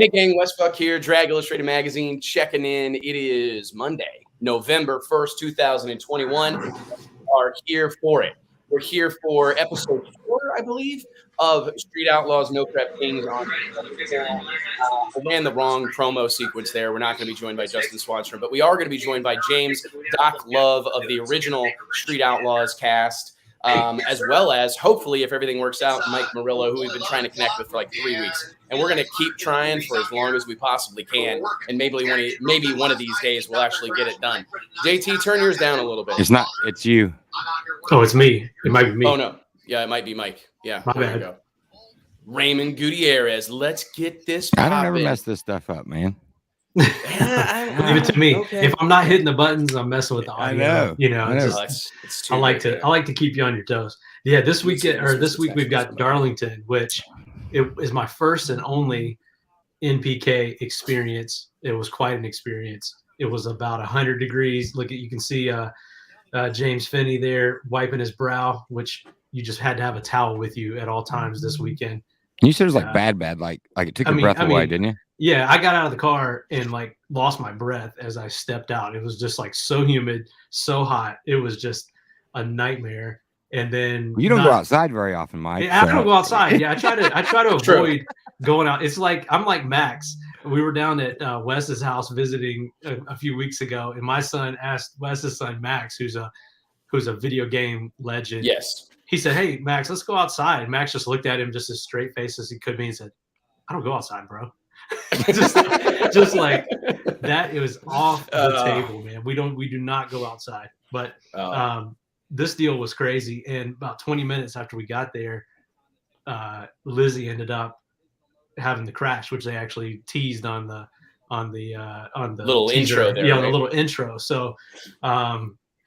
Hey gang, Wes Buck here, Drag Illustrated Magazine, checking in. It is Monday, November 1st, 2021. We are here for it. We're here for episode 4, I believe, of Street Outlaws No Prep Kings on I ran the wrong promo sequence there. We're not going to be joined by Justin Swanstrom, but we are going to be joined by James Doc Love of the original Street Outlaws cast. As well as, hopefully, if everything works out, Mike Murillo, who we've been trying to connect with for like 3 weeks. And we're going to keep trying for as long as we possibly can. And maybe one of these days we'll actually get it done. JT, turn yours down a little bit. It's not. It's you. Oh, it's me. It might be me. Oh, no. Yeah, it might be Mike. Yeah, My there bad. we go. Raymond Gutierrez. Let's get this poppin'. I don't ever mess this stuff up, man. Yeah, Leave it to me. Okay. If I'm not hitting the buttons, I'm messing with the audio. I know. You know, I know. It's too I like good, to. I like to keep you on your toes. Yeah, this week we've got Darlington, which it is my first and only NPK experience. It was quite an experience. It was about 100 degrees. You can see James Finney there wiping his brow, which you just had to have a towel with you at all times this weekend. You said it was like bad, like it took your breath away, didn't you? Yeah, I got out of the car and like lost my breath as I stepped out. It was just like so humid, so hot. It was just a nightmare. And then You don't go outside very often, Mike. Yeah, I don't go outside. Yeah, I try to True. avoid going out. It's like I'm like Max. We were down at Wes's house visiting a few weeks ago, and my son asked Wes's son Max, who's a video game legend. Yes. He said, "Hey Max, let's go outside." And Max just looked at him just as straight face as he could be and said, "I don't go outside, bro." just like that. It was off the table, man. We do not go outside. But this deal was crazy. And about 20 minutes after we got there, Lizzie ended up having the crash, which they actually teased on the little teaser. intro there. Yeah, right? the little intro. So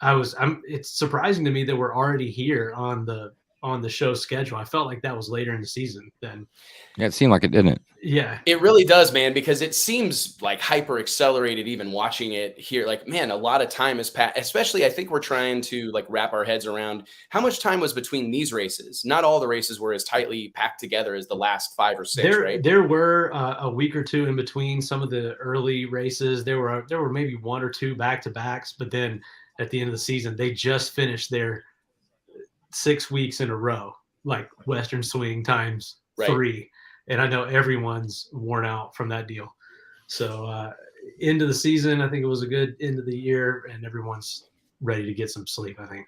it's surprising to me that we're already here on the show schedule. I felt like that was later in the season than. Yeah, it seemed like it didn't. Yeah, it really does, man, because it seems like hyper accelerated even watching it here. Like, man, a lot of time has passed, especially I think we're trying to like wrap our heads around how much time was between these races. Not all the races were as tightly packed together as the last 5 or 6, right? There were a week or two in between some of the early races. There were maybe 1 or 2 back-to-backs, but then at the end of the season, they just finished their 6 weeks in a row, like Western Swing times 3. And I know everyone's worn out from that deal. So end of the season, I think it was a good end of the year, and everyone's ready to get some sleep, I think.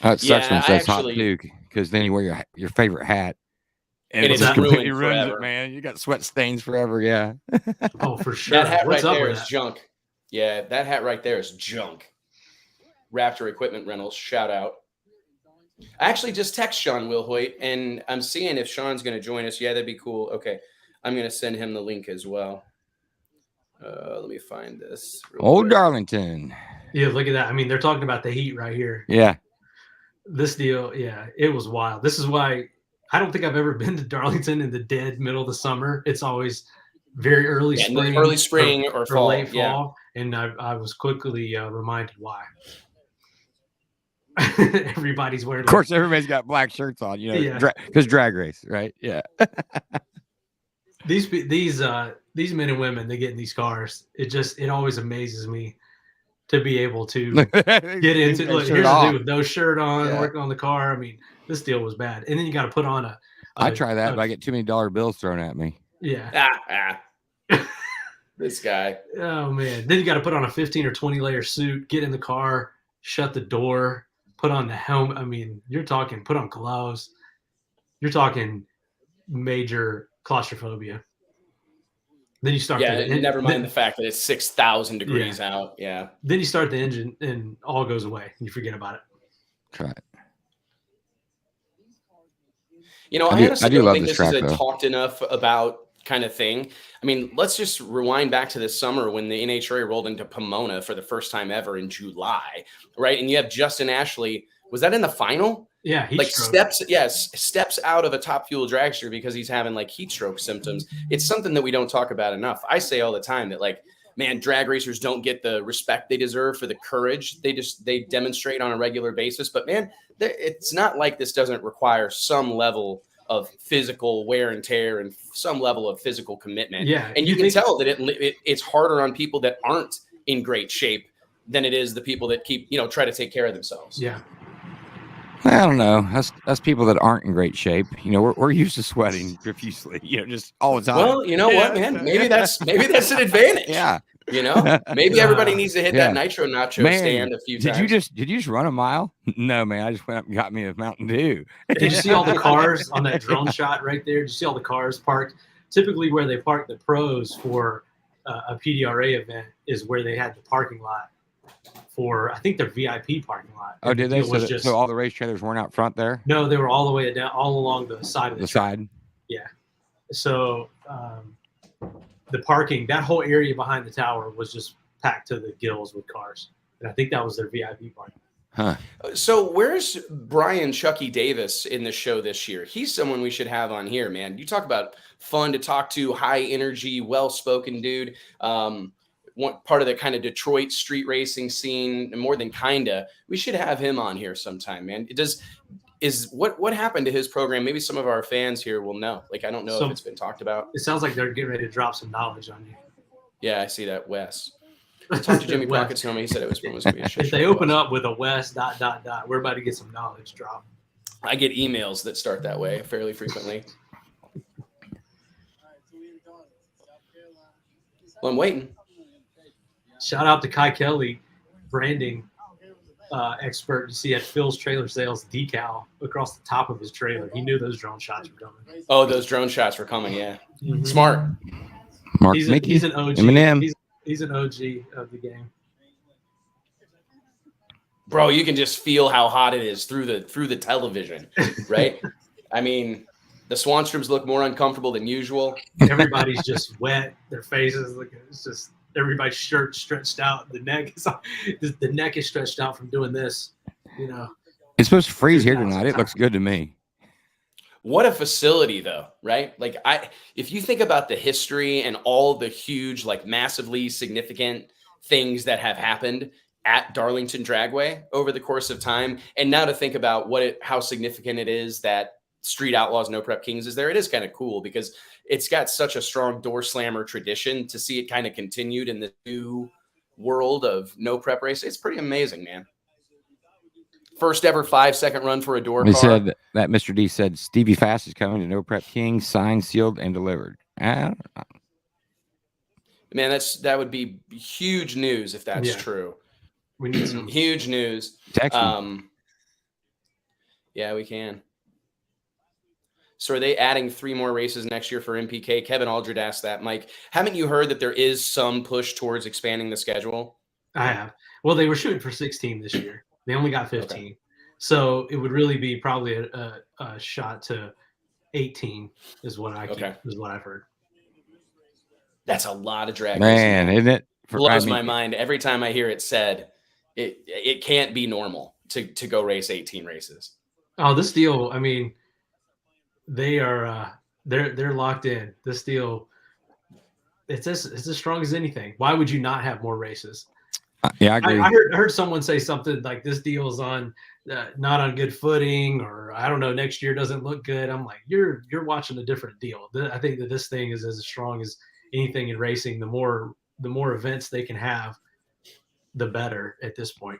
It sucks when it's hot too, because then you wear your favorite hat. And it's completely ruined ruins forever. it, man. You got sweat stains forever, yeah. Oh, for sure. That hat What's right up there with is that? junk. Yeah, that hat right there is junk. Raptor Equipment Rentals, shout out. I actually just text Sean Wilhoit, and I'm seeing if Sean's going to join us. Yeah, that'd be cool. Okay, I'm going to send him the link as well. Let me find this. Old Darlington. Yeah, look at that. I mean, they're talking about the heat right here. Yeah. This deal, yeah, it was wild. This is why I don't think I've ever been to Darlington in the dead middle of the summer. It's always very early spring, or fall. Late fall. And I was quickly reminded why. Everybody's wearing. Of course, everybody's got black shirts on, you know, because drag race, right? Yeah. These men and women, they get in these cars. It always amazes me to be able to get into. Look, here's a dude with no shirt on, working on the car. I mean, this deal was bad. And then you got to put on I try that, but I get too many dollar bills thrown at me. Yeah. This guy. Oh man. Then you got to put on a 15 or 20 layer suit, get in the car, shut the door, put on the helmet. I mean, you're talking put on gloves. You're talking major claustrophobia. Then you start. Never mind the fact that it's 6,000 degrees out. Yeah. Then you start the engine and all goes away and you forget about it. Try it. You know, I honestly don't think this is a talked enough about kind of thing. I mean, let's just rewind back to this summer when the NHRA rolled into Pomona for the first time ever in July, right? And you have Justin Ashley. Was that in the final? Yeah, steps out of a top fuel dragster because he's having like heat stroke symptoms. It's something that we don't talk about enough. I say all the time that like, man, drag racers don't get the respect they deserve for the courage they demonstrate on a regular basis. But man, it's not like this doesn't require some level of physical wear and tear and some level of physical commitment. Yeah. And you can tell that it's harder on people that aren't in great shape than it is the people that keep, try to take care of themselves. Yeah. I don't know. Us people that aren't in great shape, we're used to sweating profusely, just all the time. Well, you know what, man? Maybe that's an advantage. Yeah. Maybe everybody needs to hit that nitro nacho stand a few times. Did you just run a mile? No, man. I just went up and got me a Mountain Dew. Did you see all the cars on that drone shot right there? Did you see all the cars parked? Typically where they park the pros for a PDRA event is where they had the parking lot for, I think, their VIP parking lot. Oh, did they? So all the race trailers weren't out front there? No, they were all the way down, all along the side of the track. Side? Yeah. So the parking, that whole area behind the tower was just packed to the gills with cars. And I think that was their VIP parking. Huh. So where's Brian Chucky Davis in the show this year? He's someone we should have on here, man. You talk about fun to talk to, high energy, well-spoken dude. One part of the kind of Detroit street racing scene, more than kinda. We should have him on here sometime, man. What happened to his program? Maybe some of our fans here will know. Like, I don't know if it's been talked about. It sounds like they're getting ready to drop some knowledge on you. Yeah, I see that, Wes. I talked to Jimmy Pockets on me. He said it was going to be a shit If they open up with a Wes ... we're about to get some knowledge drop. I get emails that start that way fairly frequently. Well, I'm waiting. Shout out to Kai Kelly, branding expert. You see at Phil's Trailer Sales decal across the top of his trailer. He knew those drone shots were coming. Oh, those drone shots were coming. Yeah, mm-hmm. Smart. Mark he's an OG. Eminem. He's an OG of the game. Bro, you can just feel how hot it is through the television, right? I mean, the Swanstroms look more uncomfortable than usual. Everybody's just wet. Their faces look. It's just everybody's shirt stretched out. The neck is stretched out from doing this. It's supposed to freeze here tonight. It looks good to me. What a facility, though, right? Like, if you think about the history and all the huge, like, massively significant things that have happened at Darlington Dragway over the course of time, and now to think about how significant it is that Street Outlaws No Prep Kings is there, it is kind of cool because it's got such a strong door slammer tradition. To see it kind of continued in the new world of no prep race, it's pretty amazing, man. First ever 5-second run for a door car. He said that Mr. D said Stevie Fast is coming to No Prep King, signed, sealed, and delivered. Man, that would be huge news if that's true. We need some huge news. Text me. Yeah, we can. So are they adding 3 more races next year for MPK? Kevin Aldred asked that. Mike, haven't you heard that there is some push towards expanding the schedule? I have. Well, they were shooting for 16 this year. They only got 15. Okay. So it would really be probably a shot to 18 is what I've heard. That's a lot of drag. Man, isn't it? Blows my mind every time I hear it said. It can't be normal to go race 18 races. Oh, this deal, I mean, they are they're locked in. This deal, it's as strong as anything. Why would you not have more races? Yeah, I agree. I heard someone say something like this deal's on not on good footing, or I don't know, next year doesn't look good. I'm like, you're watching a different deal. I think that this thing is as strong as anything in racing. The more events they can have, the better at this point.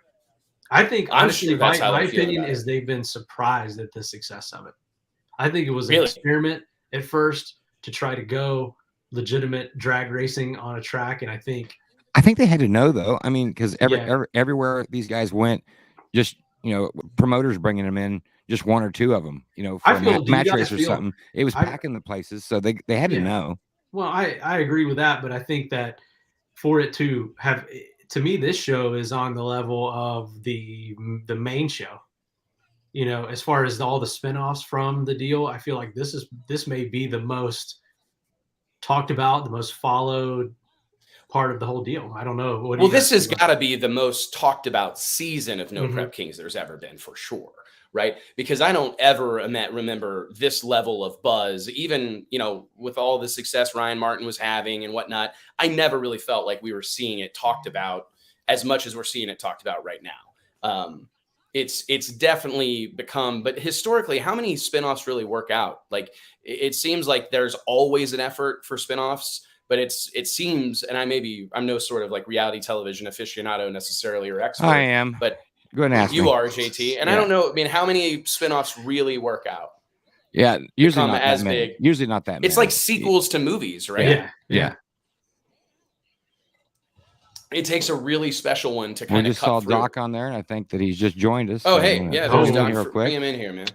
I think honestly, my opinion is they've been surprised at the success of it. I think it was an experiment at first to try to go legitimate drag racing on a track, and I think they had to know, though. I mean, because everywhere these guys went, just promoters bringing them in, just 1 or 2 of them, for a match race or something. It was packing the places, so they had to know. Well, I agree with that, but I think that for it to have, to me, this show is on the level of the main show. As far as all the spinoffs from the deal, I feel like this may be the most talked about, the most followed part of the whole deal. I don't know. This has got to be the most talked about season of No Prep Kings there's ever been, for sure, right? Because I don't ever remember this level of buzz, even, with all the success Ryan Martin was having and whatnot. I never really felt like we were seeing it talked about as much as we're seeing it talked about right now. it's definitely become, but historically, how many spinoffs really work out? Like it seems like there's always an effort for spinoffs, but it seems, and I'm no sort of like reality television aficionado necessarily or expert. I am, but go ahead and ask you me. are, JT, and I don't know. I mean, how many spinoffs really work out? Yeah, usually not as that many. big. Usually not that many. It's like sequels to movies, right? Yeah. It takes a really special one to kind we of just cut saw through. Doc on there, and I think that he's just joined us. Oh, so hey, yeah, there's Doc. real quick. Bring him in here, man.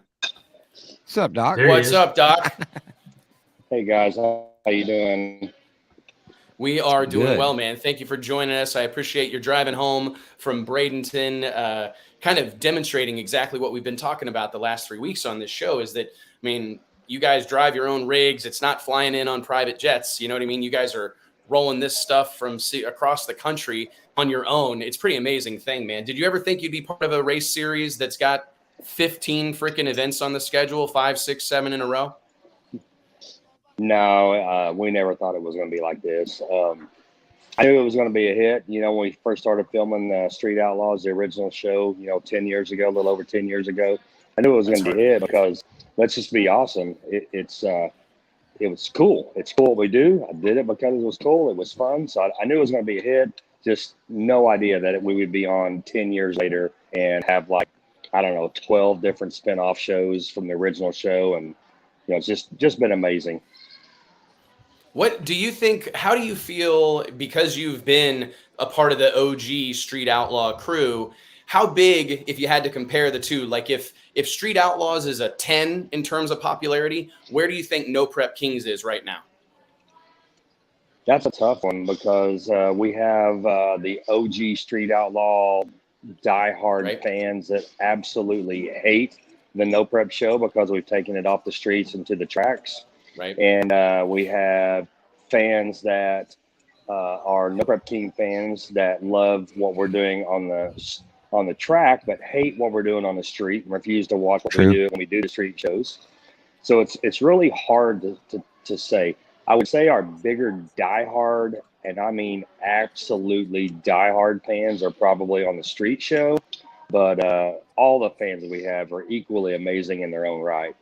What's up, Doc? What's up, Doc? Hey guys, how you doing? We are doing Good. well, man. Thank you for joining us. I appreciate your driving home from Bradenton, kind of demonstrating exactly what we've been talking about the last 3 weeks on this show. Is that, I mean, you guys drive your own rigs. It's not flying in on private jets. You know what I mean? You guys are rolling this stuff from across the country on your own. It's a pretty amazing thing, man. Did you ever think you'd be part of a race series that's got 15 freaking events on the schedule, 5, 6, 7 in a row? No, we never thought it was going to be like this. I knew it was going to be a hit. You know, when we first started filming Street Outlaws, the original show, 10 years ago, a little over 10 years ago, I knew it was going to be a hit because let's just be awesome. It was cool. It's cool what we do. I did it because it was cool. It was fun. So I knew it was going to be a hit. Just no idea that we would be on 10 years later and have 12 different spinoff shows from the original show. And, it's just been amazing. What do you think? How do you feel, because you've been a part of the OG Street Outlaw crew? How big, if you had to compare the two, like if Street Outlaws is a 10 in terms of popularity, where do you think No Prep Kings is right now? That's a tough one because we have the OG Street Outlaw diehard fans that absolutely hate the No Prep show because we've taken it off the streets into the tracks. Right. And we have fans that are No Prep King fans that love what we're doing on the track, but hate what we're doing on the street and refuse to watch what we do when we do the street shows. So it's really hard to say. I would say our bigger diehard, and I mean absolutely diehard fans, are probably on the street show, but all the fans that we have are equally amazing in their own right.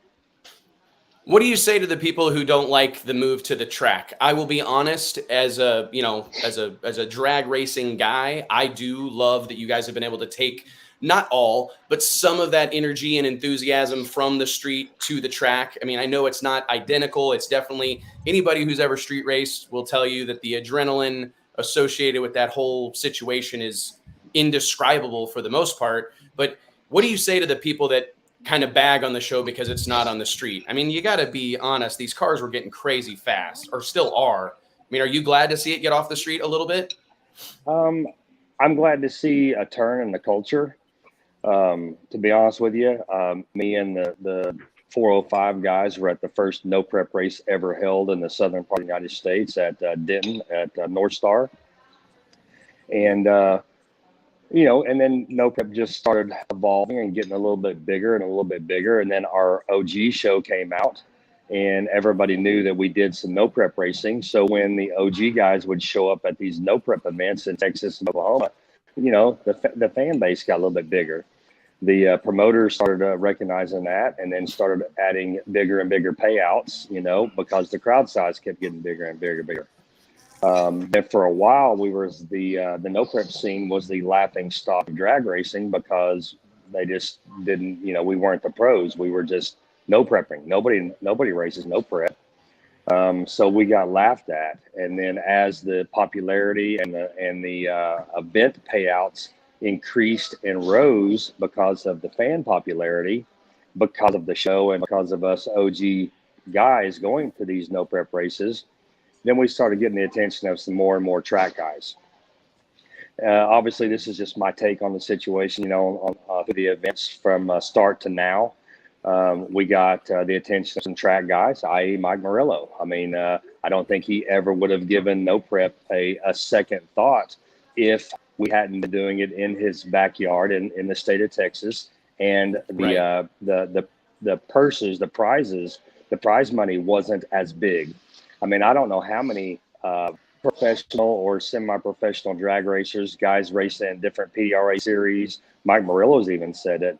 What do you say to the people who don't like the move to the track? I will be honest, as a drag racing guy, I do love that you guys have been able to take not all, but some of that energy and enthusiasm from the street to the track. I mean, I know it's not identical. It's definitely, anybody who's ever street raced will tell you that the adrenaline associated with that whole situation is indescribable for the most part. But what do you say to the people that kind of bag on the show because it's not on the street? I mean, you got to be honest. These cars were getting crazy fast, or still are. I mean, are you glad to see it get off the street a little bit? I'm glad to see a turn in the culture. To be honest with you, me and the 405 guys were at the first No Prep race ever held in the southern part of the United States at Denton at North Star. And, and then No Prep just started evolving and getting a little bit bigger and a little bit bigger. And then our OG show came out and everybody knew that we did some No Prep racing. So when the OG guys would show up at these No Prep events in Texas and Oklahoma, the fan base got a little bit bigger. The promoters started recognizing that and then started adding bigger and bigger payouts, because the crowd size kept getting bigger and bigger and bigger. And for a while, we were the No Prep scene was the laughing stock of drag racing because they just didn't, we weren't the pros. We were just no prepping. Nobody races no prep. So we got laughed at. And then as the popularity and the event payouts increased and rose because of the fan popularity, because of the show and because of us OG guys going to these no prep races, then we started getting the attention of some more and more track guys. Obviously, this is just my take on the situation, on the events from start to now. We got the attention of some track guys, i.e. Mike Murillo. I mean, I don't think he ever would have given no prep a second thought if we hadn't been doing it in his backyard in the state of Texas. And the purses, the prizes, the prize money wasn't as big. I mean, I don't know how many professional or semi-professional drag racers, guys racing in different PDRA series. Mike Murillo's even said it.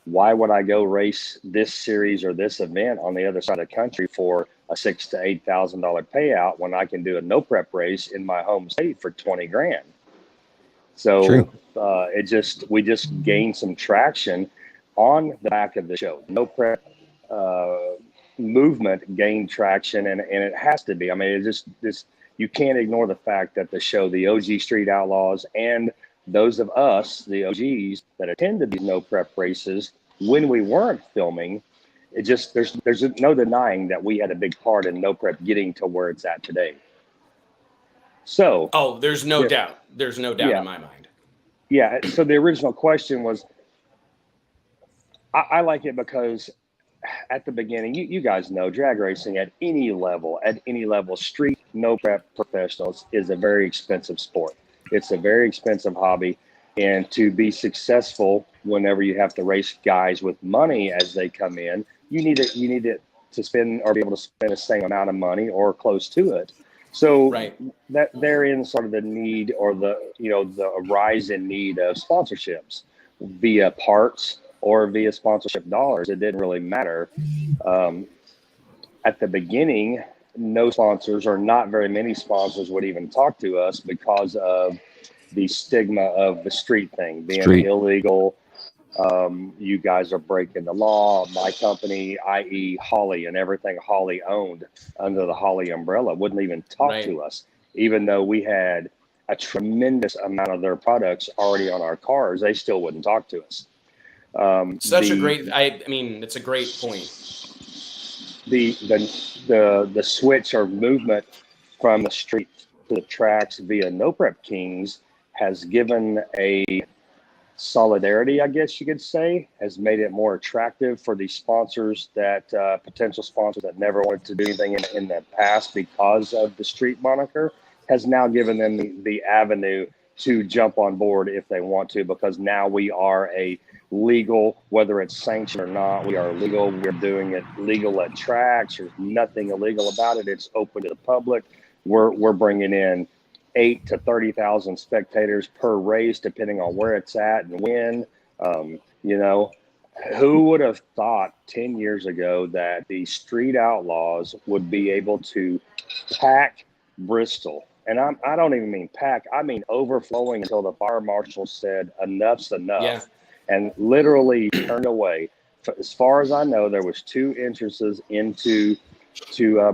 Why would I go race this series or this event on the other side of the country for a $6,000 to $8,000 payout when I can do a no prep race in my home state for 20 grand? So we just gained some traction on the back of the show. No prep movement gained traction, and it has to be. I mean, it's just this. You can't ignore the fact that the show, the OG Street Outlaws, and those of us, the OGs that attended these no prep races when we weren't filming, it just there's no denying that we had a big part in no prep getting to where it's at today. So there's no doubt. There's no doubt in my mind. Yeah. So the original question was, I like it because at the beginning, you guys know drag racing at any level, street no prep professionals is a very expensive sport. It's a very expensive hobby. And to be successful, whenever you have to race guys with money as they come in, you need it to spend or be able to spend the same amount of money or close to it. So that therein sort of the need or the rise in need of sponsorships via parts or via sponsorship dollars. It didn't really matter. At the beginning, no sponsors or not very many sponsors would even talk to us because of the stigma of the street thing being illegal. You guys are breaking the law. My company, i.e. Holly, and everything Holly owned under the Holly umbrella wouldn't even talk to us, even though we had a tremendous amount of their products already on our cars. They still wouldn't talk to us. It's a great point. The switch or movement from the street to the tracks via No Prep Kings has given a solidarity, I guess you could say, has made it more attractive for the sponsors that potential sponsors that never wanted to do anything in the past because of the street moniker, has now given them the avenue to jump on board if they want to, because now we are a legal, whether it's sanctioned or not, we are legal. We're doing it legal at tracks. There's nothing illegal about it. It's open to the public. We're bringing in 8,000 to 30,000 spectators per race, depending on where it's at and when. Who would have thought 10 years ago that the Street Outlaws would be able to pack Bristol? And I don't even mean pack. I mean overflowing until the fire marshal said enough's enough, and literally turned away. As far as I know, there was 2 entrances into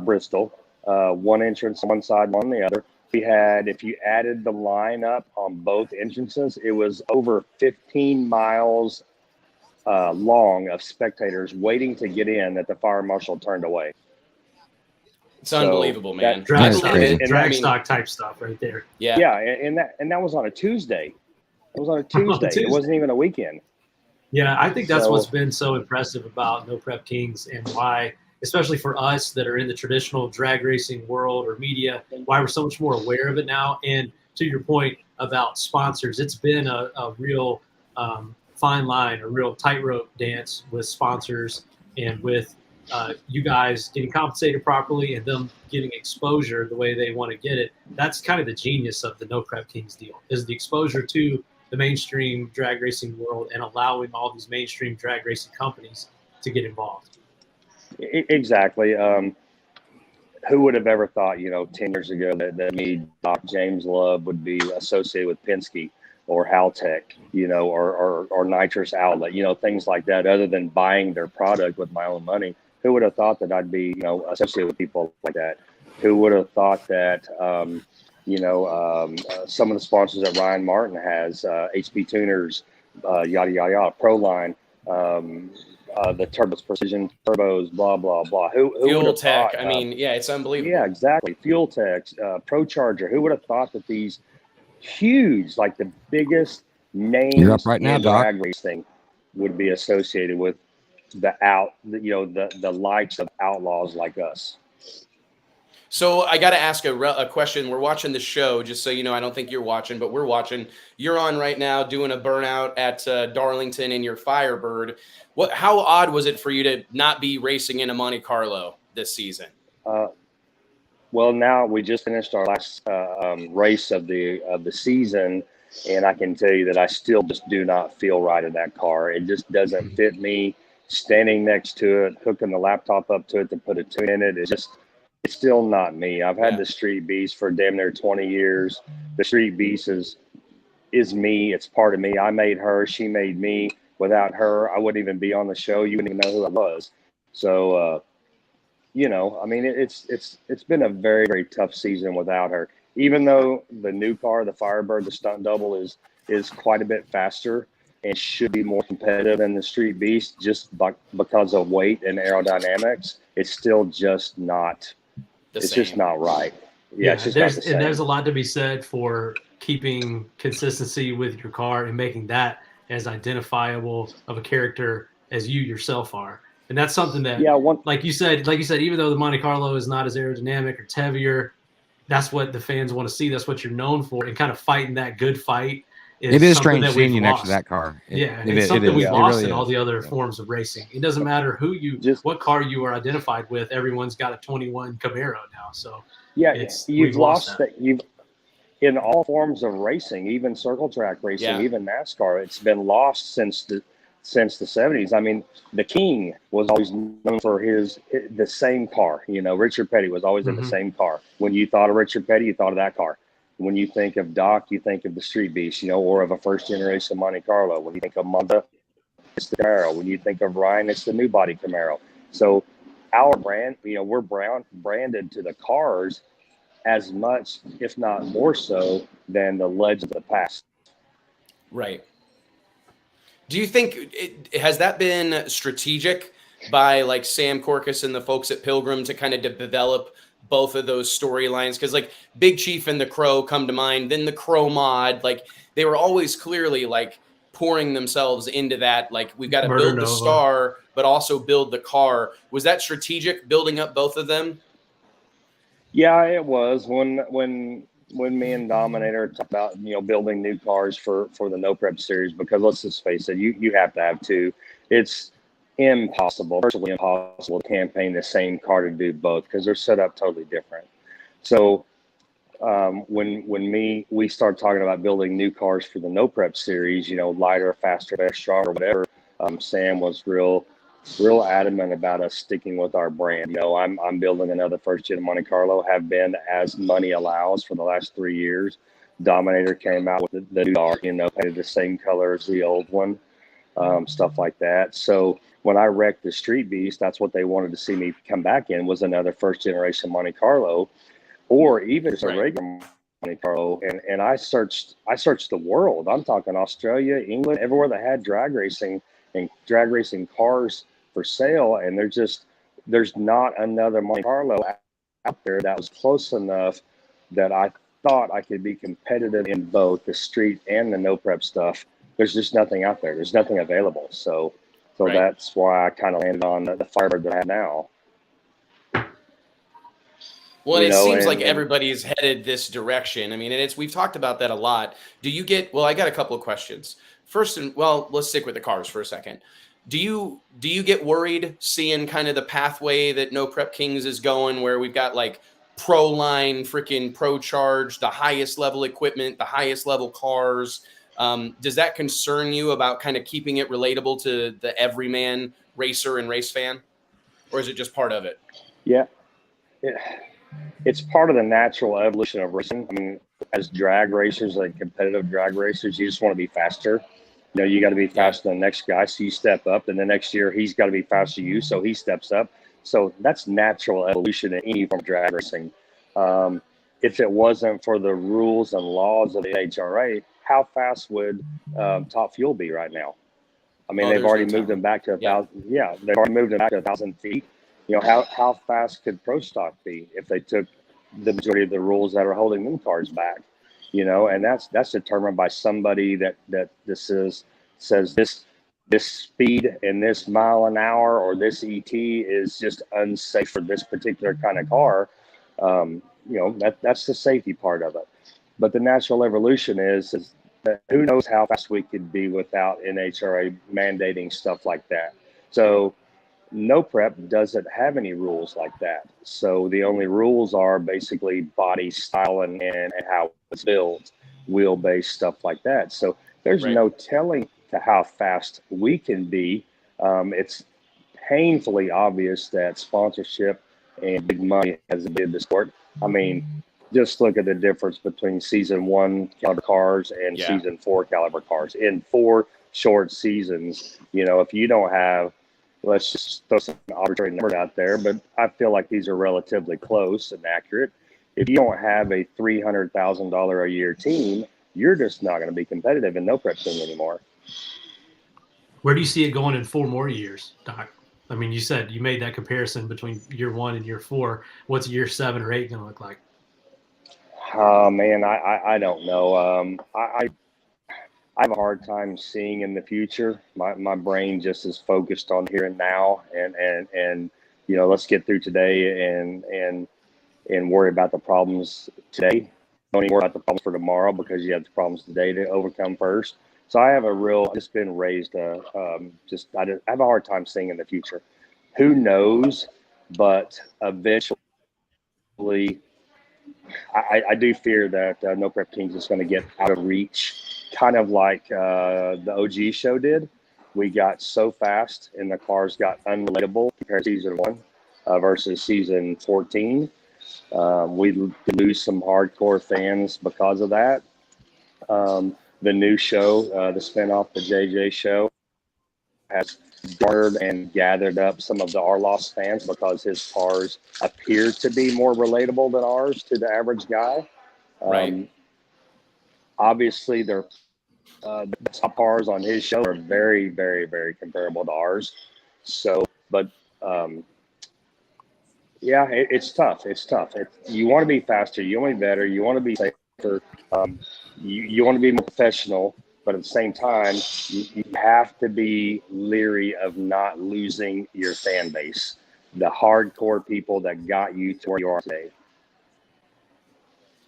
Bristol. One entrance on one side, one on the other. We had, if you added the line up on both entrances, it was over 15 miles long of spectators waiting to get in that the fire marshal turned away. It's unbelievable, man. Drag stock type stuff right there. Yeah, and that was on a Tuesday. It was on a Tuesday. It wasn't even a weekend. Yeah, I think that's what's been so impressive about No Prep Kings, and why, especially for us that are in the traditional drag racing world or media, why we're so much more aware of it now. And to your point about sponsors, it's been a real fine line, a real tightrope dance with sponsors and with you guys getting compensated properly and them getting exposure the way they want to get it. That's kind of the genius of the No Prep Kings deal, is the exposure to the mainstream drag racing world and allowing all these mainstream drag racing companies to get involved. Exactly. Who would have ever thought, 10 years ago that me, Doc James Love, would be associated with Penske or Haltech, or Nitrous Outlet, things like that, other than buying their product with my own money. Who would have thought that I'd be, associated with people like that? Who would have thought that, some of the sponsors that Ryan Martin has, HP Tuners, yada, yada, yada, Proline, the Turbos, Precision Turbos, blah, blah, blah. Who Fuel Tech. Thought, it's unbelievable. Yeah, exactly. Fuel Tech, Pro Charger. Who would have thought that these huge, like the biggest names in drag racing would be associated with the likes of outlaws like us? So I got to ask a question. We're watching the show, just so you know. I don't think you're watching, but we're watching. You're on right now doing a burnout at Darlington in your Firebird. How odd was it for you to not be racing in a Monte Carlo this season? Well, now we just finished our last race of the season, and I can tell you that I still just do not feel right in that car. It just doesn't fit me. Standing next to it, hooking the laptop up to it to put a tune in it, it's still not me. I've had the Street Beast for damn near 20 years. The Street Beast is me. It's part of me. I made her. She made me. Without her, I wouldn't even be on the show. You wouldn't even know who I was. So, you know, I mean, it's been a very, very tough season without her. Even though the new car, the Firebird, the stunt double is quite a bit faster and should be more competitive than the Street Beast, just because of weight and aerodynamics, it's still just not. It's just not right. Yeah, it's just not the same. And there's a lot to be said for keeping consistency with your car and making that as identifiable of a character as you yourself are. And that's something that, like you said, even though the Monte Carlo is not as aerodynamic or it's heavier, that's what the fans want to see. That's what you're known for. And kind of fighting that good fight. It is strange seeing you next to that car. It's something we've lost in all the other forms of racing. It doesn't matter what car you are identified with. Everyone's got a 21 Camaro now. So you've lost that. You've in all forms of racing, even circle track racing, even NASCAR. It's been lost since the 70s. I mean, the King was always known for the same car. You know, Richard Petty was always in the same car. When you thought of Richard Petty, you thought of that car. When you think of Doc, you think of the Street Beast, you know, or of a first generation Monte Carlo. When you think of Monza, it's the Camaro. When you think of Ryan, it's the new body Camaro. So our brand, you know, we're branded to the cars as much, if not more so, than the legends of the past. Right. Do you think has that been strategic by like Sam Corcus and the folks at Pilgrim to kind of develop both of those storylines? Because like Big Chief and the Crow come to mind, then the Crow mod, like they were always clearly like pouring themselves into that. Like we've got to build the star, but also build the car. Was that strategic, building up both of them? Yeah, it was. When me and Dominator talked about, you know, building new cars for the No Prep series, because let's just face it, you have to have two. It's virtually impossible to campaign the same car to do both because they're set up totally different. So when we start talking about building new cars for the No Prep series, you know, lighter, faster, better, stronger, whatever, Sam was real adamant about us sticking with our brand. You know, I'm building another first gen Monte Carlo, have been as money allows for the last 3 years. Dominator came out with the new car, you know, painted the same color as the old one, stuff like that. So when I wrecked the Street Beast, that's what they wanted to see me come back in, was another first generation Monte Carlo, or even just a regular Monte Carlo. And I searched the world. I'm talking Australia, England, everywhere that had drag racing and drag racing cars for sale. And there's not another Monte Carlo out there that was close enough that I thought I could be competitive in both the street and the No Prep stuff. There's just nothing out there. There's nothing available. So that's why I kind of landed on the Firebird that I have now. Well, it seems like everybody's headed this direction. I mean, and we've talked about that a lot. I got a couple of questions. First, let's stick with the cars for a second. Do you get worried seeing kind of the pathway that No Prep Kings is going, where we've got like pro line, freaking pro charge, the highest level equipment, the highest level cars? Does that concern you about kind of keeping it relatable to the everyman racer and race fan, or is it just part of it? Yeah, it's part of the natural evolution of racing. I mean, as drag racers, like competitive drag racers, you just want to be faster. You know, you got to be faster than the next guy, so you step up, and the next year he's got to be faster than you, so he steps up. So that's natural evolution in any form of drag racing. If it wasn't for the rules and laws of the NHRA, how fast would Top Fuel be right now? I mean, they've already moved them back to 1,000. Yeah, they've already moved them back to 1,000 feet. You know, how fast could Pro Stock be if they took the majority of the rules that are holding them cars back? You know, and that's determined by somebody that says this speed and this mile an hour or this ET is just unsafe for this particular kind of car. You know, that's the safety part of it. But the natural evolution is that who knows how fast we could be without NHRA mandating stuff like that. So No Prep doesn't have any rules like that. So the only rules are basically body style and how it's built, wheelbase, stuff like that. So there's no telling to how fast we can be. It's painfully obvious that sponsorship and big money has been the sport. I mean, just look at the difference between season 1 caliber cars and season 4 caliber cars. In 4 short seasons, you know, if you don't have, let's just throw some arbitrary numbers out there, but I feel like these are relatively close and accurate. If you don't have a $300,000 a year team, you're just not going to be competitive in no prep team anymore. Where do you see it going in 4 more years, Doc? I mean, you said you made that comparison between year 1 and year 4. What's year 7 or 8 going to look like? Man, I don't know. I have a hard time seeing in the future. My brain just is focused on here and now, and you know, let's get through today and worry about the problems today. Don't even worry about the problems for tomorrow, because you have the problems today to overcome first. So I have just been raised, I have a hard time seeing in the future. Who knows? But eventually, I do fear that No Prep Kings is going to get out of reach, kind of like the OG show did. We got so fast and the cars got unrelatable compared to season 1 versus season 14. We lose some hardcore fans because of that. The new show, the spinoff, the JJ show, has garnered and gathered up some of the OUTLAWS fans because his cars appear to be more relatable than ours to the average guy. Obviously, the top cars on his show are very, very, very comparable to ours. So, but yeah, it's tough. It's tough. You want to be faster. You want to be better. You want to be safer. You want to be more professional. But at the same time, you have to be leery of not losing your fan base, the hardcore people that got you to where you are today.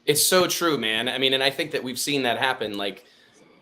It's so true, man. I mean, and I think that we've seen that happen like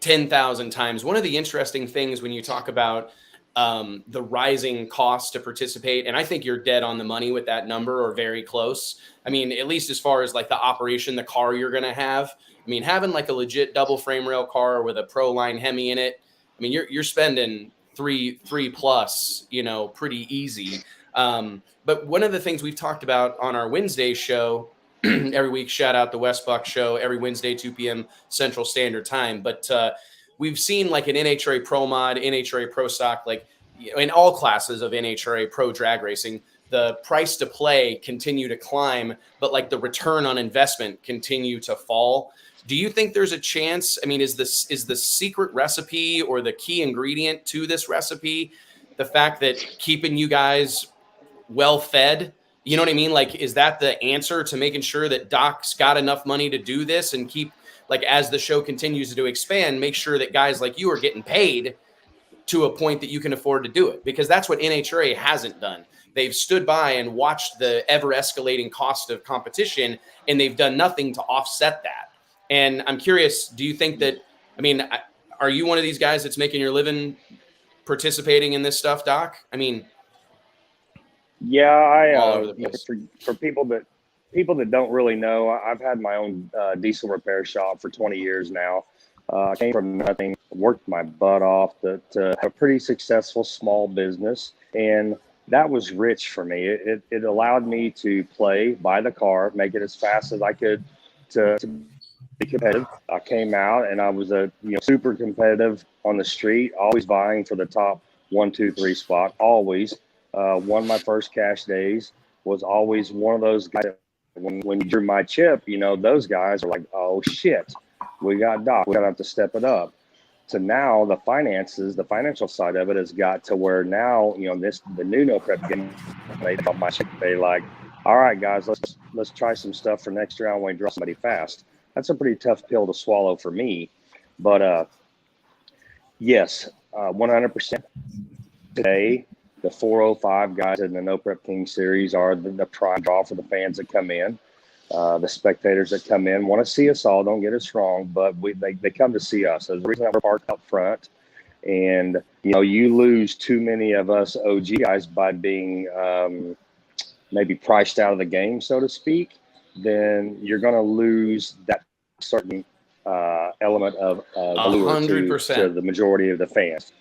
10,000 times. One of the interesting things when you talk about the rising cost to participate, and I think you're dead on the money with that number or very close. I mean, at least as far as like the operation, the car you're going to have. I mean, having like a legit double frame rail car with a Pro Line Hemi in it, I mean, you're spending three plus, you know, pretty easy. But one of the things we've talked about on our Wednesday show every week, shout out the Wes Buck show every Wednesday, 2 p.m. Central Standard Time. But we've seen like an NHRA Pro Mod, NHRA Pro Stock, like in all classes of NHRA Pro Drag Racing, the price to play continue to climb, but like the return on investment continue to fall. Do you think there's a chance? I mean, is the secret recipe or the key ingredient to this recipe the fact that keeping you guys well fed? You know what I mean? Like, is that the answer to making sure that Doc's got enough money to do this and keep, like, as the show continues to expand, make sure that guys like you are getting paid to a point that you can afford to do it? Because that's what NHRA hasn't done. They've stood by and watched the ever escalating cost of competition, and they've done nothing to offset that. And I'm curious, do you think that, I mean, are you one of these guys that's making your living participating in this stuff, Doc? I mean, yeah, all over the place. For people that don't really know, I've had my own diesel repair shop for 20 years now. I came from nothing, worked my butt off to have a pretty successful small business, and that was rich for me. It allowed me to buy the car, make it as fast as I could to be competitive. I came out and I was super competitive on the street, always vying for the top 1, 2, 3 spot. Always won my first cash days. Was always one of those guys that when you drew my chip, those guys are like, oh shit, we got Doc. We're gonna have to step it up. So now the financial side of it has got to where now the new no prep game. They like, all right guys, let's try some stuff for next year. I want to draw somebody fast. That's a pretty tough pill to swallow for me, but yes, 100% today. The 405 guys in the No Prep King series are the prime draw for the fans that come in. The spectators that come in want to see us all. Don't get us wrong, but they come to see us. There's a reason that we're parked up front. And, you know, you lose too many of us OG guys by being maybe priced out of the game, so to speak, then you're going to lose that certain element of allure to the majority of the fans.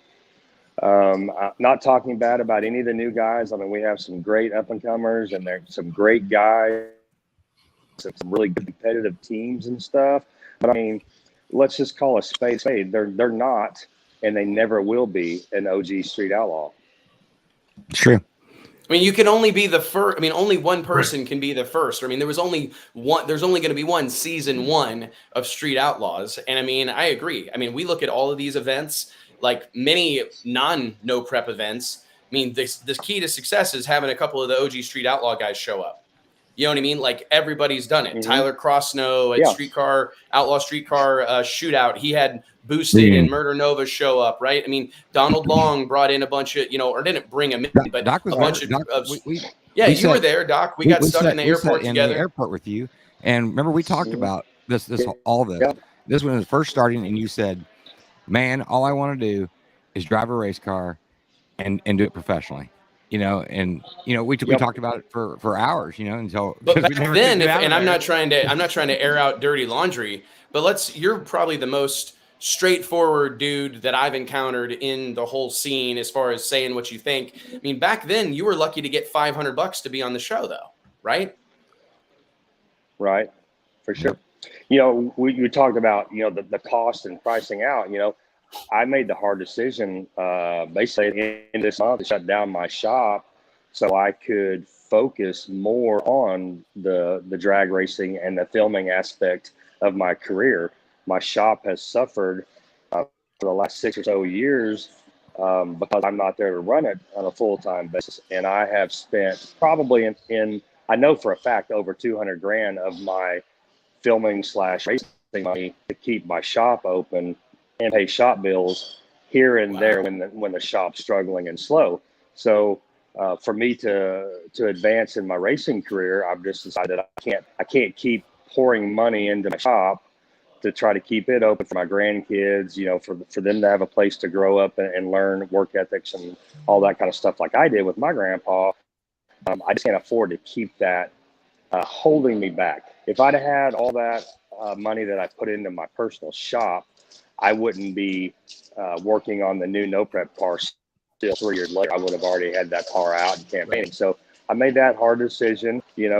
I'm not talking bad about any of the new guys. I mean, we have some great up-and-comers, and there's some great guys, some really good competitive teams and stuff. But, I mean, let's just call a spade a spade. They're not, and they never will be, an OG Street Outlaw. True. I mean, you can only be the first. I mean, only one person can be the first. I mean, there's only going to be one season 1 of Street Outlaws. And I mean, I agree. I mean, we look at all of these events, like many no prep events. I mean, this key to success is having a couple of the OG Street Outlaw guys show up. You know what I mean? Like, everybody's done it. Mm-hmm. Tyler Crossnow at Outlaw Streetcar Shootout, he had Boosted and Murder Nova show up, right? I mean, Donald Long brought in a bunch of, or didn't bring him in, but Doc was a bunch of. You were there, Doc. We got stuck in the airport together. In the airport with you, and remember we talked about this. This when it was first starting, and you said, "Man, all I want to do is drive a race car, and do it professionally." We talked about it for hours, until. But back then, and I'm not trying to air out dirty laundry, but you're probably the most straightforward dude that I've encountered in the whole scene as far as saying what you think. I mean, back then you were lucky to get $500 to be on the show, though, right? Right, for sure. We talked about the cost and pricing out. I made the hard decision basically in this month to shut down my shop so I could focus more on the drag racing and the filming aspect of my career. My shop has suffered for the last 6 or so years because I'm not there to run it on a full-time basis. And I have spent probably I know for a fact, over $200,000 of my filming / racing money to keep my shop open and pay shop bills here and there when the shop's struggling and slow. So for me to advance in my racing career, I've just decided I can't keep pouring money into my shop to try to keep it open for my grandkids, for them to have a place to grow up and learn work ethics and all that kind of stuff like I did with my grandpa. I just can't afford to keep that holding me back. If I'd had all that money that I put into my personal shop, I wouldn't be working on the new no prep car still 3 years later. I would have already had that car out and campaigning. So I made that hard decision. You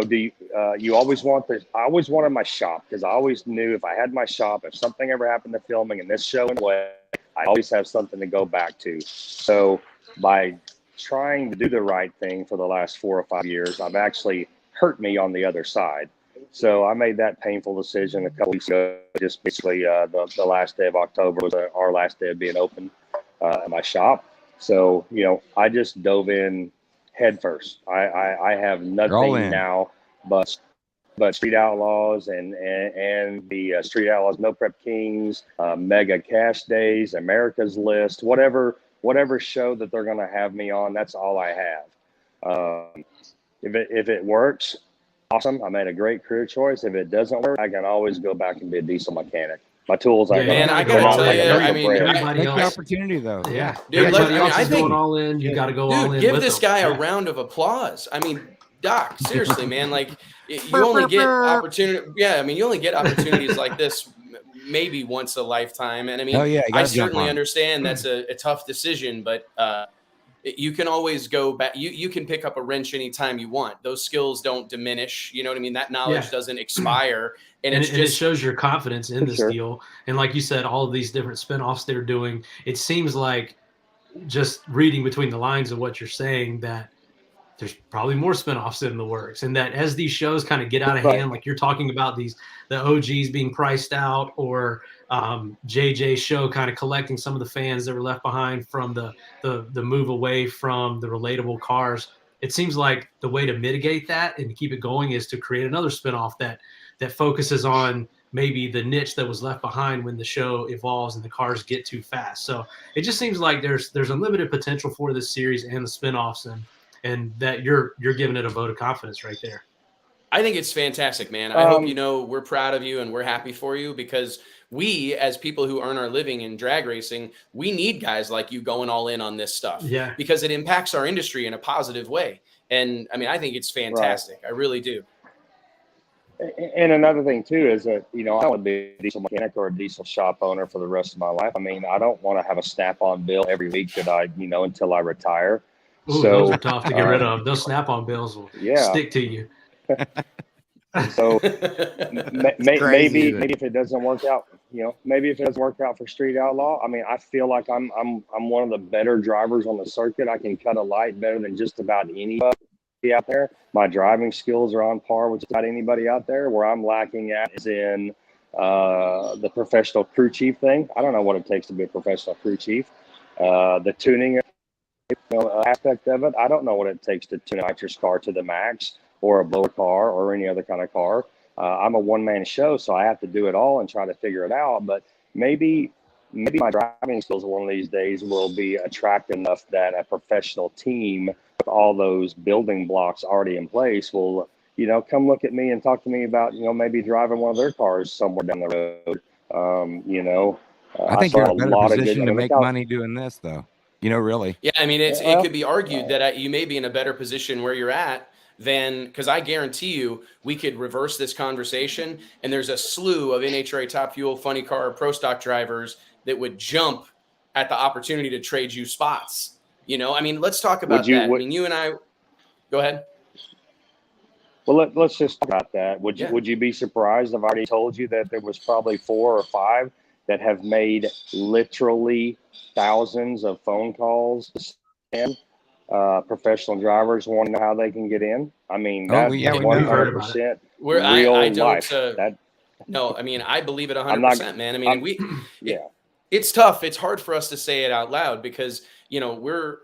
always I always wanted my shop, because I always knew if I had my shop, if something ever happened to filming and this show went away, I always have something to go back to. So by trying to do the right thing for the last 4 or 5 years, I've actually hurt me on the other side. So I made that painful decision a couple weeks ago. Just basically the last day of October was our last day of being open at my shop. So, I just dove in head first. I have nothing now but Street Outlaws and the Street Outlaws No Prep Kings, Mega Cash Days, America's List, whatever show that they're going to have me on. That's all I have. If it works, awesome. I made a great career choice. If it doesn't work, I can always go back and be a diesel mechanic. My tools, I gotta tell you, everybody else. The opportunity though. Yeah, dude. I think going all in. You got to go all in. Give this guy a round of applause. I mean, Doc, seriously, man. Like, you only get opportunity. Yeah, I mean, you only get opportunities like this maybe once a lifetime. And I mean, I certainly understand that's a tough decision, but you can always go back. You can pick up a wrench anytime you want. Those skills don't diminish. You know what I mean? That knowledge doesn't expire. And it shows your confidence in this deal. And like you said, all of these different spinoffs they're doing, it seems like, just reading between the lines of what you're saying, that there's probably more spinoffs in the works. And that as these shows kind of get out of hand, like you're talking about the OGs being priced out, or JJ's show kind of collecting some of the fans that were left behind from the move away from the relatable cars. It seems like the way to mitigate that and to keep it going is to create another spinoff that focuses on maybe the niche that was left behind when the show evolves and the cars get too fast. So it just seems like there's unlimited potential for this series and the spinoffs, and that you're giving it a vote of confidence right there. I think it's fantastic, man. I hope you know we're proud of you and we're happy for you, because we, as people who earn our living in drag racing, we need guys like you going all in on this stuff. Yeah. Because it impacts our industry in a positive way. And I mean, I think it's fantastic. Right. I really do. And another thing too is that, you know, I don't want to be a diesel mechanic or a diesel shop owner for the rest of my life. I mean, I don't want to have a snap-on bill every week that I, you know, until I retire. Ooh, so those are tough to get rid of. Those snap-on bills will stick to you. So maybe if it doesn't work out, you know, maybe if it doesn't work out for Street Outlaw, I mean, I feel like I'm one of the better drivers on the circuit. I can cut a light better than just about anybody out there. My driving skills are on par with just about anybody out there. Where I'm lacking at is in the professional crew chief thing. I don't know what it takes to be a professional crew chief. The tuning aspect of it, I don't know what it takes to tune a nitrous car to the max, or a blower car, or any other kind of car. I'm a one-man show, so I have to do it all and try to figure it out. But maybe my driving skills one of these days will be attractive enough that a professional team with all those building blocks already in place will, you know, come look at me and talk to me about, you know, maybe driving one of their cars somewhere down the road. You know, I think you're in a better position to make money doing this, though. You know, really. Yeah, I mean, it could be argued that you may be in a better position where you're at than, because I guarantee you we could reverse this conversation, and there's a slew of NHRA Top Fuel, Funny Car, Pro Stock drivers that would jump at the opportunity to trade you spots. You know, I mean, let's talk about that. I mean, you and I, go ahead. Well, let's just talk about that. Would you be surprised if I already told you that there was probably 4 or 5 that have made literally thousands of phone calls to stand, professional drivers wanting to know how they can get in? I mean, that's 100% real life. No, I mean, I believe it 100%, man. I mean, it's tough. It's hard for us to say it out loud because, you know,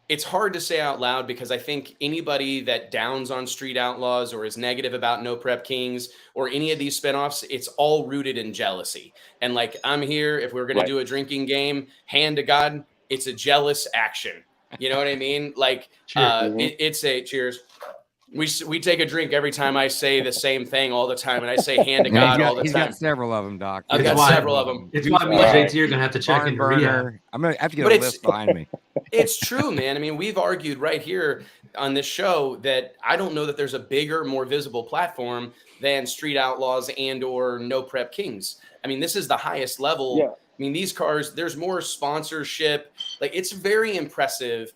it's hard to say out loud because I think anybody that downs on Street Outlaws or is negative about No Prep Kings or any of these spinoffs, it's all rooted in jealousy. And like, I'm here, if we're going to do a drinking game, hand to God, it's a jealous action. You know what I mean? Like, it's a cheers. We take a drink every time I say the same thing all the time, and I say hand to God all the time. He's got several of them, Doc. I've got several of them. It's why me and JT are going to have to check in rehab. I'm going to have to get a list behind me. It's true, man. I mean, we've argued right here on this show that I don't know that there's a bigger, more visible platform than Street Outlaws and or No Prep Kings. I mean, this is the highest level. Yeah. I mean, these cars, there's more sponsorship. Like, it's very impressive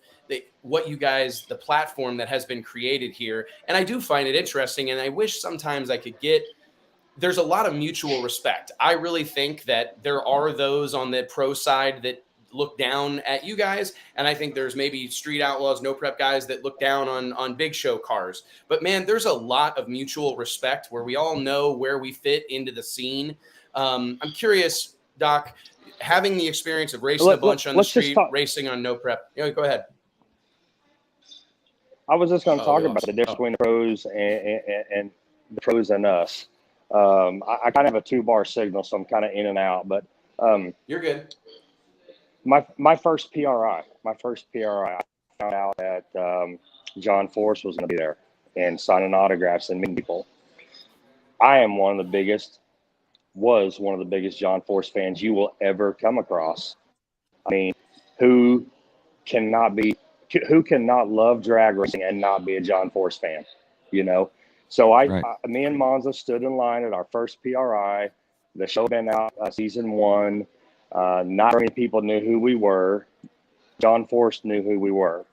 what you guys, the platform that has been created here. And I do find it interesting. And I wish sometimes I could there's a lot of mutual respect. I really think that there are those on the pro side that look down at you guys. And I think there's maybe Street Outlaws, No Prep guys that look down on big show cars. But man, there's a lot of mutual respect where we all know where we fit into the scene. I'm curious, Doc, having the experience of racing a bunch on the street, racing on No Prep. Go ahead. I was just going to talk about the difference between the pros and the pros and us. I kind of have a 2-bar signal, so I'm kind of in and out. But you're good. My first PRI, I found out that John Force was going to be there and signing autographs and meeting people. I am was one of the biggest John Force fans you will ever come across. I mean, who cannot love drag racing and not be a John Force fan, you know? So me and Monza stood in line at our first PRI. The show had been out season 1. Not many people knew who we were. John Force knew who we were.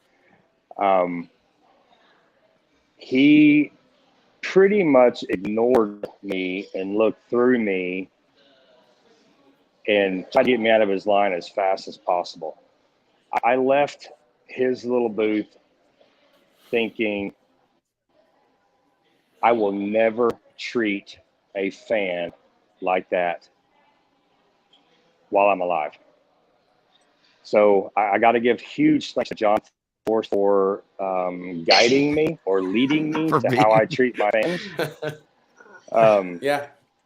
He pretty much ignored me and looked through me and tried to get me out of his line as fast as possible. I left his little booth thinking, I will never treat a fan like that while I'm alive. So I got to give huge thanks to John Force for guiding me or leading me to how I treat my fans.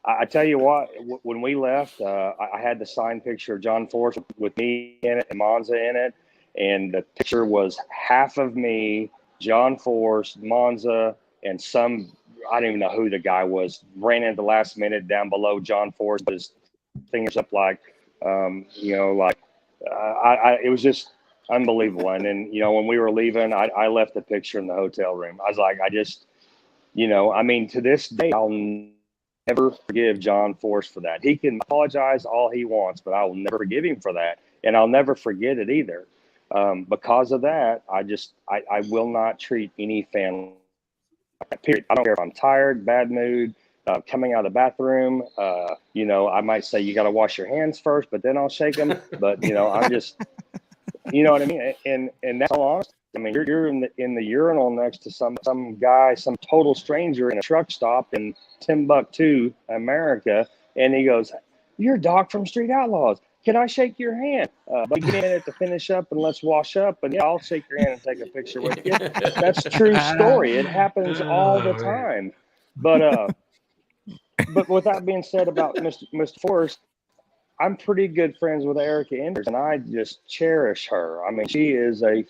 I tell you what, when we left, I had the signed picture of John Force with me in it and Monza in it. And the picture was half of me John Force, Monza, and I don't even know who the guy was, ran in the last minute down below John Force, but his fingers up like, it was just unbelievable. And then, when we were leaving, I left the picture in the hotel room. I was like, to this day, I'll never forgive John Force for that. He can apologize all he wants, but I will never forgive him for that. And I'll never forget it either. Because of that, I will not treat any fan like that, period. I don't care if I'm tired, bad mood, coming out of the bathroom. I might say, you got to wash your hands first, but then I'll shake them. But, I'm just, you know what I mean? And that's all honest. I mean, you're in the urinal next to some guy, some total stranger in a truck stop in Timbuktu, America, and he goes, "You're Doc from Street Outlaws. Can I shake your hand? But give me a minute to finish up and let's wash up. And yeah, I'll shake your hand and take a picture with you." That's a true story. It happens all the time. But with that being said about Mr. Forrest, I'm pretty good friends with Erica Enders, and I just cherish her. I mean, she is a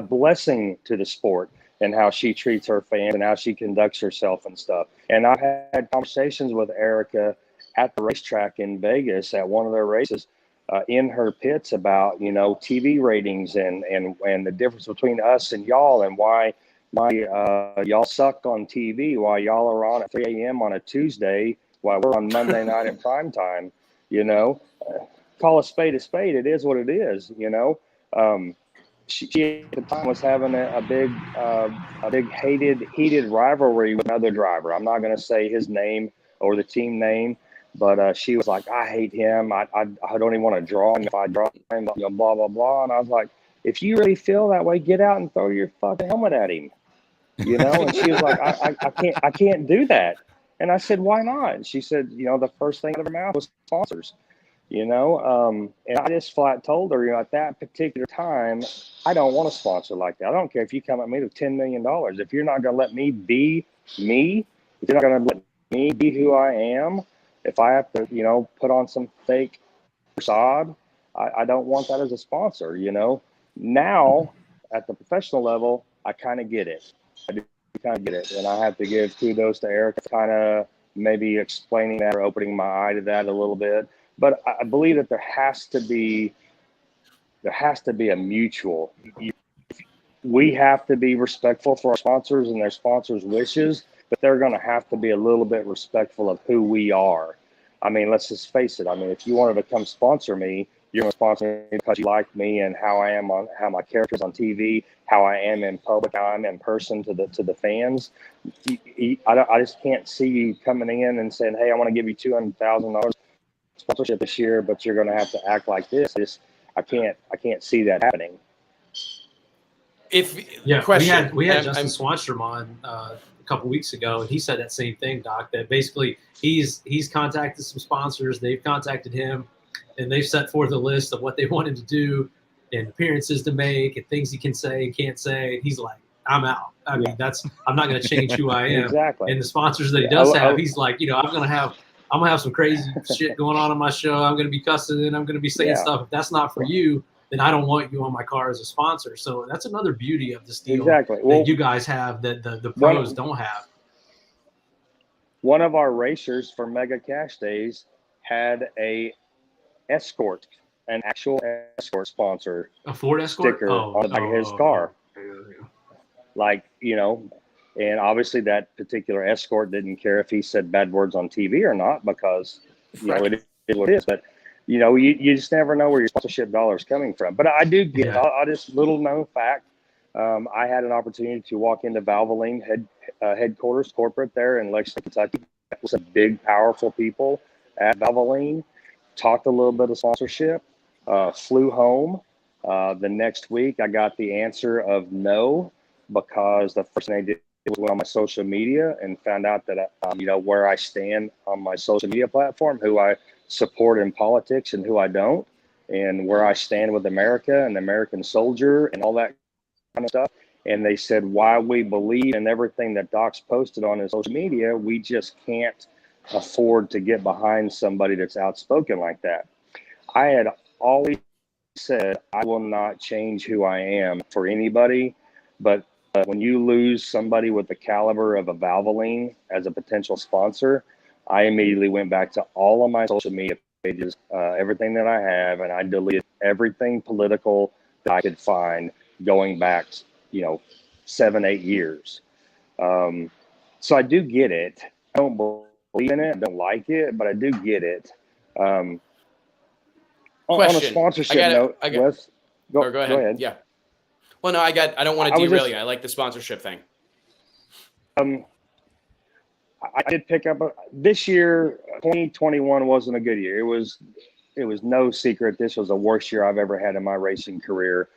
blessing to the sport and how she treats her fans and how she conducts herself and stuff. And I've had conversations with Erica at the racetrack in Vegas at one of their races in her pits about, TV ratings and the difference between us and y'all, and why y'all suck on TV, why y'all are on at 3 a.m. on a Tuesday while we're on Monday night in prime time. Call a spade a spade. It is what it is. She at the time was having a big heated rivalry with another driver. I'm not going to say his name or the team name, but she was like, "I hate him. I don't even want to draw him. If I draw him, blah blah blah." And I was like, "If you really feel that way, get out and throw your fucking helmet at him." And she was like, I can't do that. And I said, "Why not?" And she said, the first thing out of her mouth was sponsors. And I just flat told her, at that particular time, I don't want a sponsor like that. I don't care if you come at me with $10 million. If you're not going to let me be me, if you're not going to let me be who I am, if I have to, put on some fake facade, I don't want that as a sponsor, Now, at the professional level, I kind of get it. I do kind of get it. And I have to give kudos to Erica, kind of maybe explaining that or opening my eye to that a little bit. But I believe that there has to be a mutual. We have to be respectful for our sponsors and their sponsors' wishes, but they're going to have to be a little bit respectful of who we are. I mean, let's just face it. I mean, if you want to come sponsor me, you're going to sponsor me because you like me and how I am how my character is on TV, how I am in public, how I'm in person to the fans. I just can't see you coming in and saying, "Hey, I want to give you $200,000 sponsorship this year, but you're going to have to act like this." I can't see that happening. We had Justin Swanstrom on a couple weeks ago, and he said that same thing, Doc. That basically he's contacted some sponsors, they've contacted him, and they've set forth a list of what they want him to do, and appearances to make, and things he can say and can't say. And he's like, "I'm out. I mean, I'm not going to change who I am." Exactly. And the sponsors that he does have, he's like, I'm going to have some crazy shit going on my show. I'm going to be cussing and I'm going to be saying stuff. If that's not for you, then I don't want you on my car as a sponsor. So that's another beauty of this deal that you guys have that the pros don't have. One of our racers for Mega Cash Days had an actual escort sponsor. A Ford Escort? Sticker on the back of his car. Like, and obviously that particular escort didn't care if he said bad words on TV or not, because, it is what it is. But, you just never know where your sponsorship dollar is coming from. But I do get I'll just little known fact. I had an opportunity to walk into Valvoline headquarters corporate there in Lexington, Kentucky. With some big, powerful people at Valvoline. Talked a little bit of sponsorship. Flew home. The next week, I got the answer of no, because the first thing I did was went on my social media and found out that, where I stand on my social media platform, who I support in politics and who I don't, and where I stand with America and the American soldier and all that kind of stuff. And they said, while we believe in everything that Doc's posted on his social media, we just can't afford to get behind somebody that's outspoken like that. I had always said I will not change who I am for anybody, but when you lose somebody with the caliber of a Valvoline as a potential sponsor, I immediately went back to all of my social media pages, everything that I have, and I deleted everything political that I could find going back, 7, 8 years. So I do get it. I don't believe in it. I don't like it, but I do get it. On a sponsorship note, Wes, go ahead. Yeah. Well, no, I don't want to derail you. I like the sponsorship thing. I did pick up this year. 2021 wasn't a good year. It was no secret. This was the worst year I've ever had in my racing career.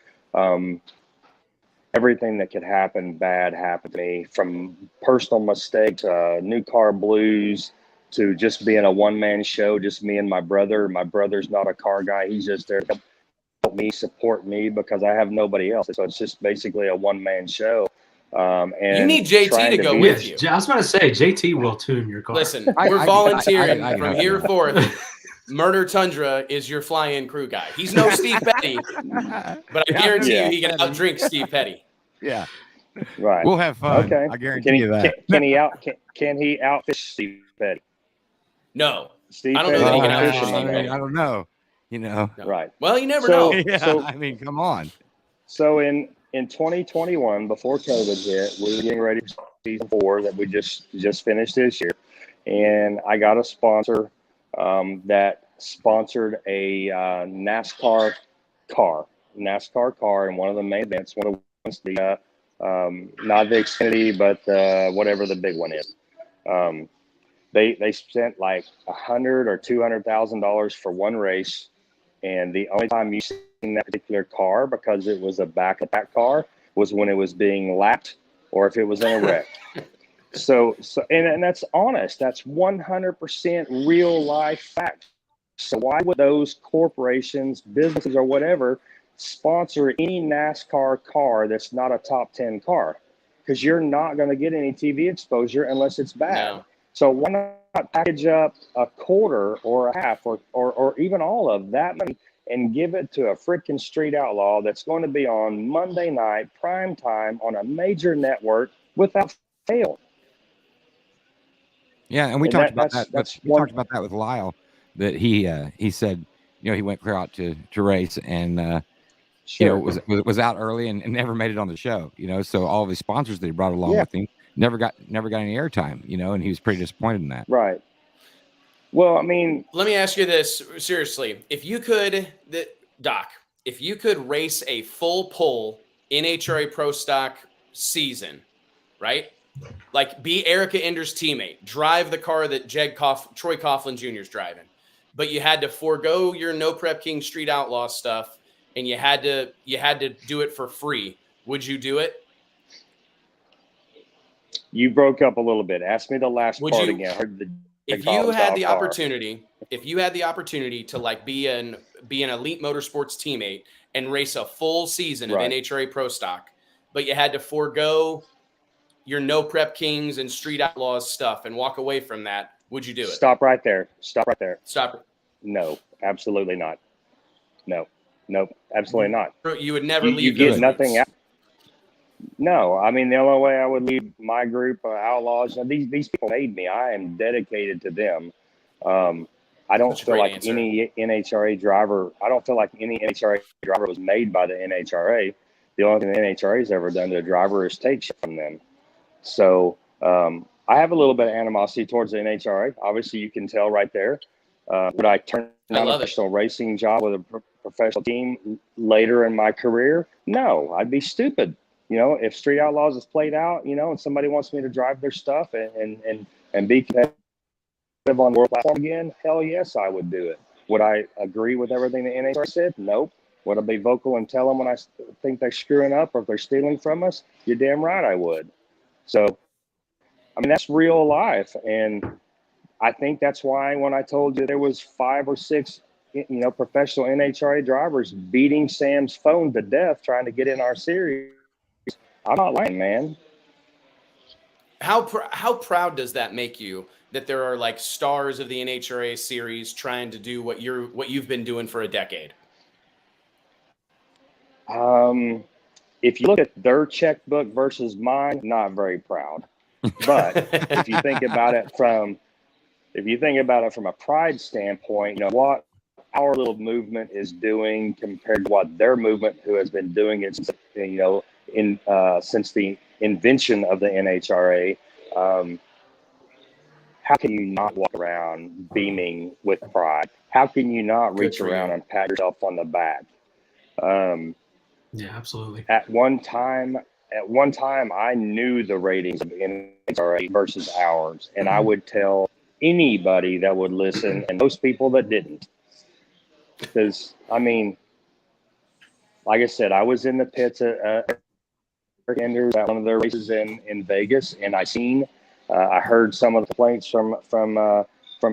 Everything that could happen bad happened to me, from personal mistakes, new car blues, to just being a one-man show, just me and my brother. My brother's not a car guy. He's just there to help me, support me, because I have nobody else. So it's just basically a one-man show. And you need JT to go with you. I was about to say, JT will tune your car. Listen, we're volunteering from here forth. Murder Tundra is your fly-in crew guy. He's no Steve Petty, but I guarantee you he can outdrink Steve Petty. Yeah. Right. We'll have fun. Okay. I guarantee you that. Can he outfish Steve Petty? No. Steve I don't know that he can outfish him. I don't know. No. Right. Well, you never know. Yeah, I mean, come on. So in 2021, before COVID hit, we were getting ready for season 4 that we just finished this year. And I got a sponsor that sponsored a NASCAR car in one of the main events, one of the not the Xfinity, but whatever the big one is. They spent like $100,000 or $200,000 for one race, and the only time you seen that particular car, because it was a back-to-back car, was when it was being lapped or if it was in a wreck. So and that's honest. That's 100% real life fact. So why would those corporations, businesses, or whatever sponsor any NASCAR car that's not a top 10 car? Because you're not going to get any TV exposure unless it's bad. No. So why not package up a quarter or a half or even all of that money and give it to a freaking street outlaw that's going to be on Monday night, prime time, on a major network without fail? Yeah, and we talked about that. We talked about that with Lyle, that he said, he went clear out to race and sure. Was out early and never made it on the show. So all of his sponsors that he brought along with him never got any airtime. And he was pretty disappointed in that. Right. Well, I mean, let me ask you this seriously: if you could, Doc, if you could race a full pull NHRA Pro Stock season, right? Like, be Erica Ender's teammate, drive the car that Troy Coughlin Jr. is driving, but you had to forego your No Prep King Street Outlaw stuff, and you had to do it for free. Would you do it? You broke up a little bit. Ask me the last part again. If you had the opportunity to like be an elite motorsports teammate and race a full season of NHRA Pro Stock, but you had to forego your No Prep Kings and Street Outlaws stuff and walk away from that, would you do it? Stop right there. Stop it. No, absolutely not. No, absolutely not. You would never leave. You get nothing out. No, I mean, the only way I would leave my group of outlaws, these people made me. I am dedicated to them. I don't feel like any NHRA driver was made by the NHRA. The only thing the NHRA has ever done to a driver is take shit from them. So I have a little bit of animosity towards the NHRA. Obviously, you can tell right there. Would I turn down a professional racing job with a professional team later in my career? No, I'd be stupid. If Street Outlaws is played out, and somebody wants me to drive their stuff and be competitive on the world platform again, hell yes, I would do it. Would I agree with everything the NHRA said? Nope. Would I be vocal and tell them when I think they're screwing up or if they're stealing from us? You're damn right I would. So, I mean, that's real life. And I think that's why when I told you there was 5 or 6, professional NHRA drivers beating Sam's phone to death trying to get in our series, I'm not lying, man. How proud does that make you that there are like stars of the NHRA series trying to do what you've been doing for a decade? if you look at their checkbook versus mine, not very proud. But if you think about it from a pride standpoint, you know what our little movement is doing compared to what their movement, who has been doing it, since the invention of the NHRA. How can you not walk around beaming with pride? How can you not reach around and pat yourself on the back? Yeah, absolutely. At one time, I knew the ratings of NHRA versus ours, and I would tell anybody that would listen, and those people that didn't, because I mean, like I said, I was in the pits at one of their races in Vegas, and I heard some of the complaints from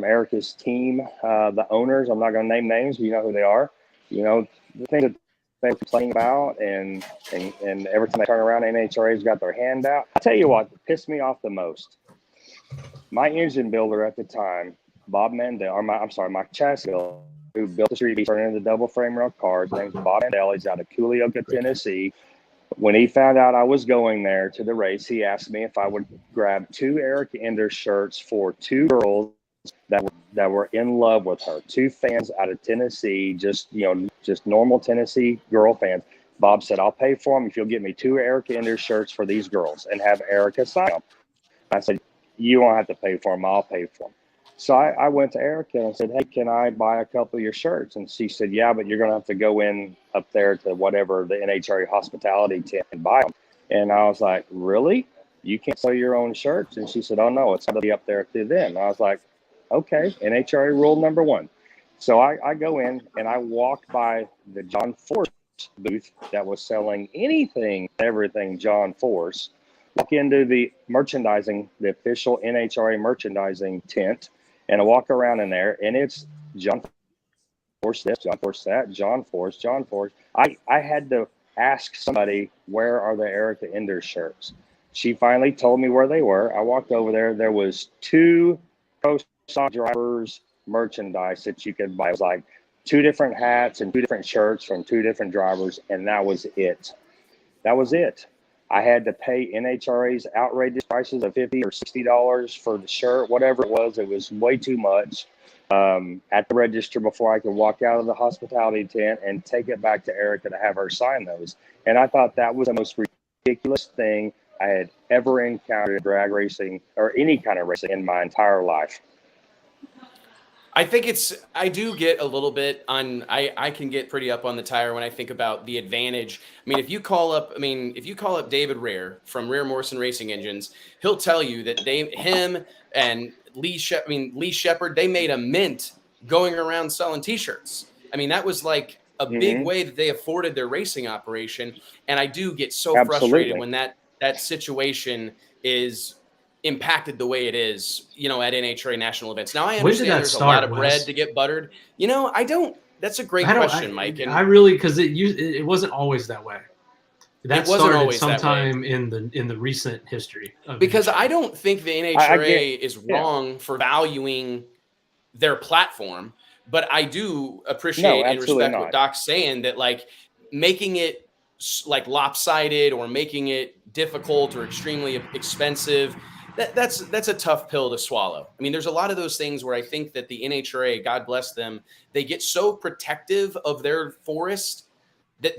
Erica's team, the owners. I'm not going to name names, but you know who they are. You know, the things that they're complaining about, and every time they turn around, NHRA's got their hand out. I'll tell you what pissed me off the most. My engine builder at the time, Bob Mandel, Mike Chaskill, who built the Street Beast, turned into double frame rail cars. His name's Bob Mandel. He's out of Culioca, Tennessee. When he found out I was going there to the race, he asked me if I would grab 2 Erica Enders shirts for 2 girls that were in love with her, 2 fans out of Tennessee, just normal Tennessee girl fans. Bob said, I'll pay for them if you'll get me 2 Erica Enders shirts for these girls and have Erica sign them. I said, you won't have to pay for them. I'll pay for them. So I went to Erica and I said, hey, can I buy a couple of your shirts? And she said, yeah, but you're going to have to go in up there to whatever the NHRA hospitality tent and buy them. And I was like, really? You can't sell your own shirts? And she said, oh, no, it's got to be up there through them. And I was like, okay, NHRA rule number 1. So I go in and I walked by the John Force booth that was selling everything John Force. Walk into the merchandising, the official NHRA merchandising tent, and I walk around in there, and it's John Force this, John Force that, John Force. I had to ask somebody, where are the Erica Enders shirts? She finally told me where they were. I walked over there. There was 2 Pro Stock drivers merchandise that you could buy. It was like 2 different hats and 2 different shirts from 2 different drivers, and that was it. I had to pay NHRA's outrageous prices of $50 or $60 for the shirt, whatever it was. It was way too much at the register before I could walk out of the hospitality tent and take it back to Erica to have her sign those. And I thought that was the most ridiculous thing I had ever encountered in drag racing or any kind of racing in my entire life. I do get a little bit I can get pretty up on the tire when I think about the advantage. I mean, if you call up David Rare from Rare Morrison Racing Engines, he'll tell you that him and Lee Shepard, they made a mint going around selling t-shirts. I mean, that was like a big way that they afforded their racing operation. And I do get so frustrated when that situation is impacted the way it is, at NHRA national events. Now I understand there's a lot of bread to get buttered. That's a great question, Mike. And I really, because it wasn't always that way. That started sometime in the recent history. Because I don't think the NHRA is wrong for valuing their platform, but I do appreciate and respect what Doc's saying, that like making it like lopsided or making it difficult or extremely expensive. That's a tough pill to swallow. I mean, there's a lot of those things where I think that the NHRA, God bless them, they get so protective of their forest that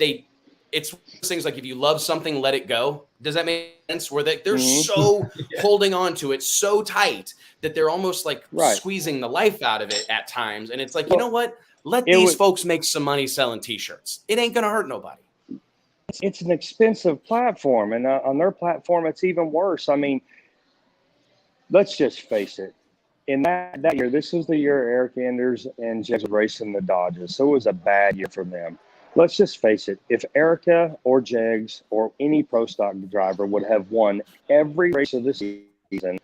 it's things like, if you love something, let it go. Does that make sense? Where they're so holding on to it so tight that they're almost like squeezing the life out of it at times. And it's like, you know what? Let these folks make some money selling t-shirts. It ain't going to hurt nobody. It's an expensive platform. And on their platform, it's even worse. I mean, let's just face it. In that year, this was the year Erica Enders and Jegs were racing the Dodges. So it was a bad year for them. Let's just face it. If Erica or Jegs or any pro stock driver would have won every race of the season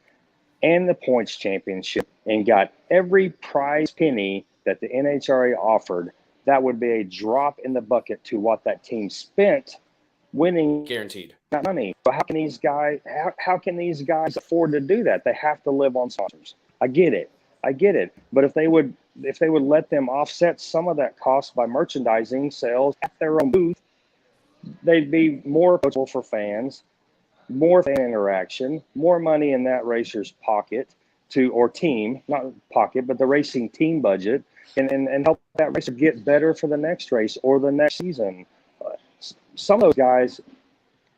and the points championship and got every prize penny that the NHRA offered, that would be a drop in the bucket to what that team spent winning. Guaranteed. That money. So how can these guys afford to do that? They have to live on sponsors. I get it. But if they would let them offset some of that cost by merchandising sales at their own booth, they'd be more approachable for fans, more fan interaction, more money in that racer's pocket or team, not pocket, but the racing team budget, and help that racer get better for the next race or the next season. Some of those guys,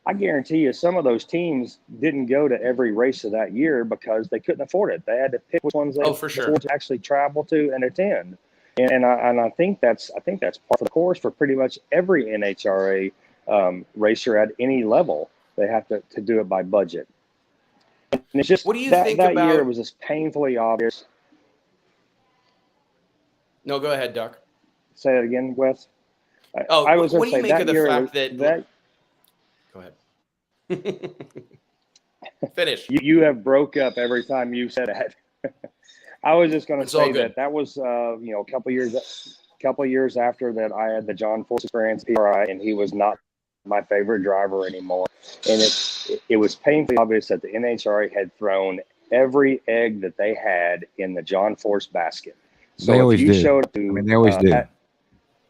I guarantee you, some of those teams didn't go to every race of that year because they couldn't afford it. They had to pick which ones they could afford to actually travel to and attend. And I think that's part of the course for pretty much every NHRA racer at any level. They have to do it by budget. And it's just what do you that, think that about... year was just painfully obvious. No, go ahead, Doc. Say that again, Wes. I was what do you make of the fact that go ahead. Finish. You have broke up every time you said that. I was just going to say that was a couple years after that I had the John Force experience PRI, and he was not my favorite driver anymore. And it was painfully obvious that the NHRA had thrown every egg that they had in the John Force basket. So they always do. Showed up to, they always do.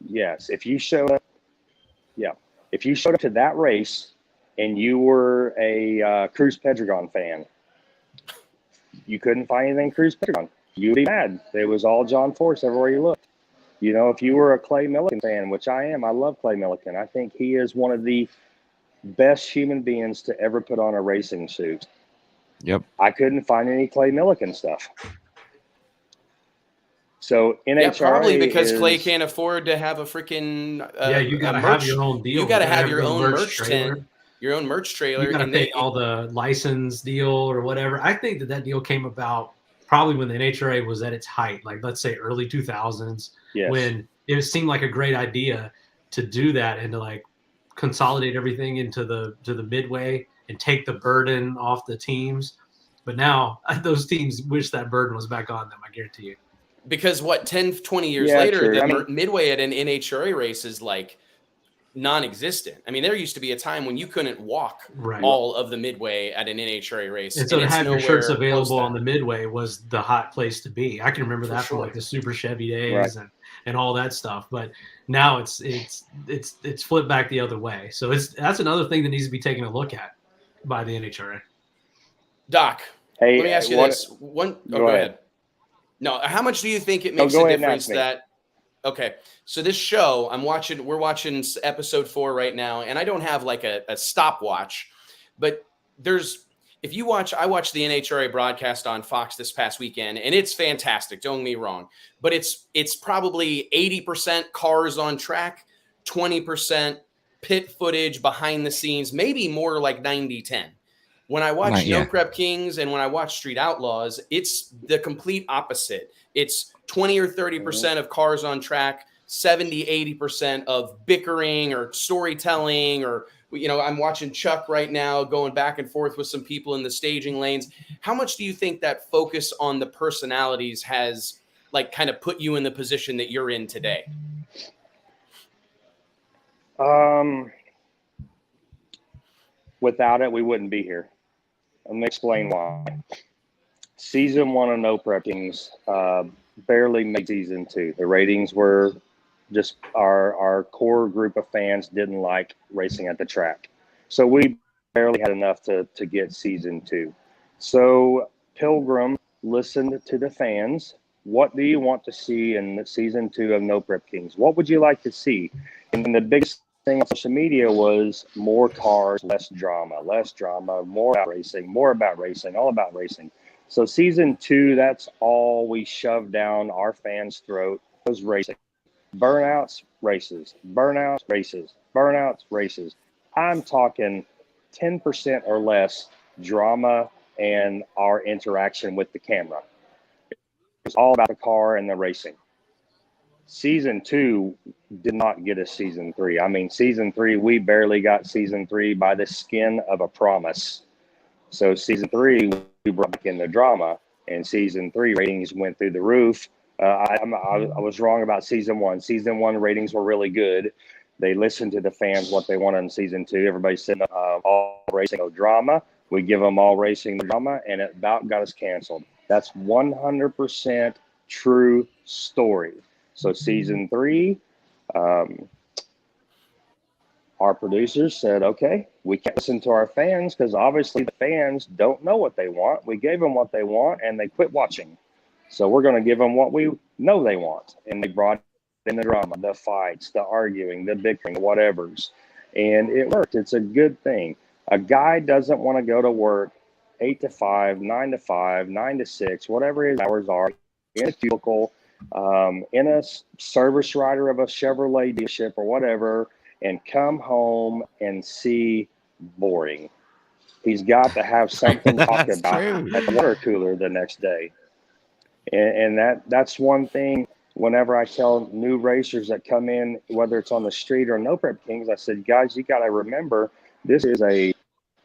Yes, if you showed up to that race and you were a Cruz Pedregon fan, you couldn't find anything Cruz Pedregon. You'd be mad. It was all John Force everywhere you looked. If you were a Clay Millican fan, which I am, I love Clay Millican. I think he is one of the best human beings to ever put on a racing suit. Yep. I couldn't find any Clay Millican stuff. So NHRA probably because Clay can't afford to have a freaking you got to have your own deal. You got to have your own merch tent, your own merch trailer. You got to pay all the license deal or whatever. I think that deal came about probably when the NHRA was at its height, like let's say early 2000s, when it seemed like a great idea to do that and to like consolidate everything into the midway and take the burden off the teams. But now those teams wish that burden was back on them, I guarantee you. Because 10, 20 years later, the midway at an NHRA race is like non-existent. I mean, there used to be a time when you couldn't walk all of the midway at an NHRA race. And so to have your shirts available on the midway was the hot place to be. I can remember that from like the Super Chevy days and all that stuff. But now it's flipped back the other way. So that's another thing that needs to be taken a look at by the NHRA. Doc, let me ask you this. Go ahead. No, how much do you think it makes a difference that? Okay, so this show we're watching episode 4 right now, and I don't have like a stopwatch, but I watched the NHRA broadcast on Fox this past weekend, and it's fantastic. Don't get me wrong, but it's probably 80% cars on track, 20% pit footage behind the scenes, maybe more like 90-10. When I watch No Prep Kings and when I watch Street Outlaws, it's the complete opposite. It's 20 or 30% of cars on track, 70, 80% of bickering or storytelling, or, I'm watching Chuck right now going back and forth with some people in the staging lanes. How much do you think that focus on the personalities has like kind of put you in the position that you're in today? Without it, we wouldn't be here. Let me explain why. Season 1 of No Prep Kings barely made season 2. The ratings were just our core group of fans didn't like racing at the track. So we barely had enough to get season 2. So Pilgrim listened to the fans. What do you want to see in season 2 of No Prep Kings? What would you like to see? And the biggest thing on social media was more cars, less drama, more about racing, all about racing. So season 2, that's all we shoved down our fans' throat was racing. Burnouts, races. Burnouts, races. Burnouts, races. I'm talking 10% or less drama and our interaction with the camera. It's all about the car and the racing. Season 2 did not get us season 3. I mean, season 3, we barely got season 3 by the skin of a promise. So season 3, we brought back in the drama, and season 3 ratings went through the roof. I was wrong about season 1. Season 1 ratings were really good. They listened to the fans, what they wanted in season 2. Everybody said all racing, no drama. We give them all racing, no drama, and it about got us canceled. That's 100% true story. So season 3, our producers said, okay, we can't listen to our fans because obviously the fans don't know what they want. We gave them what they want and they quit watching. So we're going to give them what we know they want. And they brought in the drama, the fights, the arguing, the bickering, the whatevers. And it worked. It's a good thing. A guy doesn't want to go to work 8 to 5, 9 to 5, 9 to 6, whatever his hours are, in a cubicle, in a service rider of a Chevrolet dealership or whatever, and come home and see boring. He's got to have something to talk about at the water cooler the next day. And that's one thing. Whenever I tell new racers that come in, whether it's on the street or No Prep Kings, I said, guys, you got to remember, this is a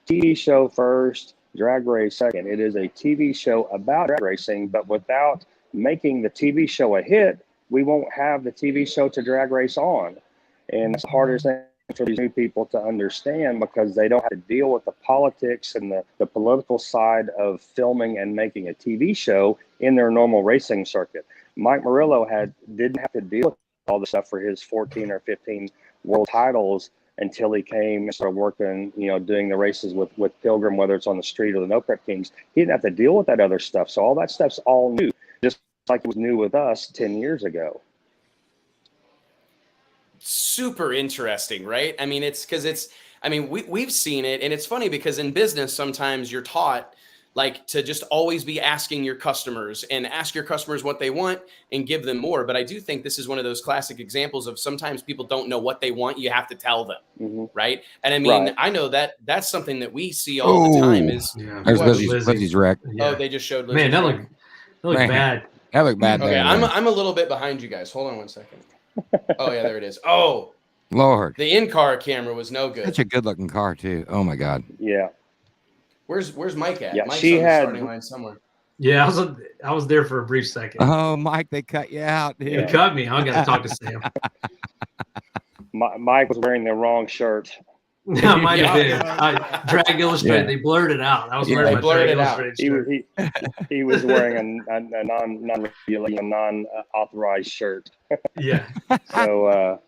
TV show first, drag race second. It is a TV show about drag racing, but without making the TV show a hit, we won't have the TV show to drag race on. And it's the hardest thing for these new people to understand because they don't have to deal with the politics and the political side of filming and making a TV show in their normal racing circuit. Mike Murillo didn't have to deal with all the stuff for his 14 or 15 world titles until he came and started working, doing the races with Pilgrim, whether it's on the street or the No Prep Kings. He didn't have to deal with that other stuff. So all that stuff's all new, just like it was new with us 10 years ago. Super interesting, right? I mean, we've seen it, and it's funny because in business, sometimes you're taught like to just always be asking your customers and ask your customers what they want and give them more. But I do think this is one of those classic examples of sometimes people don't know what they want. You have to tell them, right? And I mean, I know that's something that we see all the time is. There's Lizzie's wreck. Yeah. Oh, they just showed Lizzie's Man, that looked bad. That looked bad. Okay, I'm a little bit behind you guys. Hold on one second. Oh, yeah, there it is. Oh, Lord. The in-car camera was no good. Such a good-looking car, too. Oh, my God. Yeah. Where's Mike at? Yeah, Mike's she on the had starting line somewhere. Yeah, I was there for a brief second. Oh, Mike, they cut you out, dude. They cut me. I got to talk to Sam. Mike was wearing the wrong shirt. I might have been. Drag Illustrated. Yeah. They blurred it out. I was wearing my Drag Illustrated shirt. He was wearing a non-authorized shirt. Yeah. So,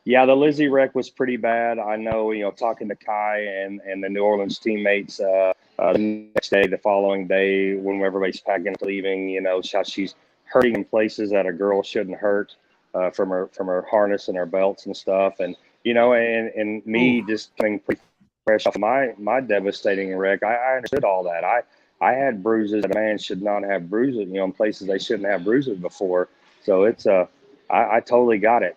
yeah, the Lizzie wreck was pretty bad. I know, talking to Kai and the New Orleans teammates the next day, the following day, when everybody's packing up leaving, how she's hurting in places that a girl shouldn't hurt from her harness and her belts and stuff. And, and me just coming pretty fresh off my devastating wreck, I understood all that. I had bruises that a man should not have bruises, in places they shouldn't have bruises before. So it's I totally got it.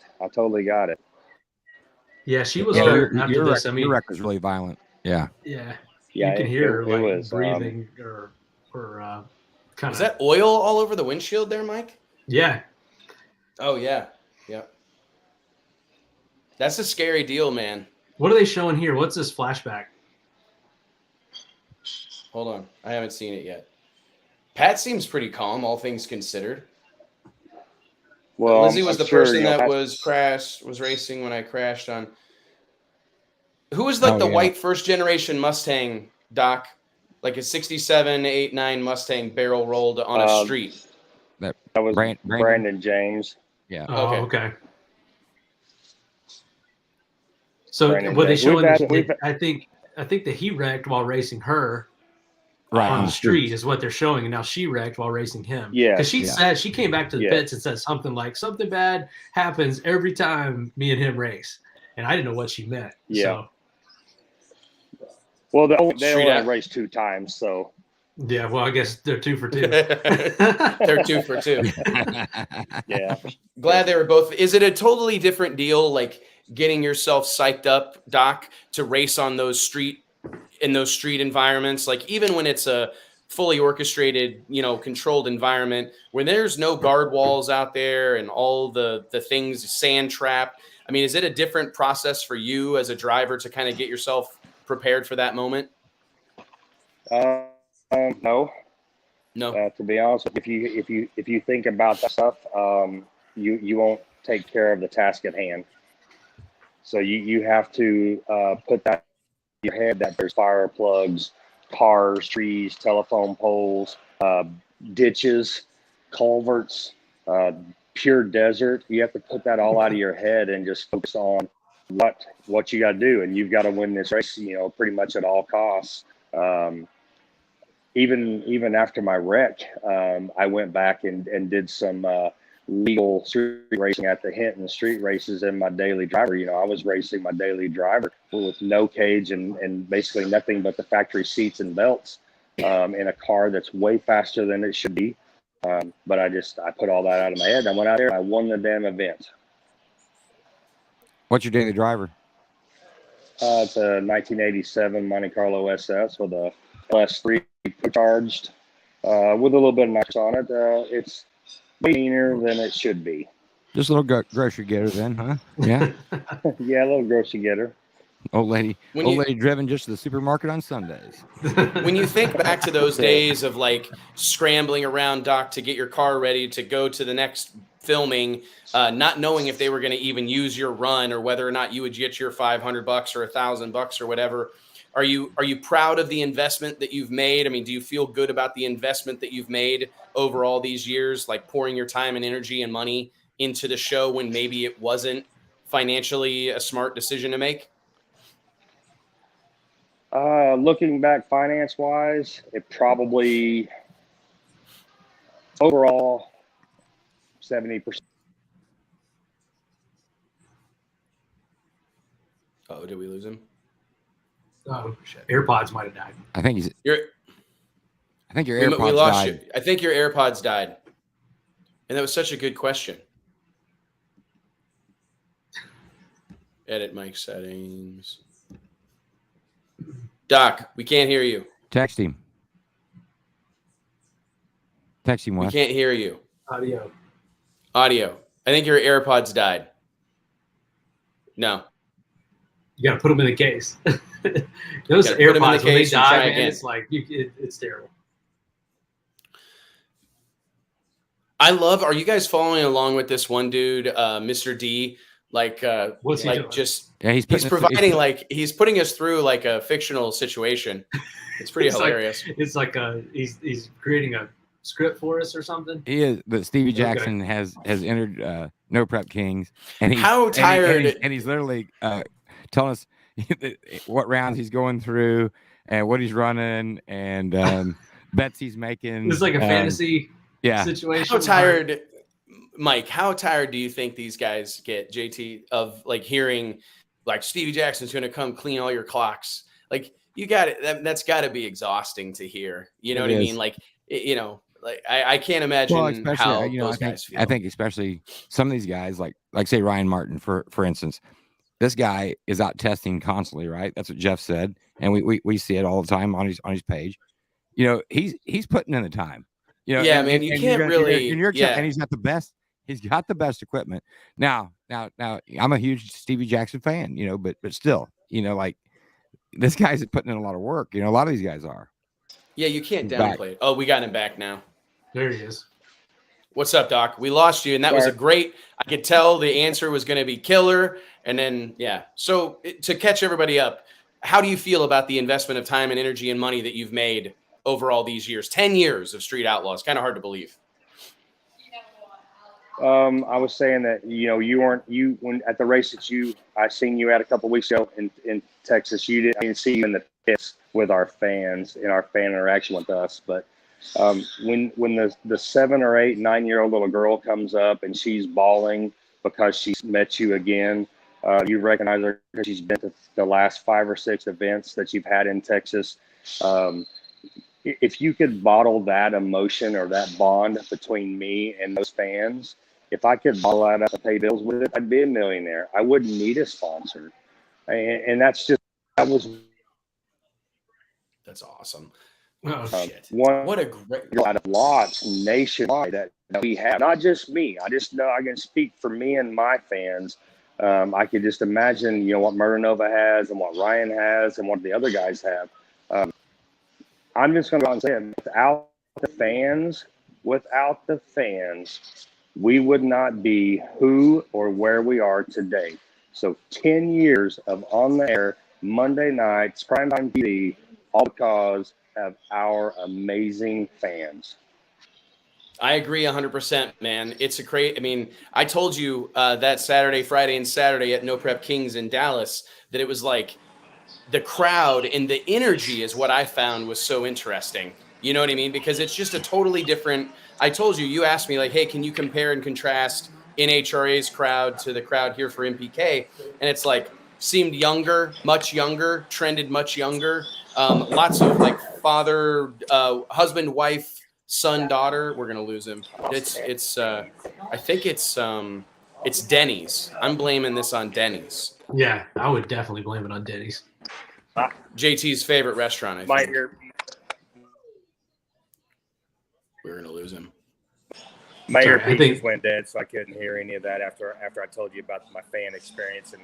Yeah, she was hurt after this. I mean, your wreck was really violent. Yeah. Yeah. You can hear her was, breathing or kind of. Is that oil all over the windshield there, Mike? Yeah. Oh yeah. Yeah. That's a scary deal, man. What are they showing here? What's this flashback? Hold on. I haven't seen it yet. Pat seems pretty calm, all things considered. Well, Lizzie was the person that was racing when I crashed on. Who was like the white first generation Mustang, Doc? Like a 67, 8, 9 Mustang barrel rolled on a street. That was Brandon James. Yeah. Oh, okay. So what they showing? I think that he wrecked while racing her. Right on the street is what they're showing, and now she wrecked while racing him. Yeah, because she said she came back to the pits and said something like something bad happens every time me and him race, and I didn't know what she meant. Yeah. So. Well, they only raced 2 times, so. Yeah, well, I guess they're 2 for 2. They're 2 for 2. Yeah. Glad they were both. Is it a totally different deal, like getting yourself psyched up, Doc, to race on those street environments? Like even when it's a fully orchestrated, controlled environment where there's no guard walls out there and all the things, sand trap. I mean, is it a different process for you as a driver to kind of get yourself prepared for that moment? No. To be honest, if you think about that stuff, you won't take care of the task at hand. So you have to put that in your head that there's fire plugs, cars, trees, telephone poles, ditches, culverts, pure desert. You have to put that all out of your head and just focus on what you got to do, and you've got to win this race, you know, pretty much at all costs. Even after my wreck, I went back and did some legal street racing at the Hinton street races in my daily driver. You know, I was racing my daily driver with no cage and basically nothing but the factory seats and belts in a car that's way faster than it should be. But I put all that out of my head. I went out there and I won the damn event. What's your daily driver? It's a 1987 Monte Carlo SS with a LS3 charged with a little bit of nice on it. It's way cleaner than it should be. Just a little grocery getter then, huh? Yeah. Yeah, a little grocery getter. Old lady driven just to the supermarket on Sundays. When you think back to those days of like scrambling around, Doc, to get your car ready to go to the next filming, not knowing if they were going to even use your run or whether or not you would get your $500 or $1,000 or whatever, are you proud of the investment that you've made? I mean, do you feel good about the investment that you've made over all these years, like pouring your time and energy and money into the show when maybe it wasn't financially a smart decision to make? Looking back finance-wise, it probably overall 70%. Oh, did we lose him? Oh, AirPods might have died. I think your AirPods we lost died. you. I think your AirPods died. And that was such a good question. Edit mic settings. Doc, we can't hear you. Text him. Text him, Wes. We can't hear you. Audio. I think your AirPods died. No. You got to put them in the case. Those AirPods, when they die, man, it's like it's terrible. Are you guys following along with this one dude, Mr. D? Like, what's he doing? He's putting us through like a fictional situation. It's pretty hilarious. It's like he's creating a script for us or something. He is, but Stevie Jackson has entered No Prep Kings, and he's he's literally telling us what rounds he's going through and what he's running and bets he's making. It's like a fantasy situation. How tired, Mike? How tired do you think these guys get, JT, of like hearing like Stevie Jackson's going to come clean all your clocks? Like you got it. That's got to be exhausting to hear. You know what I mean? Like like I can't imagine how those guys feel. I think especially some of these guys, like say Ryan Martin, for instance. This guy is out testing constantly, right? That's what Jeff said, and we see it all the time on his page. You know, he's putting in the time. You know, man, you can't really. And he's got the best. He's got the best equipment. Now, I'm a huge Stevie Jackson fan. You know, but still, you know, like this guy's putting in a lot of work. You know, a lot of these guys are. Yeah, you can't downplay it. Oh, we got him back now. There he is. What's up, Doc? We lost you, and that was a great. I could tell the answer was going to be killer, and then So to catch everybody up, how do you feel about the investment of time and energy and money that you've made over all these years? 10 years of Street Outlaws. Kind of hard to believe. I was saying that when at the race that I seen you at a couple of weeks ago in Texas, I didn't see you in the pits with our fans and our fan interaction with us, but. When the 7 or 8, 9-year-old little girl comes up and she's bawling because she's met you again, you recognize her because she's been to the last 5 or 6 events that you've had in Texas. If you could bottle that emotion or that bond between me and those fans, if I could bottle that up and pay bills with it, I'd be a millionaire. I wouldn't need a sponsor, and that's awesome. Oh, shit. What a great lot of lots nationwide that we have. Not just me. I just know I can speak for me and my fans. I could just imagine, what Murder Nova has and what Ryan has and what the other guys have. I'm just going to go and say it. Without the fans, we would not be who or where we are today. So 10 years of on the air, Monday nights, primetime TV, all because of our amazing fans. I agree 100%, man. It's a great. I mean, I told you that Saturday, Friday, and Saturday at No Prep Kings in Dallas that it was like the crowd and the energy is what I found was so interesting. You know what I mean? Because it's just a totally different. I told you, you asked me like, hey, can you compare and contrast NHRA's crowd to the crowd here for MPK? And it's like seemed younger, much younger, trended much younger. Lots of like father, husband, wife, son, daughter. We're gonna lose him. It's. I think it's Denny's. I'm blaming this on Denny's. Yeah, I would definitely blame it on Denny's. JT's favorite restaurant. I think. Might hear. We're gonna lose him. My earpiece just went dead, so I couldn't hear any of that after I told you about my fan experience and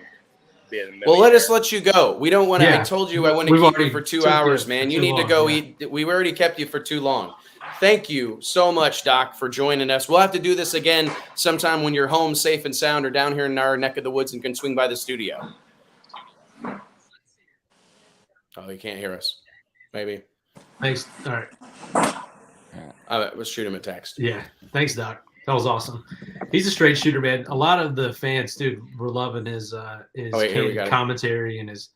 being a millionaire. Well, let us let you go. We don't want to. Yeah. I told you I want to keep you for 2 hours, man. You need to go eat. We already kept you for too long. Thank you so much, Doc, for joining us. We'll have to do this again sometime when you're home, safe and sound, or down here in our neck of the woods and can swing by the studio. Oh, he can't hear us. Maybe. Thanks. All right. Let's shoot him a text. Yeah. Thanks, Doc. That was awesome. He's a straight shooter, man. A lot of the fans, dude, were loving his commentary and his.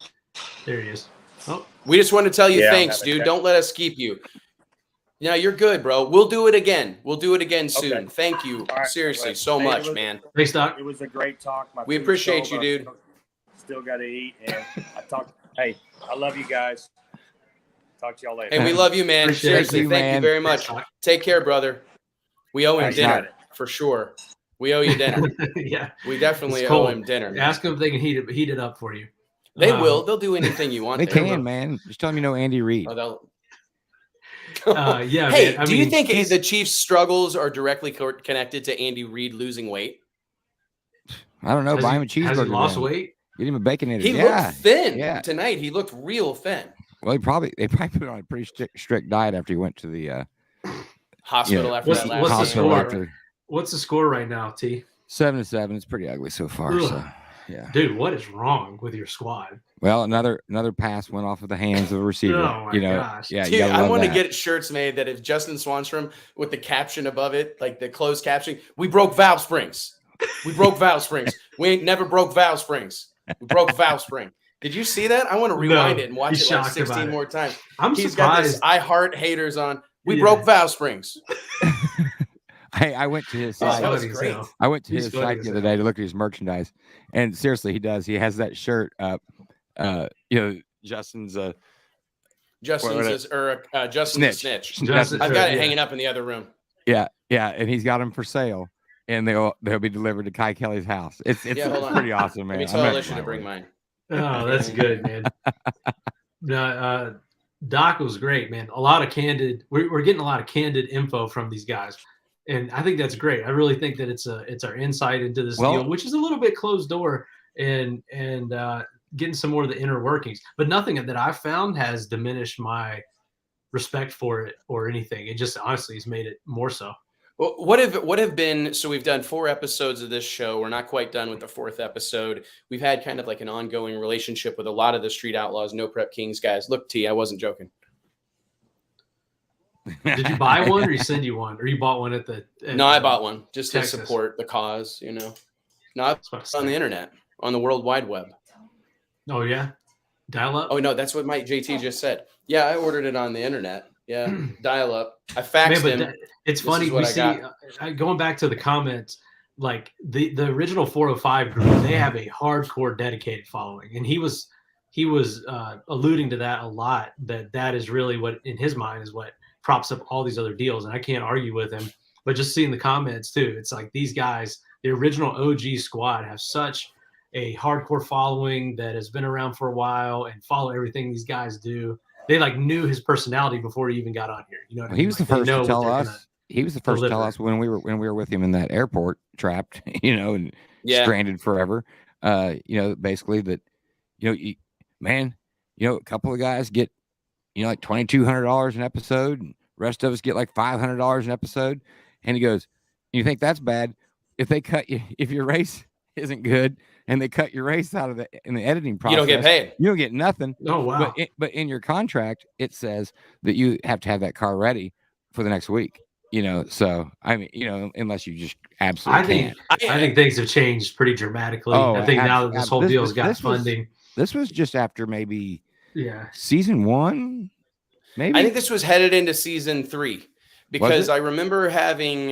There he is. Oh. We just want to tell you thanks, dude. Don't let us keep you. Yeah, you're good, bro. We'll do it again. We'll do it again soon. Okay. Thank you. Right, seriously, so much, man. Thanks, Doc. It was a great talk. We appreciate you, dude. Still got to eat. And hey, I love you guys. Talk to y'all later. Hey, we love you, man. Seriously, thank you very much. Take care, brother. We owe him dinner for sure. We owe you dinner. Yeah. We definitely owe him dinner. Ask them if they can heat it up for you. They will. They'll do anything you want. They can, man. Just tell them you know Andy Reid. Yeah. Hey, man. Do you think the Chiefs' struggles are directly connected to Andy Reid losing weight? I don't know. Buy him a cheeseburger. Has he lost weight? Get him a baconator. He looked thin tonight. He looked real thin. Well, they probably put him on a pretty strict diet after he went to the hospital after that last hospital. What's the score right now, T? 7-7. It's pretty ugly so far. Ugh. So, yeah. Dude, what is wrong with your squad? Well, another pass went off of the hands of the receiver. Oh my gosh. Yeah. Dude, I want to get shirts made that if Justin Swanstrom with the caption above it, like the closed caption, we broke valve springs. We broke valve springs. We ain't never broke valve springs. We broke valve spring. Did you see that? I want to rewind it and watch it like 16 more times. He's surprised. Got this I heart haters on. We broke valve springs. I went to his site. That was great. I went to his site the other day to look at his merchandise, and seriously, he does. He has that shirt up. Justin's a snitch. I've got it hanging up in the other room. Yeah, and he's got them for sale, and they'll be delivered to Kai Kelly's house. It's pretty awesome, man. Let me tell Alicia to bring mine. Oh, that's good, man. Doc was great, man. A lot of candid. We're getting a lot of candid info from these guys, and I think that's great. I really think that it's our insight into this deal, which is a little bit closed door, and getting some more of the inner workings. But nothing that I've found has diminished my respect for it or anything. It just honestly has made it more so. Well, what have been, so we've done 4 episodes of this show. We're not quite done with the 4th episode. We've had kind of like an ongoing relationship with a lot of the Street Outlaws, No Prep Kings guys. Look, T, I wasn't joking. Did you buy one or you send you one? Or you bought one at No, I bought one just Texas. To support the cause, you know. No, it's on the internet, on the World Wide Web. Oh, yeah? Dial up? Oh, no, that's what Mike JT just said. Yeah, I ordered it on the internet. Yeah, dial up. I faxed him. It's funny. We see going back to the comments, like the original 405 group, they have a hardcore dedicated following, and he was alluding to that a lot. That is really what in his mind is what props up all these other deals, and I can't argue with him. But just seeing the comments too, it's like these guys, the original OG squad, have such a hardcore following that has been around for a while and follow everything these guys do. They like knew his personality before he even got on here. You know, he was the first to tell us. He was the first to tell us when we were with him in that airport, trapped, and stranded forever. Basically that, a couple of guys get, like $2,200 an episode, and the rest of us get like $500 an episode. And he goes, "You think that's bad? If they cut you, if your race isn't good, and they cut your race out of in the editing process, you don't get paid. You don't get nothing." Oh, wow. But in your contract, it says that you have to have that car ready for the next week. So I mean, unless you just absolutely can't. I think things have changed pretty dramatically. I think now that this whole deal's got funding. This was just after maybe Yeah. season 1, maybe. I think this was headed into season 3 because I remember having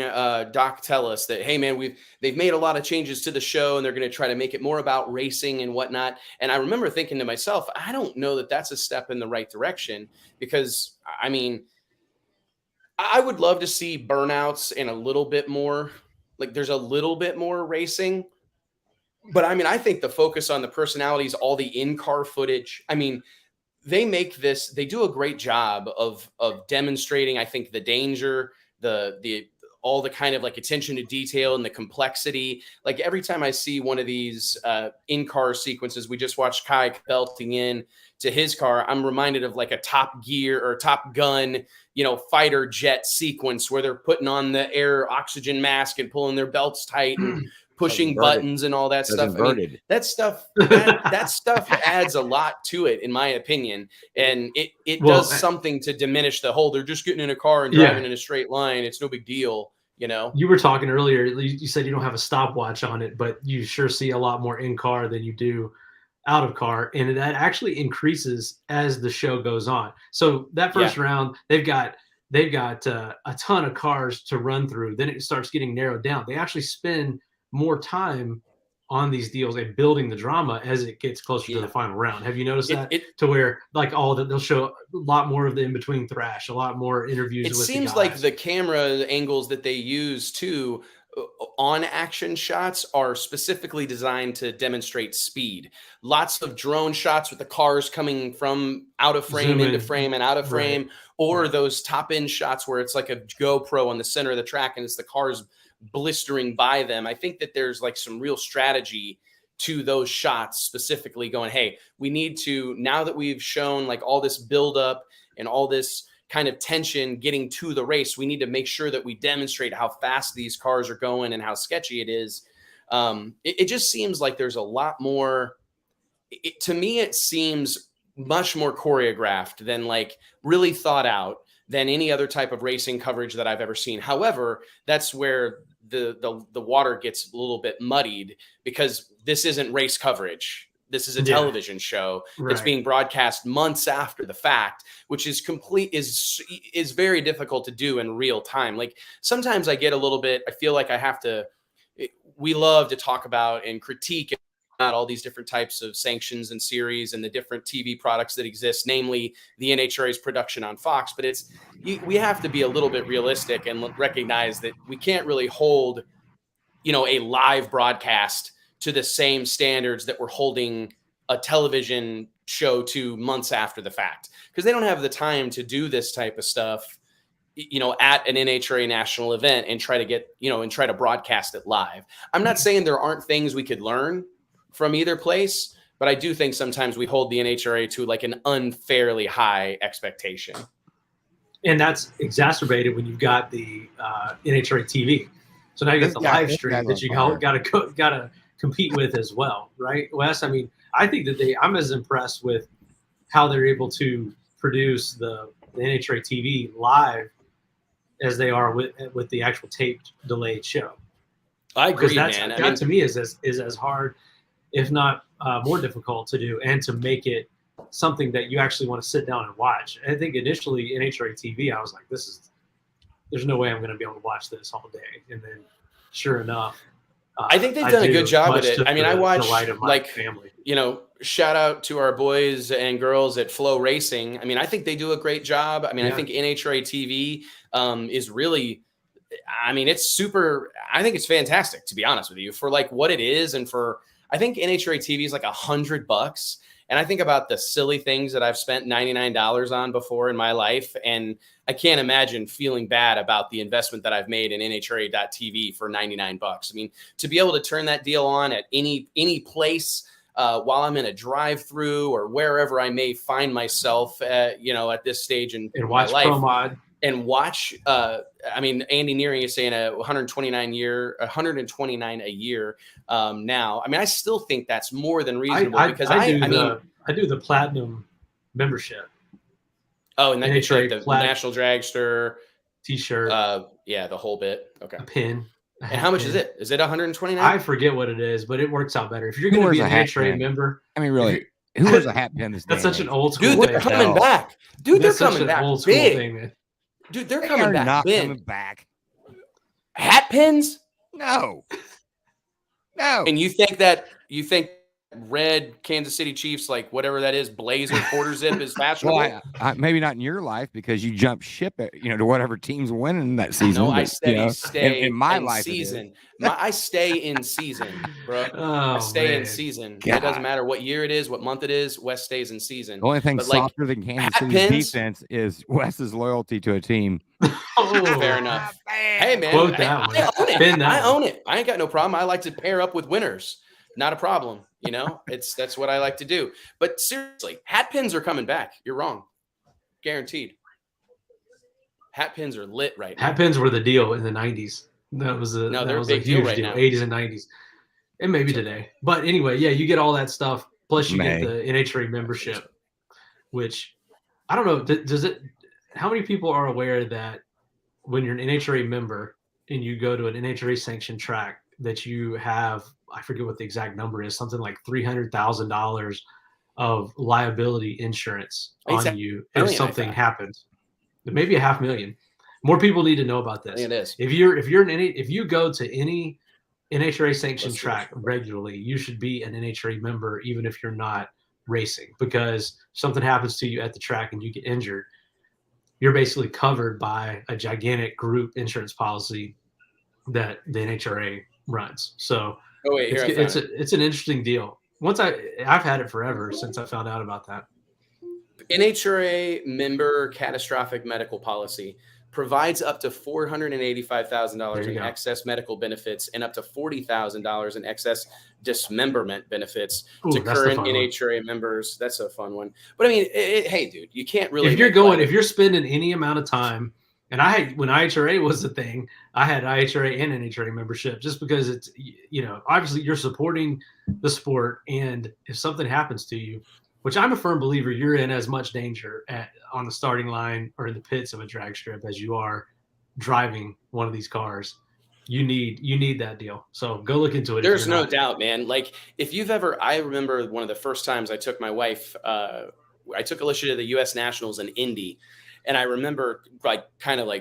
Doc tell us that, hey man, they've made a lot of changes to the show and they're going to try to make it more about racing and whatnot. And I remember thinking to myself, I don't know that that's a step in the right direction, because I mean, I would love to see burnouts and a little bit more, like there's a little bit more racing. But I mean, I think the focus on the personalities, all the in-car footage, I mean, they do a great job of demonstrating, I think, the danger, the all the kind of like attention to detail and the complexity. Like every time I see one of these in-car sequences, we just watched Kai belting in to his car, I'm reminded of like a Top Gear or Top Gun, fighter jet sequence where they're putting on the air oxygen mask and pulling their belts tight and pushing buttons and all that stuff. I mean, that stuff adds a lot to it, in my opinion. And it does something to diminish the whole, they're just getting in a car and driving in a straight line. It's no big deal. You were talking earlier, you said you don't have a stopwatch on it, but you sure see a lot more in car than you do out of car. And that actually increases as the show goes on. So that first round, they've got a ton of cars to run through. Then it starts getting narrowed down. They actually spend more time on these deals and building the drama as it gets closer to the final round. Have you noticed that? To where like they'll show a lot more of the in-between thrash, a lot more interviews. It seems like the camera angles that they use too on action shots are specifically designed to demonstrate speed. Lots of drone shots with the cars coming from out of frame into frame and out of frame, or those top end shots where it's like a GoPro on the center of the track and it's the cars blistering by them. I think that there's like some real strategy to those shots, specifically going, hey, we need to, now that we've shown like all this buildup and all this kind of tension getting to the race, we need to make sure that we demonstrate how fast these cars are going and how sketchy it is. It just seems like there's a lot more. To me, it seems much more choreographed than like really thought out than any other type of racing coverage that I've ever seen. However, that's where the water gets a little bit muddied, because this isn't race coverage. This is a television show that's being broadcast months after the fact, which is is very difficult to do in real time. Like sometimes I get a little bit, I feel like we love to talk about and critique about all these different types of sanctions and series and the different TV products that exist, namely the NHRA's production on Fox. But we have to be a little bit realistic and recognize that we can't really hold, a live broadcast to the same standards that we're holding a television show to months after the fact, because they don't have the time to do this type of stuff, at an NHRA national event and try to get, and try to broadcast it live. I'm not saying there aren't things we could learn from either place, but I do think sometimes we hold the NHRA to like an unfairly high expectation. And that's exacerbated when you've got the NHRA TV. So now you got the live stream that you gotta compete with as well, right, Wes? I mean, I think that I'm as impressed with how they're able to produce the NHRA TV live as they are with the actual taped delayed show. I agree, man. That to me is as hard, if not more difficult to do, and to make it something that you actually want to sit down and watch. I think initially NHRA TV, I was like, there's no way I'm going to be able to watch this all day. And then sure enough, I think they've done a good job with it. I mean, I watch like family. Shout out to our boys and girls at Flow Racing. I mean, I think they do a great job. I mean, I think NHRA TV is really, I mean, it's super, I think it's fantastic, to be honest with you, for like what it is. And I think NHRA TV is like $100. And I think about the silly things that I've spent $99 on before in my life. And I can't imagine feeling bad about the investment that I've made in NHRA.TV for $99. I mean, to be able to turn that deal on at any place while I'm in a drive-through or wherever I may find myself, at this stage in my life. ProMod. And watch, I mean, Andy Nearing is saying $129 a year now. I mean, I still think that's more than reasonable because I do the platinum membership. Oh, and then it's like the National Dragster. T-shirt. Yeah, the whole bit. Okay. A pin. And how much is it? Is it 129? I forget what it is, but it works out better. If you're going to be an NHRA member. I mean, really, who wears a hat pin this That's such an old school thing. Dude, they're coming back. Dude, they're coming back. Old school thing, man. Dude, they're coming back. Not coming back. Hat pins? No. And you think red Kansas City Chiefs, like whatever that is, blazer quarter zip is fashionable? Well, maybe not in your life because you jump ship it, to whatever team's winning that season. No, I stay in my life season. I stay in season, bro. I stay in season. God. It doesn't matter what year it is, what month it is. Wes stays in season. The only thing softer than Kansas City's defense is Wes's loyalty to a team. Fair enough. Hey, man, I own it. I own it. I ain't got no problem. I like to pair up with winners. Not a problem. That's what I like to do. But seriously, hat pins are coming back. You're wrong. Guaranteed. Hat pins are lit right now. Hat pins were the deal in the 90s. That was a huge deal right now. 80s and 90s. And maybe today. But anyway, yeah, you get all that stuff. Plus you get the NHRA membership, which I don't know. How many people are aware that when you're an NHRA member and you go to an NHRA sanctioned track that you have, I forget what the exact number is, something like $300,000 of liability insurance on you if something happens. Maybe $500,000. More people need to know about this. It is. If you go to any NHRA sanctioned track regularly, you should be an NHRA member even if you're not racing, because something happens to you at the track and you get injured, you're basically covered by a gigantic group insurance policy that the NHRA runs. So it's an interesting deal. I've had it forever since I found out about that. NHRA member catastrophic medical policy provides up to $485,000 in excess medical benefits and up to $40,000 in excess dismemberment benefits to current NHRA members. That's a fun one. But I mean, hey, dude, you can't really. If you're spending any amount of time, and when IHRA was the thing, I had IHRA and NHRA membership just because it's, obviously you're supporting the sport, and if something happens to you, which I'm a firm believer, you're in as much danger on the starting line or in the pits of a drag strip as you are driving one of these cars. You need that deal. So go look into it. There's no doubt, man. Like I remember one of the first times I took my wife, I took Alicia to the U.S. Nationals in Indy. And I remember kind of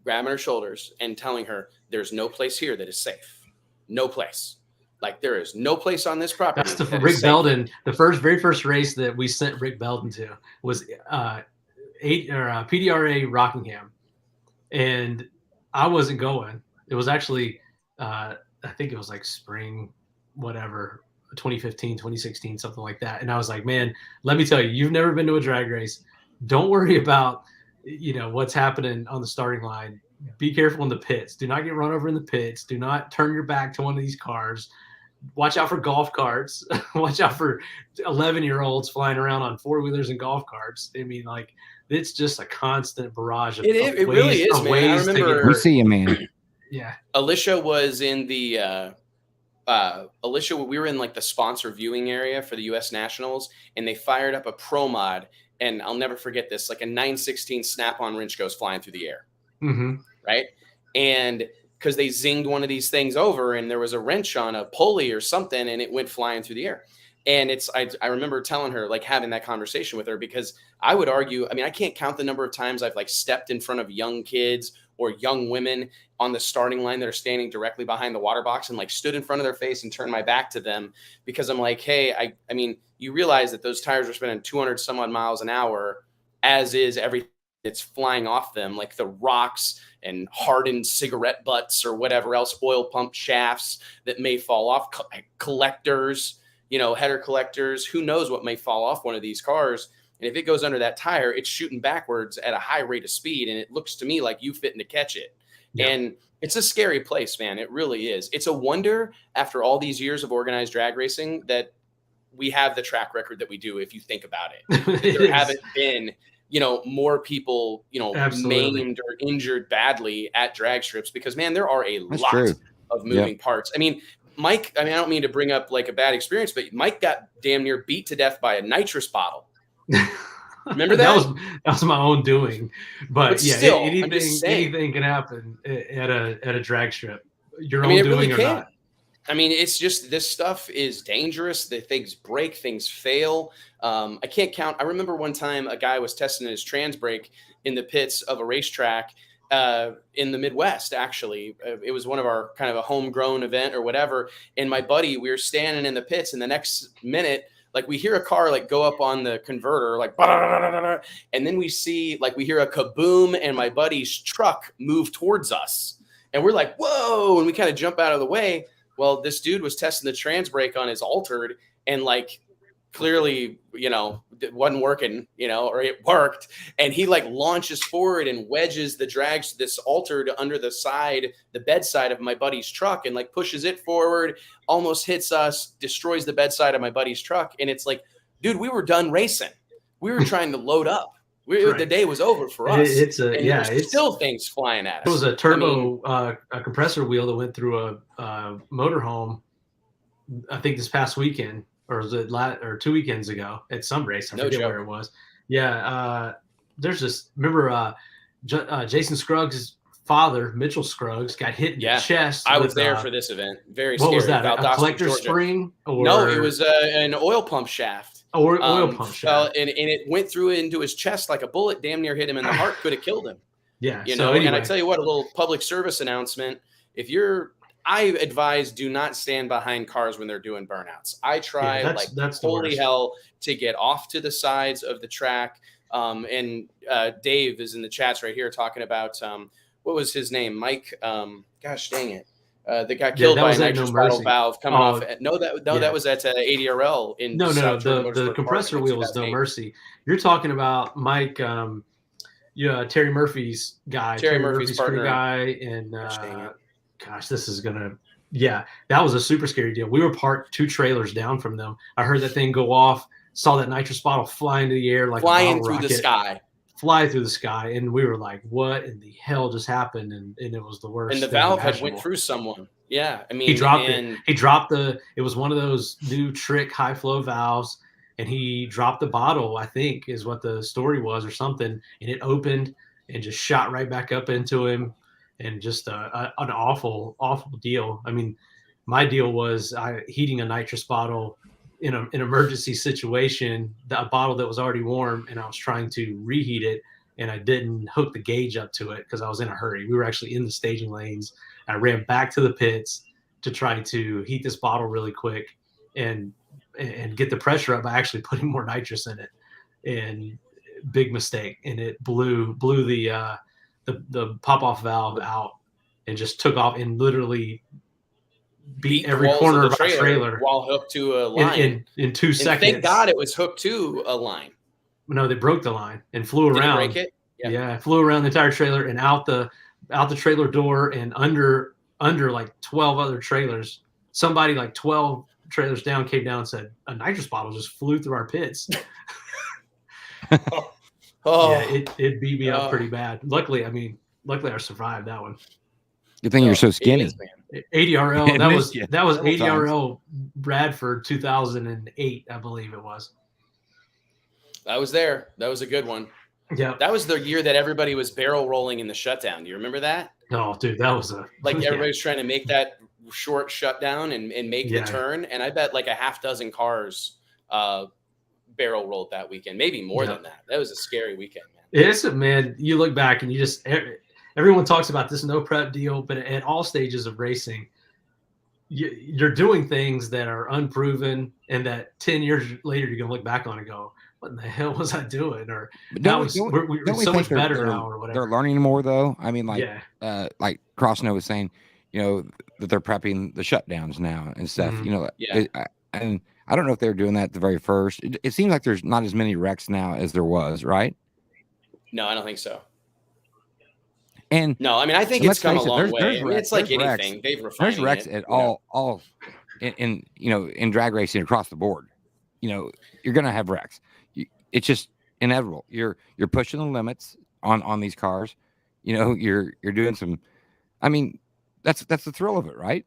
grabbing her shoulders and telling her, there's no place here that is safe. No place. Like there is no place on this property. That's Rick Belden. The very first race that we sent Rick Belden to was PDRA Rockingham. And I wasn't going. It was actually, I think it was like spring, whatever, 2015, 2016, something like that. And I was like, man, let me tell you, you've never been to a drag race. Don't worry about, what's happening on the starting line. Be careful in the pits. Do not get run over in the pits. Do not turn your back to one of these cars. Watch out for golf carts. Watch out for 11-year-olds flying around on four-wheelers and golf carts. I mean, it's just a constant barrage of ways, it really is, man. I remember. We see you, man. Yeah. Alicia was in the we were in the sponsor viewing area for the U.S. Nationals, and they fired up a pro mod, and I'll never forget this. A 916 snap-on wrench goes flying through the air, right? And because they zinged one of these things over, and there was a wrench on a pulley or something, and it went flying through the air. And I remember telling her, having that conversation with her, because I would argue, I can't count the number of times I've stepped in front of young kids or young women on the starting line that are standing directly behind the water box and stood in front of their face and turned my back to them because I'm like, hey, I mean, you realize that those tires are spinning 200 some odd miles an hour, as is everything that's flying off them, like the rocks and hardened cigarette butts or whatever else, oil pump shafts that may fall off, collectors, header collectors, who knows what may fall off one of these cars. And if it goes under that tire, it's shooting backwards at a high rate of speed. And it looks to me like you fitting to catch it. Yeah. And it's a scary place, man. It really is. It's a wonder after all these years of organized drag racing that we have the track record that we do, if you think about it. There haven't been, more people, maimed or injured badly at drag strips because, man, there are a lot of moving parts. I mean, Mike, I don't mean to bring up a bad experience, but Mike got damn near beat to death by a nitrous bottle. Remember that? that was my own doing. But yeah, still, anything can happen at a drag strip. Your own doing really or not. I mean, it's just this stuff is dangerous. The things break, things fail. I can't count. I remember one time a guy was testing his trans brake in the pits of a racetrack in the Midwest. Actually, it was one of our kind of a homegrown event or whatever. And my buddy, we were standing in the pits, and the next minute, like we hear a car like go up on the converter, like, and then we see like we hear a kaboom, and my buddy's truck move towards us, and we're like, whoa, and we kind of jump out of the way. Well, this dude was testing the trans brake on his altered, and like clearly, it wasn't working, or it worked. And he like launches forward and wedges the drags this altered under the bedside of my buddy's truck, and like pushes it forward, almost hits us, destroys the bedside of my buddy's truck. And it's like, dude, we were done racing. We were trying to load up. Right. The day was over for us. It's still things flying at us. It was a turbo a compressor wheel that went through a motorhome. I think this past weekend, or was it 2 weekends ago at some race? I forget where it was. Yeah, there's this. Remember, Jason Scruggs' father, Mitchell Scruggs, got hit in the chest. I was there for this event. Very scary. What was that? A collector spring? Or... No, it was an oil pump shaft. Oil pump shaft. And it went through into his chest like a bullet. Damn near hit him in the heart. Could have killed him. Yeah. Anyway. And I tell you what, a little public service announcement. I advise do not stand behind cars when they're doing burnouts. I try that's holy hell to get off to the sides of the track. And Dave is in the chats right here talking about what was his name? Mike. Gosh dang it. That got killed by a nitrous bottle valve coming off. That was at ADRL in the compressor wheel was No Mercy. You're talking about Mike, Terry Murphy's guy, Terry Murphy's partner guy, and gosh, this is gonna that was a super scary deal. We were parked 2 trailers down from them. I heard that thing go off, saw that nitrous bottle fly into the air like flying through the sky. Fly through the sky, and we were like, what in the hell just happened? And it was the worst. And the valve had went through someone. Yeah, I mean, he dropped it. He dropped it was one of those new trick high flow valves, and he dropped the bottle, I think is what the story was or something, and it opened and just shot right back up into him, and just an awful deal. I mean, my deal was heating a nitrous bottle in an emergency situation, a bottle that was already warm, and I was trying to reheat it, and I didn't hook the gauge up to it because I was in a hurry. We were actually in the staging lanes. I ran back to the pits to try to heat this bottle really quick and get the pressure up by actually putting more nitrous in it. And big mistake, and it blew the pop-off valve out and just took off and literally beat every corner of our trailer while hooked to a line in 2 seconds. Thank God it was hooked to a line. No, they broke the line and flew around. Did it break it? Yeah, flew around the entire trailer and out the trailer door and under like 12 other trailers. Somebody like 12 trailers down came down and said a nitrous bottle just flew through our pits. Yeah, it beat me up pretty bad. Luckily I survived that one. Good thing you're so skinny. ADRL. That was ADRL Bradford 2008, I believe it was. I was there. That was a good one. Yeah. That was the year that everybody was barrel rolling in the shutdown. Do you remember that? Oh, dude, that was everybody's trying to make that short shutdown and make the turn. And I bet like a half dozen cars barrel rolled that weekend, maybe more than that. That was a scary weekend, man. It's man. You look back and you just everyone talks about this no prep deal, but at all stages of racing, you're doing things that are unproven, and that 10 years later you're gonna look back on and go, "What in the hell was I doing?" Or we're so much better now, or whatever. They're learning more, though. I mean, like Crossnow was saying, that they're prepping the shutdowns now and stuff. And I don't know if they were doing that at the very first. It seems like there's not as many wrecks now as there was, right? No, I don't think so. And no, I mean, I think it's come a long way. I mean, it's like anything. They've refined it. There's wrecks at all in drag racing across the board. You're going to have wrecks. It's just inevitable. You're pushing the limits on these cars. You're doing some. I mean, that's the thrill of it, right?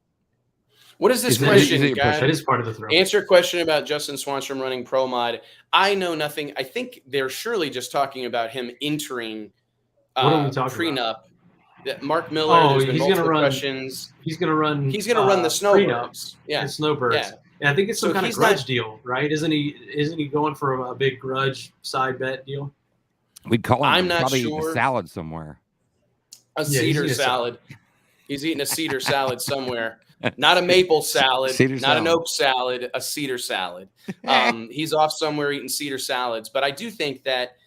What is this question, guys? That is part of the throw. Answer a question about Justin Swanstrom running Pro Mod. I know nothing. I think they're surely just talking about him entering what are we talking prenup. About? That Mark Miller. There's been multiple questions. He's going to run. He's going to run the Snowbirds. Yeah, Snowbirds. Yeah. And I think it's some kind of grudge deal, right? Isn't he going for a big grudge side bet deal? We'd call him. I'm not probably sure. A salad somewhere. A cedar salad. He's eating a cedar salad somewhere. Not a maple salad, not an oak salad, a cedar salad. He's off somewhere eating cedar salads. But I do think that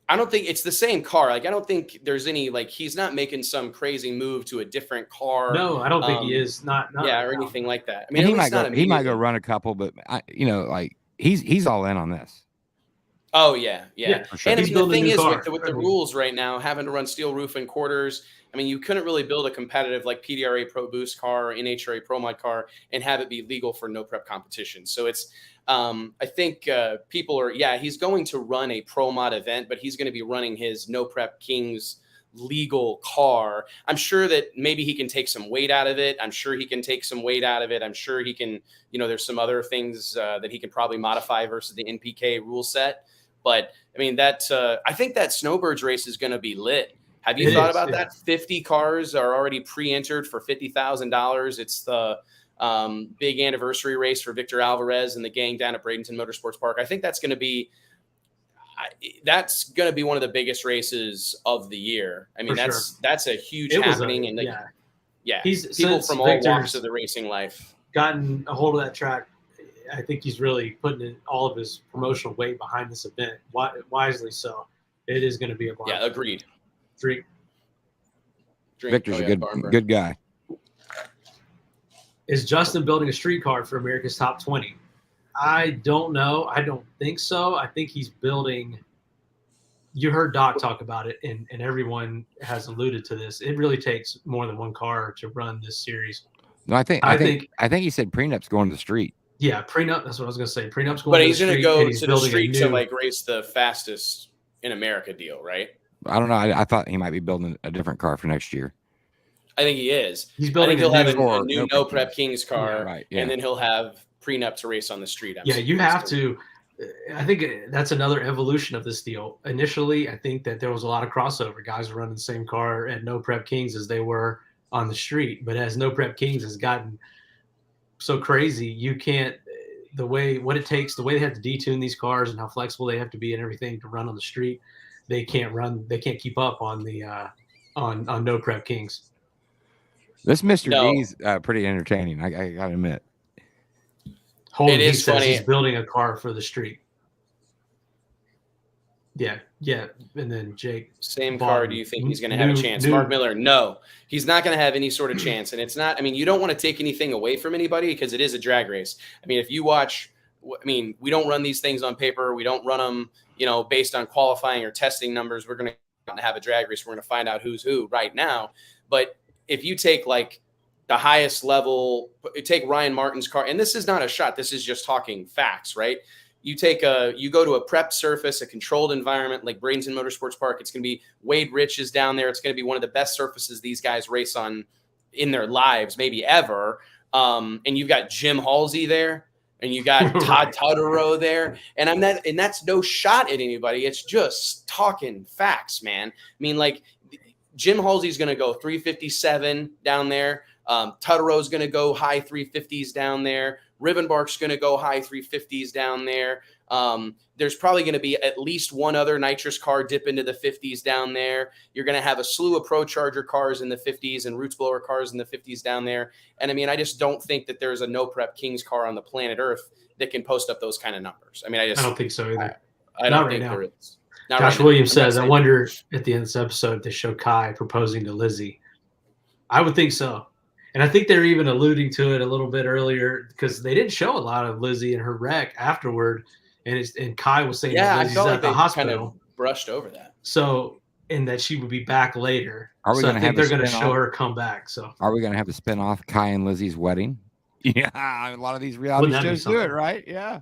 I don't think it's the same car. Like, I don't think there's any, like, he's not making some crazy move to a different car. No, I don't think he is. Not or anything like that. I mean, he might go run a couple, but like he's all in on this. Oh yeah. For sure. And I mean, the thing is with the rules right now, having to run steel roof and quarters, I mean, you couldn't really build a competitive like PDRA Pro Boost car or NHRA Pro Mod car and have it be legal for no prep competition. So it's, I think people are, he's going to run a Pro Mod event, but he's going to be running his No Prep Kings legal car. I'm sure that maybe he can take some weight out of it. I'm sure he can take some weight out of it. I'm sure he can, there's some other things that he can probably modify versus the NPK rule set. But I mean, I think that Snowbirds race is going to be lit. Have you thought about that? 50 cars are already pre-entered for $50,000. It's the big anniversary race for Victor Alvarez and the gang down at Bradenton Motorsports Park. I think that's going to be one of the biggest races of the year. I mean, that's a huge happening. He's people from all walks of the racing life gotten a hold of that track. I think he's really putting in all of his promotional weight behind this event, wisely so. It is going to be a blast. Yeah, agreed. Drink. Victor's a good guy. Is Justin building a street car for America's Top 20? I don't know. I don't think so. I think he's building. You heard Doc talk about it, and everyone has alluded to this. It really takes more than one car to run this series. No, I think he said Prenup's going to the street. Yeah, Prenup. That's what I was going to say. Prenup's going. But he's going to go to the street to like race the fastest in America deal, right? I don't know. I thought he might be building a different car for next year. I think he is. He's building. He'll have a new No Prep Kings car, yeah. And then he'll have Prenup to race on the street. You have to. I think that's another evolution of this deal. Initially, I think that there was a lot of crossover. Guys were running the same car at No Prep Kings as they were on the street. But as No Prep Kings has gotten so crazy, you can't. The way it takes, the way they have to detune these cars and how flexible they have to be and everything to run on the street, they can't run. They can't keep up on the on No Prep Kings. This Mr. D's pretty entertaining. I gotta admit. Holden, he says funny. He's building a car for the street. Yeah. And then Jake. Same car. Do you think he's going to have a chance? Mark Miller, no. He's not going to have any sort of chance. And it's not, I mean, you don't want to take anything away from anybody because it is a drag race. I mean, if you watch, we don't run these things on paper. We don't run them, based on qualifying or testing numbers. We're going to have a drag race. We're going to find out who's who right now. But if you take like the highest level, take Ryan Martin's car, and this is not a shot. This is just talking facts, right? You go to a prep surface, a controlled environment like Bradenton Motorsports Park. It's going to be Wade Rich is down there. It's going to be one of the best surfaces these guys race on in their lives, maybe ever. And you've got Jim Halsey there, and you got Todd Tutterow there, and that's no shot at anybody. It's just talking facts, man. I mean, like Jim Halsey's going to go 357 down there. Tutterow's going to go high 350s down there. Rivenbark's going to go high 350s down there. There's probably going to be at least one other nitrous car dip into the 50s down there. You're going to have a slew of Pro Charger cars in the 50s and Roots Blower cars in the 50s down there. And I mean, I just don't think that there's a No Prep Kings car on the planet Earth that can post up those kind of numbers. I mean, I don't think so either. I don't think there is. Josh Williams says, I wonder at the end of this episode if they show Kai proposing to Lizzie. I would think so. And I think they're even alluding to it a little bit earlier because they didn't show a lot of Lizzie and her wreck afterward. And Kai was saying that Lizzie's at the hospital. Kind of brushed over that. So, and that she would be back later. I think they're going to show her come back. So, are we going to have a spinoff Kai and Lizzie's wedding? Yeah, a lot of these reality shows do it, right? Yeah.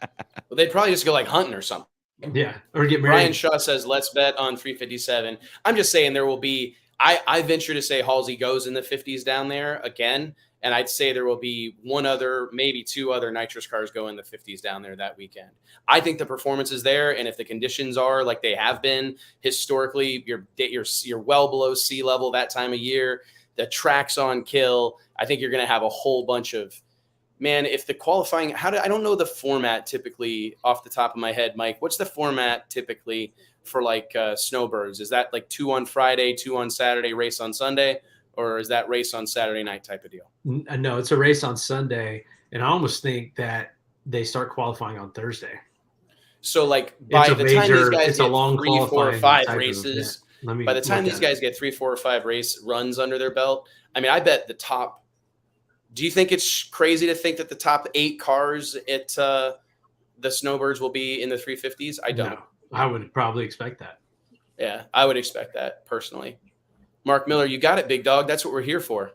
Well, they'd probably just go like hunting or something. Yeah, or get married. Brian Shaw says, let's bet on 357. I'm just saying there will be. I venture to say Halsey goes in the 50s down there again. And I'd say there will be one other, maybe two other nitrous cars go in the 50s down there that weekend. I think the performance is there. And if the conditions are like they have been historically, you're well below sea level that time of year, the track's on kill. I think you're going to have a whole bunch of, man, if the qualifying, I don't know the format typically off the top of my head, Mike. What's the format typically for like snowbirds? Is that like 2 on Friday, 2 on Saturday, race on Sunday? Or is that race on Saturday night type of deal? No, it's a race on Sunday. And I almost think that they start qualifying on Thursday. So like by the time these guys get 3, 4, or 5 races, by the time these guys get 3, 4, or 5 race runs under their belt, I mean, I bet the top, do you think it's crazy to think that the top 8 cars at the Snowbirds will be in the 350s? I don't. No, I would probably expect that. Yeah, I would expect that personally. Mark Miller, you got it, big dog. That's what we're here for.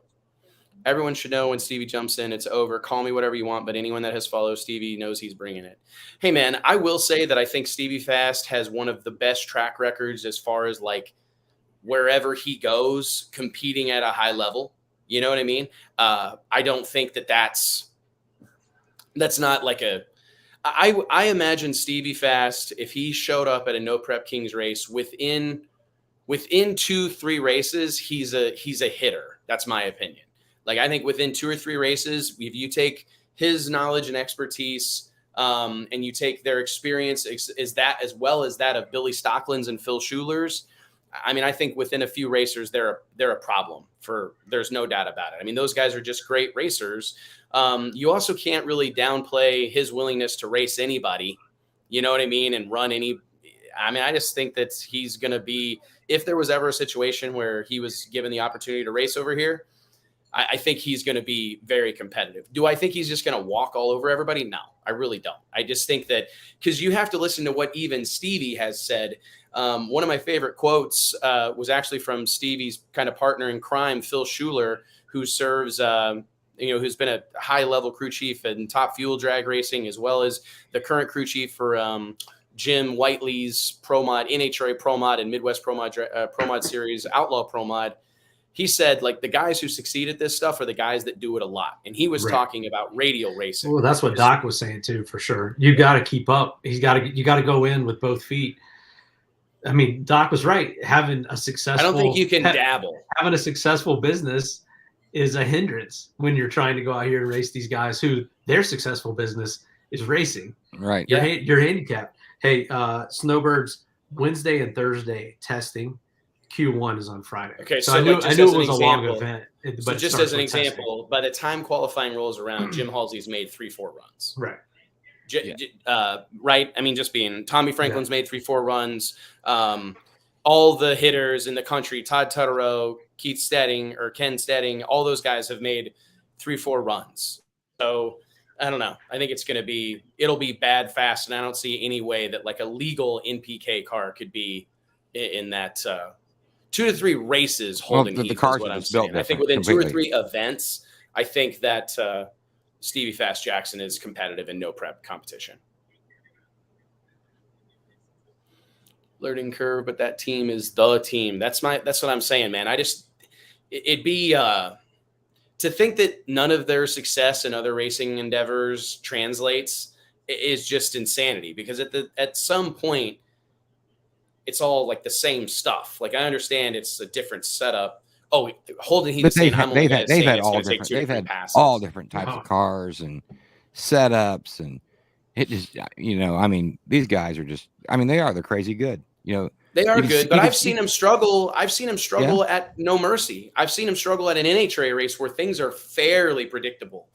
Everyone should know when Stevie jumps in, it's over. Call me whatever you want, but anyone that has followed Stevie knows he's bringing it. Hey, man, I will say that I think Stevie Fast has one of the best track records as far as like wherever he goes competing at a high level. You know what I mean? I don't think that's not like I imagine Stevie Fast, if he showed up at a No Prep Kings race within 2-3 races, he's a hitter. That's my opinion. Like, I think within 2 or 3 races, if you take his knowledge and expertise, and you take their experience is that as well as that of Billy Stockland's and Phil Schuler's, I mean, I think within a few racers, they're a problem. There's no doubt about it. I mean, those guys are just great racers. You also can't really downplay his willingness to race anybody, you know what I mean, and run any. I mean, I just think that he's going to be, if there was ever a situation where he was given the opportunity to race over here, I think he's going to be very competitive. Do I think he's just going to walk all over everybody? No, I really don't. I just think that because you have to listen to what even Stevie has said. One of my favorite quotes was actually from Stevie's kind of partner in crime, Phil Schuler, who serves, who's been a high-level crew chief in Top Fuel drag racing, as well as the current crew chief for Jim Whiteley's Pro Mod, NHRA Pro Mod and Midwest Pro Mod Series, Outlaw Pro Mod. He said, like, the guys who succeed at this stuff are the guys that do it a lot. And he was talking about radial racing. Well, that's what Doc was saying too, for sure. You got to keep up. You got to go in with both feet. I mean, Doc was right. Having a successful, I don't think you can dabble. Having a successful business is a hindrance when you're trying to go out here and race these guys who their successful business is racing. Right. You're handicapped. Hey, Snowbirds, Wednesday and Thursday testing. Q1 is on Friday. Okay, so I knew it was a long event. So just as an example, by the time qualifying rolls around, Jim Halsey's made 3-4 runs. Right. Right. I mean, just being Tommy Franklin's made 3-4 runs. All the hitters in the country, Todd Tutterow, Keith Stedding or Ken Stedding, all those guys have made 3-4 runs. So I don't know. I think it'll be bad fast. And I don't see any way that like a legal NPK car could be in that 2 to 3 races holding the cars what I'm saying. I think within completely. 2 or 3 events, I think that Stevie Fast Jackson is competitive in no prep competition. Learning curve, but that team is the team. That's what I'm saying, man. It'd be to think that none of their success in other racing endeavors translates is just insanity, because at some point it's all like the same stuff. Like, I understand it's a different setup. Oh, Holden Heat, they've had all different types of cars and setups, and it just, I mean, these guys are just, I mean, they're crazy good. They are good, but I've seen them struggle. I've seen them struggle at No Mercy. I've seen them struggle at an NHRA race where things are fairly predictable,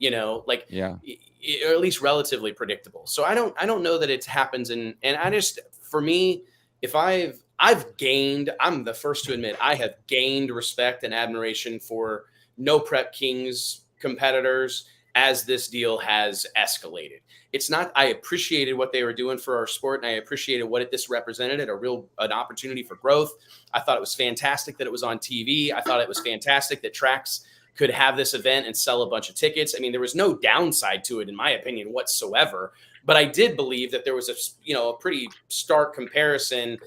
or at least relatively predictable. So I don't know that it happens. And I just, for me, if I've gained, I'm the first to admit, I have gained respect and admiration for No Prep Kings competitors as this deal has escalated. It's not, I appreciated what they were doing for our sport, and I appreciated what this represented, an opportunity for growth. I thought it was fantastic that it was on TV. I thought it was fantastic that tracks could have this event and sell a bunch of tickets. I mean, there was no downside to it, in my opinion, whatsoever. But I did believe that there was a pretty stark comparison,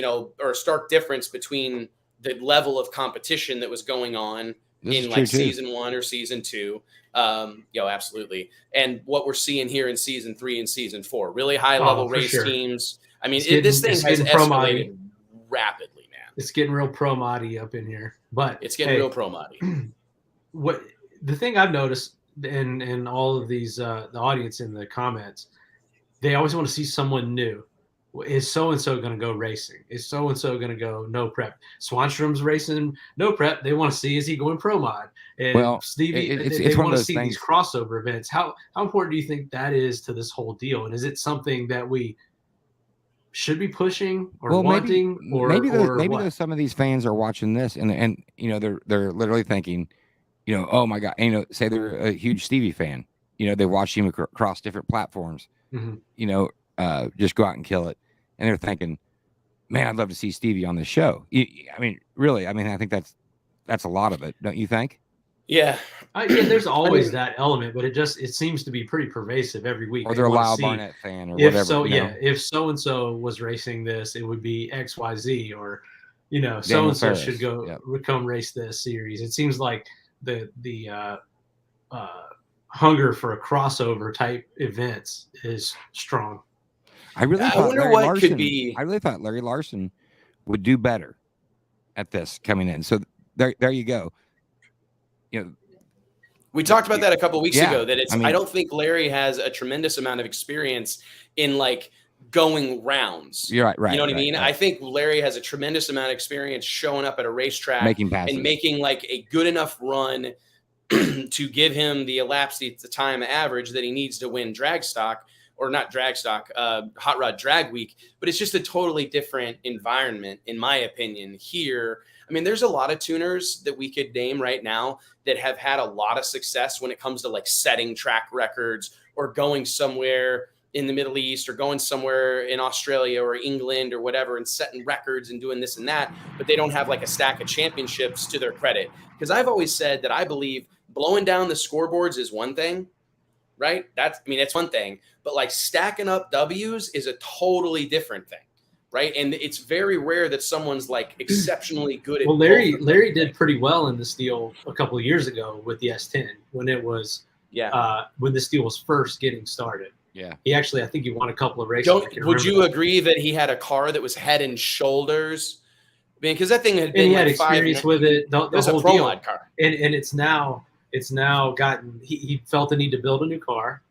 or a stark difference between the level of competition that was going on in like season 1 or season 2. Absolutely. And what we're seeing here in season 3 and season 4, really high level race teams. I mean, this thing has escalated rapidly, man. It's getting real pro-modi up in here, but it's getting real pro-modi. What the thing I've noticed in all of these, the audience in the comments, they always want to see someone new. Is so-and-so going to go racing? Is so-and-so going to go no prep? Swanstrom's racing no prep. They want to see, is he going pro mod? And Stevie, they want to see these crossover events. How important do you think that is to this whole deal? And is it something that we should be pushing or wanting? Maybe some of these fans are watching this and they're literally thinking, oh my God, say they're a huge Stevie fan. They watch him across different platforms. Mm-hmm. Just go out and kill it. And they're thinking, man, I'd love to see Stevie on the show. I mean, really, I think that's a lot of it, don't you think? Yeah. There's always that element, but it seems to be pretty pervasive every week. Or they're a Lyle Barnett fan or whatever. If so-and-so was racing this, it would be XYZ, or, so-and-so should would come race this series. It seems like the hunger for a crossover type events is strong. I really thought Larry Larson would do better at this coming in. So there you go. We talked about that a couple of weeks ago, that I don't think Larry has a tremendous amount of experience in like going rounds. You're right. You know what I mean? Right. I think Larry has a tremendous amount of experience showing up at a racetrack making passes and making like a good enough run to give him the elapsed the time average that he needs to win Hot Rod Drag Week. But it's just a totally different environment, in my opinion, here. I mean, there's a lot of tuners that we could name right now that have had a lot of success when it comes to like setting track records or going somewhere in the Middle East or going somewhere in Australia or England or whatever and setting records and doing this and that, but they don't have like a stack of championships to their credit. Because I've always said that I believe blowing down the scoreboards is one thing, right? It's one thing, but like stacking up W's is a totally different thing, right? And it's very rare that someone's like exceptionally good at. Well, Larry did pretty well in this deal a couple of years ago with the S10 when it was when this deal was first getting started. Yeah, he actually, I think he won a couple of races. Would you agree that he had a car that was head and shoulders? I mean, because that thing had been and he had experience with it. The whole pro deal. mod car, and it's now gotten. He felt the need to build a new car,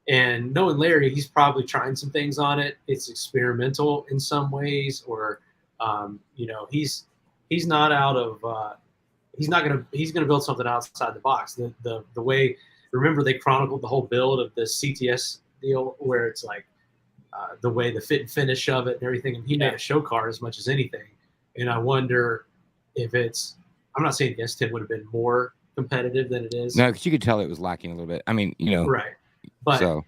and knowing Larry, he's probably trying some things on it. It's experimental in some ways, or he's not out of. He's gonna build something outside the box. The way. Remember, they chronicled the whole build of the CTS deal, where it's like the way the fit and finish of it and everything. And he made a show car as much as anything. And I wonder if I'm not saying the S10 would have been more competitive than it is. No, because you could tell it was lacking a little bit. I mean, right. But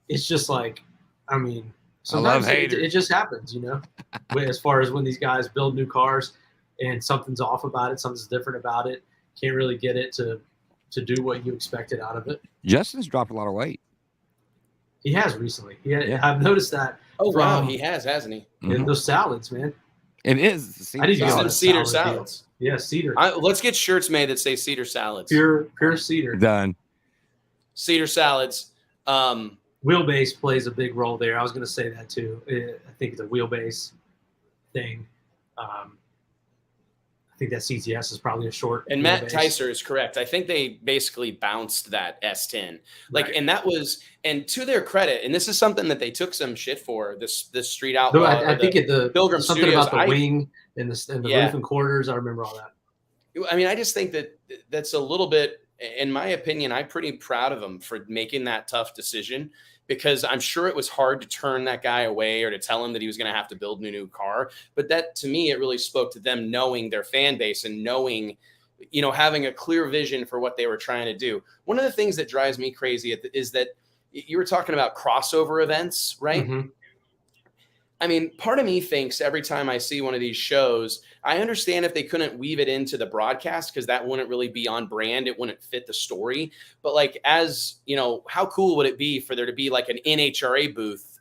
it's just like, sometimes it just happens, as far as when these guys build new cars and something's off about it, something's different about it, can't really get it to do what you expected out of it. Justin's dropped a lot of weight. He has recently. I've noticed that. Oh, wow, he has, hasn't he? Mm-hmm. Those salads, man. It is. I need to get some cedar salads. Yeah, cedar. Let's get shirts made that say cedar salads. Pure cedar. Done. Cedar salads. Wheelbase plays a big role there. I was going to say that too. I think the wheelbase thing. I think that CTS is probably a short. And Matt Tyser is correct. I think they basically bounced that S10. And that was, and to their credit, and this is something that they took some shit for, this Street Outlaw. I think the Pilgrim something Studios, about the wing and the roof and quarters. I remember all that. I mean, I just think that's a little bit, in my opinion, I'm pretty proud of them for making that tough decision, because I'm sure it was hard to turn that guy away or to tell him that he was going to have to build a new car. But that, to me, it really spoke to them knowing their fan base and knowing, having a clear vision for what they were trying to do. One of the things that drives me crazy is that you were talking about crossover events, right? Mm-hmm. I mean, part of me thinks every time I see one of these shows, I understand if they couldn't weave it into the broadcast, because that wouldn't really be on brand. It wouldn't fit the story. But how cool would it be for there to be like an NHRA booth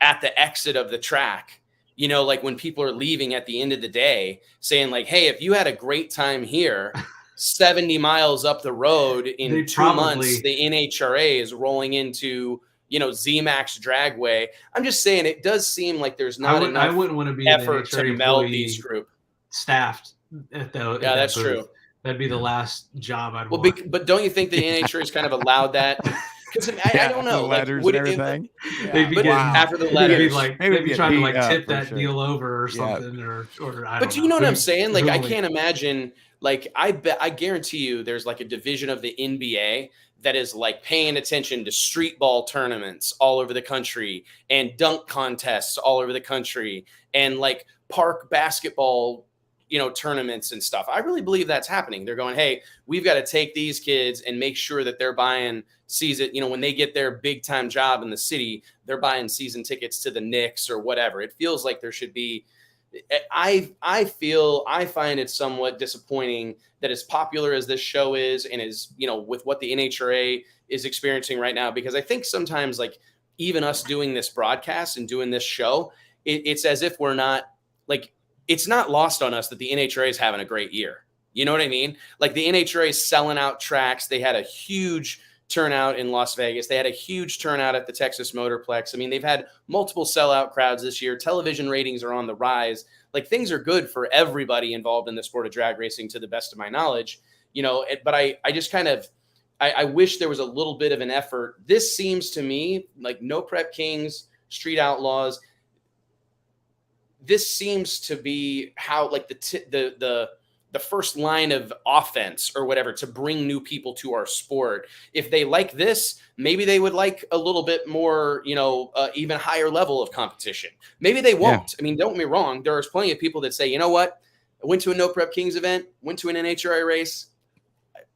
at the exit of the track You know, like when people are leaving at the end of the day saying like, hey, if you had a great time here, 70 miles up the road in 2 months, the NHRA is rolling into, you know, ZMAX Dragway. I'm just saying it does seem like there's not enough I wouldn't want to be effort to meld these group. Staffed at the yeah, that's true. That'd be the last job I'd want. But don't you think the NHRA has kind of allowed that? Because I don't know, like, would it everything? They'd be after the letters, they'd be trying to like tip that deal over or something, or I don't know. But you know what I'm saying? Like, I can't imagine. Like, I guarantee you, there's like a division of the NBA that is like paying attention to street ball tournaments all over the country and dunk contests all over the country and like park basketball, you know, tournaments and stuff. I really believe that's happening. They're going, hey, we've got to take these kids and make sure that they're buying season, you know, when they get their big time job in the city, they're buying season tickets to the Knicks or whatever. It feels like there should be. I find it somewhat disappointing that as popular as this show is and is, you know, with what the NHRA is experiencing right now, because I think sometimes like even us doing this broadcast and doing this show, it's as if we're not like, it's not lost on us that the NHRA is having a great year. You know what I mean? Like the NHRA is selling out tracks. They had a huge turnout in Las Vegas. They had a huge turnout at the Texas Motorplex. I mean, they've had multiple sellout crowds this year. Television ratings are on the rise. Like things are good for everybody involved in the sport of drag racing, to the best of my knowledge, you know, but I just kind of, I wish there was a little bit of an effort. This seems to me like No Prep Kings, Street Outlaws. This seems to be how like the first line of offense or whatever to bring new people to our sport. If they like this, maybe they would like a little bit more, you know, even higher level of competition. Maybe they won't. Yeah. I mean, don't get me wrong. There's plenty of people that say, you know what? I went to a No Prep Kings event, went to an NHRA race.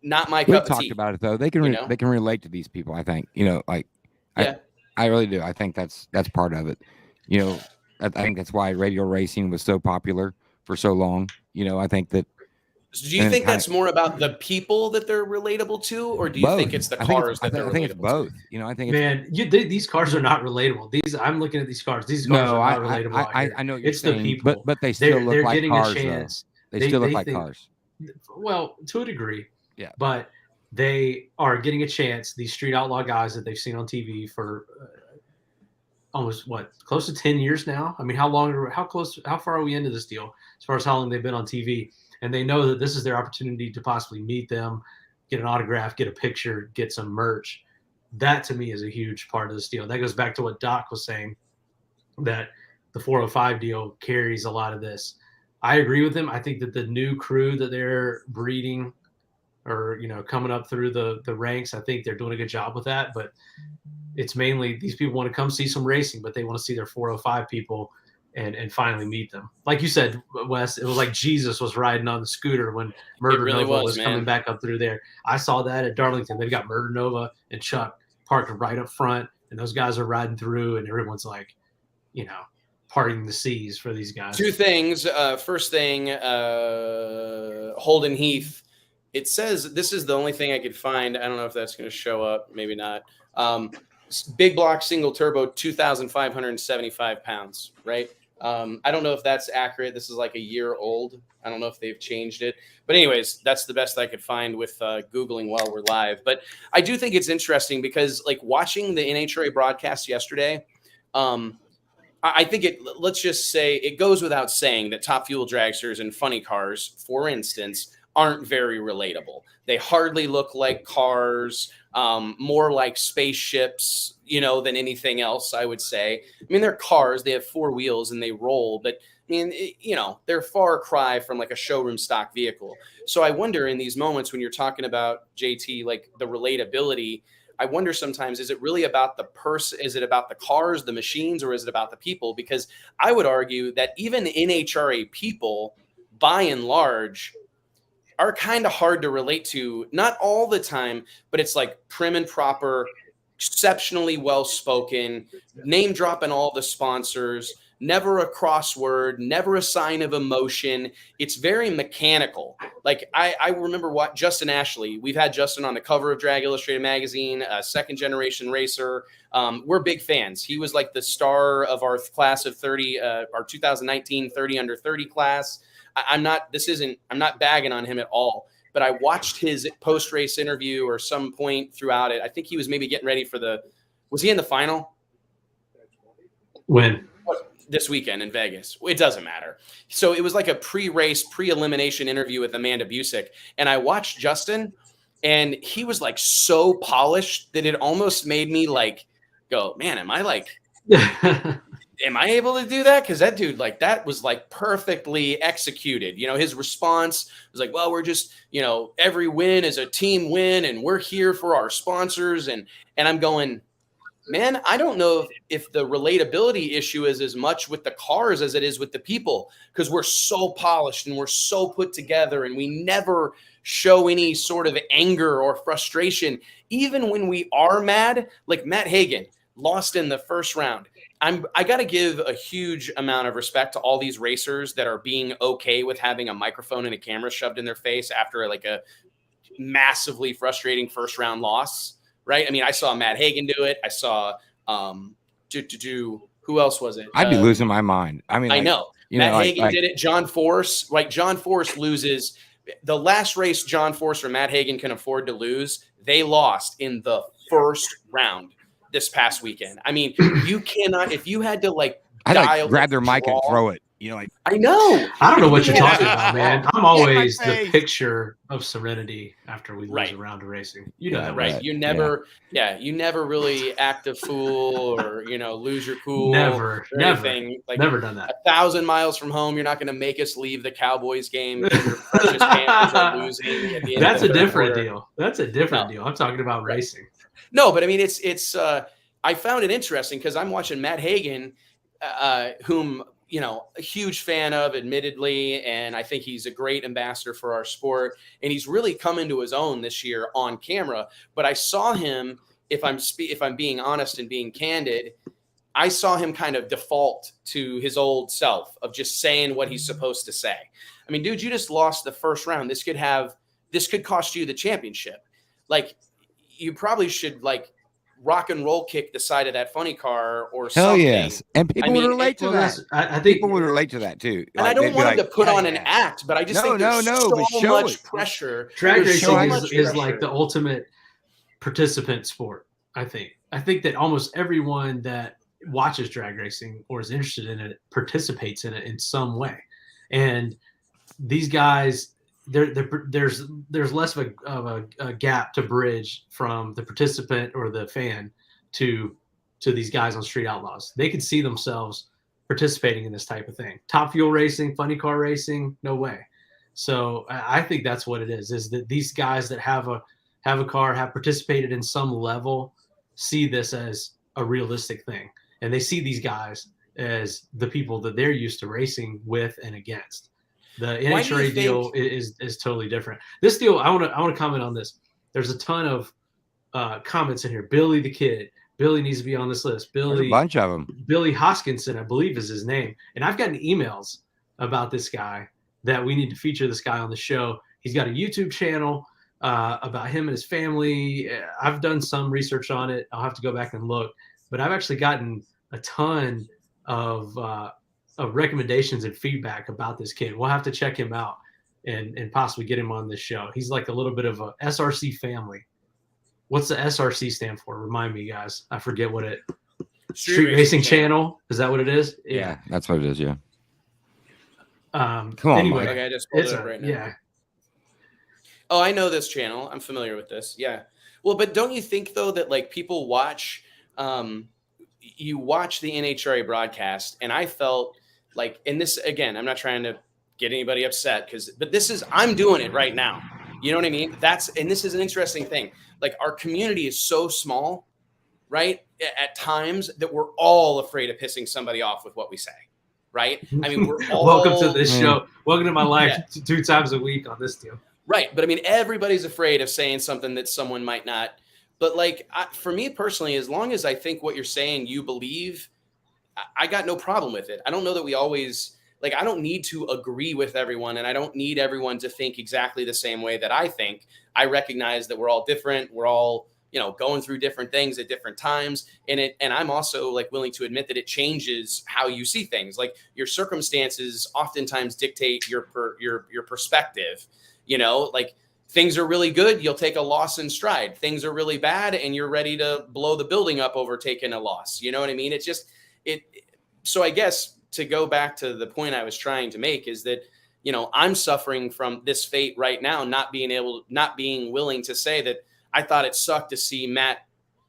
Not my cup of tea. We talked about it though. They can they can relate to these people. I think, you know, like I really do. I think that's part of it. You know, I think that's why radio racing was so popular for so long. You know, I think that. Do you think that's more about the people that they're relatable to, or do you think it's the cars that they're relatable to? I think it's both. You know, I think these cars are not relatable. I'm looking at these cars. These cars are not relatable. I know you're it's saying, the people, but they still look like cars. Though. They still look like cars. Well, to a degree. Yeah. But they are getting a chance. These street outlaw guys that they've seen on TV for almost close to 10 years now. I mean, how far are we into this deal as far as how long they've been on TV? And they know that this is their opportunity to possibly meet them, get an autograph, get a picture, get some merch. That to me is a huge part of this deal. That goes back to what Doc was saying, that the 405 deal carries a lot of this. I agree with him. I think that the new crew that they're breeding or, you know, coming up through the ranks, I think they're doing a good job with that. But it's mainly these people want to come see some racing, but they want to see their 405 people and finally meet them. Like you said, Wes, it was like Jesus was riding on the scooter when Murder Nova was coming back up through there. I saw that at Darlington. They've got Murder Nova and Chuck parked right up front, and those guys are riding through, and everyone's like, you know, parting the seas for these guys. Two things. First thing, Holden Heath. It says, this is the only thing I could find. I don't know if that's going to show up. Maybe not. Big block single turbo, 2,575 pounds, right? I don't know if that's accurate. This is like a year old. I don't know if they've changed it. But anyways, that's the best I could find with Googling while we're live. But I do think it's interesting because like watching the NHRA broadcast yesterday, I think let's just say it goes without saying that Top Fuel dragsters and funny cars, for instance, aren't very relatable. They hardly look like cars, more like spaceships, you know, than anything else, I would say. I mean, they're cars, they have four wheels and they roll, but I mean, you know, they're far cry from like a showroom stock vehicle. So I wonder in these moments when you're talking about JT, like the relatability, I wonder sometimes, is it really about the person? Is it about the cars, the machines, or is it about the people? Because I would argue that even NHRA people, by and large, are kind of hard to relate to. Not all the time, but it's like prim and proper, exceptionally well-spoken, name dropping all the sponsors, never a crossword, never a sign of emotion. It's very mechanical. Like I remember what Justin Ashley, we've had Justin on the cover of Drag Illustrated magazine, a second generation racer. We're big fans. He was like the star of our class of 30, our 2019 30 under 30 class. I'm not bagging on him at all, but I watched his post-race interview or some point throughout it. I think he was maybe getting ready for was he in the final? When? This weekend in Vegas. It doesn't matter. So it was like a pre-race, pre-elimination interview with Amanda Busick. And I watched Justin, and he was like so polished that it almost made me like go, man, am I able to do that? Because that dude, like, that was like perfectly executed. You know, his response was like, well, we're just, you know, every win is a team win, and we're here for our sponsors. And I'm going, man, I don't know if the relatability issue is as much with the cars as it is with the people, because we're so polished and we're so put together, and we never show any sort of anger or frustration. Even when we are mad, like Matt Hagan lost in the first round. I got to give a huge amount of respect to all these racers that are being okay with having a microphone and a camera shoved in their face after like a massively frustrating first round loss. Right. I mean, I saw Matt Hagan do it. I saw who else was it? I'd be losing my mind. I mean, I know Matt Hagan did it. John Force, like John Force loses the last race. John Force or Matt Hagan can afford to lose. They lost in the first round this past weekend. I mean, you cannot, if you had to like, I'd grab their mic and throw it. You know, like, I know. I don't know what you're talking about, man. I'm always the picture of serenity after we lose a round of racing. You know that, right? You never, you never really act a fool or, you know, lose your cool. Never. Like, never done that. 1,000 miles from home, you're not going to make us leave the Cowboys game because your precious Panthers are losing at the end. That's a different deal. That's a different deal. I'm talking about racing. No, but I mean, it's. I found it interesting because I'm watching Matt Hagan, whom, you know, a huge fan of, admittedly, and I think he's a great ambassador for our sport, and he's really come into his own this year on camera. But I saw him, if I'm being honest and being candid, I saw him kind of default to his old self of just saying what he's supposed to say. I mean, dude, you just lost the first round. This could cost you the championship. Like, you probably should like rock and roll kick the side of that funny car or something. Hell yes. And people would relate to that. I think people would relate to that too. And I don't want him to put on an act, but I just think there's so much pressure. Drag racing is like the ultimate participant sport, I think. I think that almost everyone that watches drag racing or is interested in it participates in it in some way. And these guys, there's less of a gap to bridge from the participant or the fan to these guys on Street Outlaws. They can see themselves participating in this type of thing. Top Fuel racing, funny car racing, no way. So I think that's what it is that these guys that have a car, have participated in some level, see this as a realistic thing. And they see these guys as the people that they're used to racing with and against. The NHRA deal is totally different. This deal, I want to comment on this. There's a ton of comments in here. Billy the Kid. Billy needs to be on this list. There's a bunch of them. Billy Hoskinson, I believe, is his name. And I've gotten emails about this guy that we need to feature this guy on the show. He's got a YouTube channel about him and his family. I've done some research on it. I'll have to go back and look. But I've actually gotten a ton of recommendations and feedback about this kid. We'll have to check him out and possibly get him on this show. He's like a little bit of a SRC family. What's the SRC stand for? Remind me, guys. I forget what it. Street Racing Channel. Is that what it is? Yeah, that's what it is. Yeah. Come on, anyway, okay, I just pulled it up right now. Yeah. Oh, I know this channel. I'm familiar with this. Yeah. Well, but don't you think though that like people watch, you watch the NHRA broadcast, and I felt like, and this again, I'm not trying to get anybody upset but I'm doing it right now. You know what I mean? And this is an interesting thing. Like, our community is so small, right? At times that we're all afraid of pissing somebody off with what we say, right? I mean, we're all welcome to this show. Welcome to my life 2 times a week on this deal. Right. But I mean, everybody's afraid of saying something that someone might not. But like, for me personally, as long as I think what you're saying, you believe, I got no problem with it. I don't know that we always like, I don't need to agree with everyone, and I don't need everyone to think exactly the same way that I think. I recognize that we're all different. We're all, going through different things at different times. And I'm also like willing to admit that it changes how you see things. Like your circumstances oftentimes dictate your perspective, like things are really good. You'll take a loss in stride. Things are really bad and you're ready to blow the building up over taking a loss. You know what I mean? It's just, so I guess to go back to the point I was trying to make is that, I'm suffering from this fate right now, not being willing to say that I thought it sucked to see Matt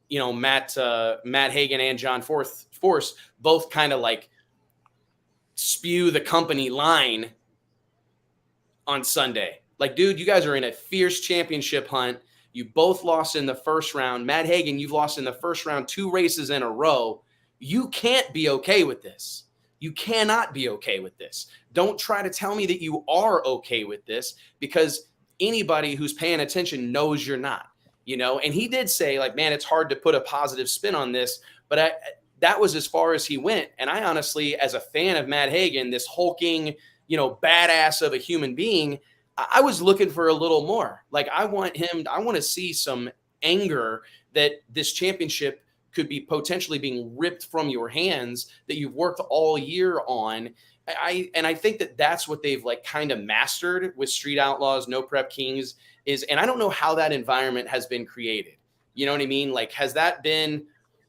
Hagan and John Force both kind of like spew the company line on Sunday. Like, dude, you guys are in a fierce championship hunt. You both lost in the first round. Matt Hagan, you've lost in the first round 2 races in a row. You can't be okay with this. You cannot be okay with this. Don't try to tell me that you are okay with this, because anybody who's paying attention knows you're not, and he did say like, man, it's hard to put a positive spin on this, but that was as far as he went. And I honestly, as a fan of Matt Hagan, this hulking, badass of a human being, I was looking for a little more. Like I want to see some anger that this championship could be potentially being ripped from your hands that you've worked all year on. I think that that's what they've like kind of mastered with Street Outlaws, No Prep Kings and I don't know how that environment has been created. You know what I mean? Like, has that been,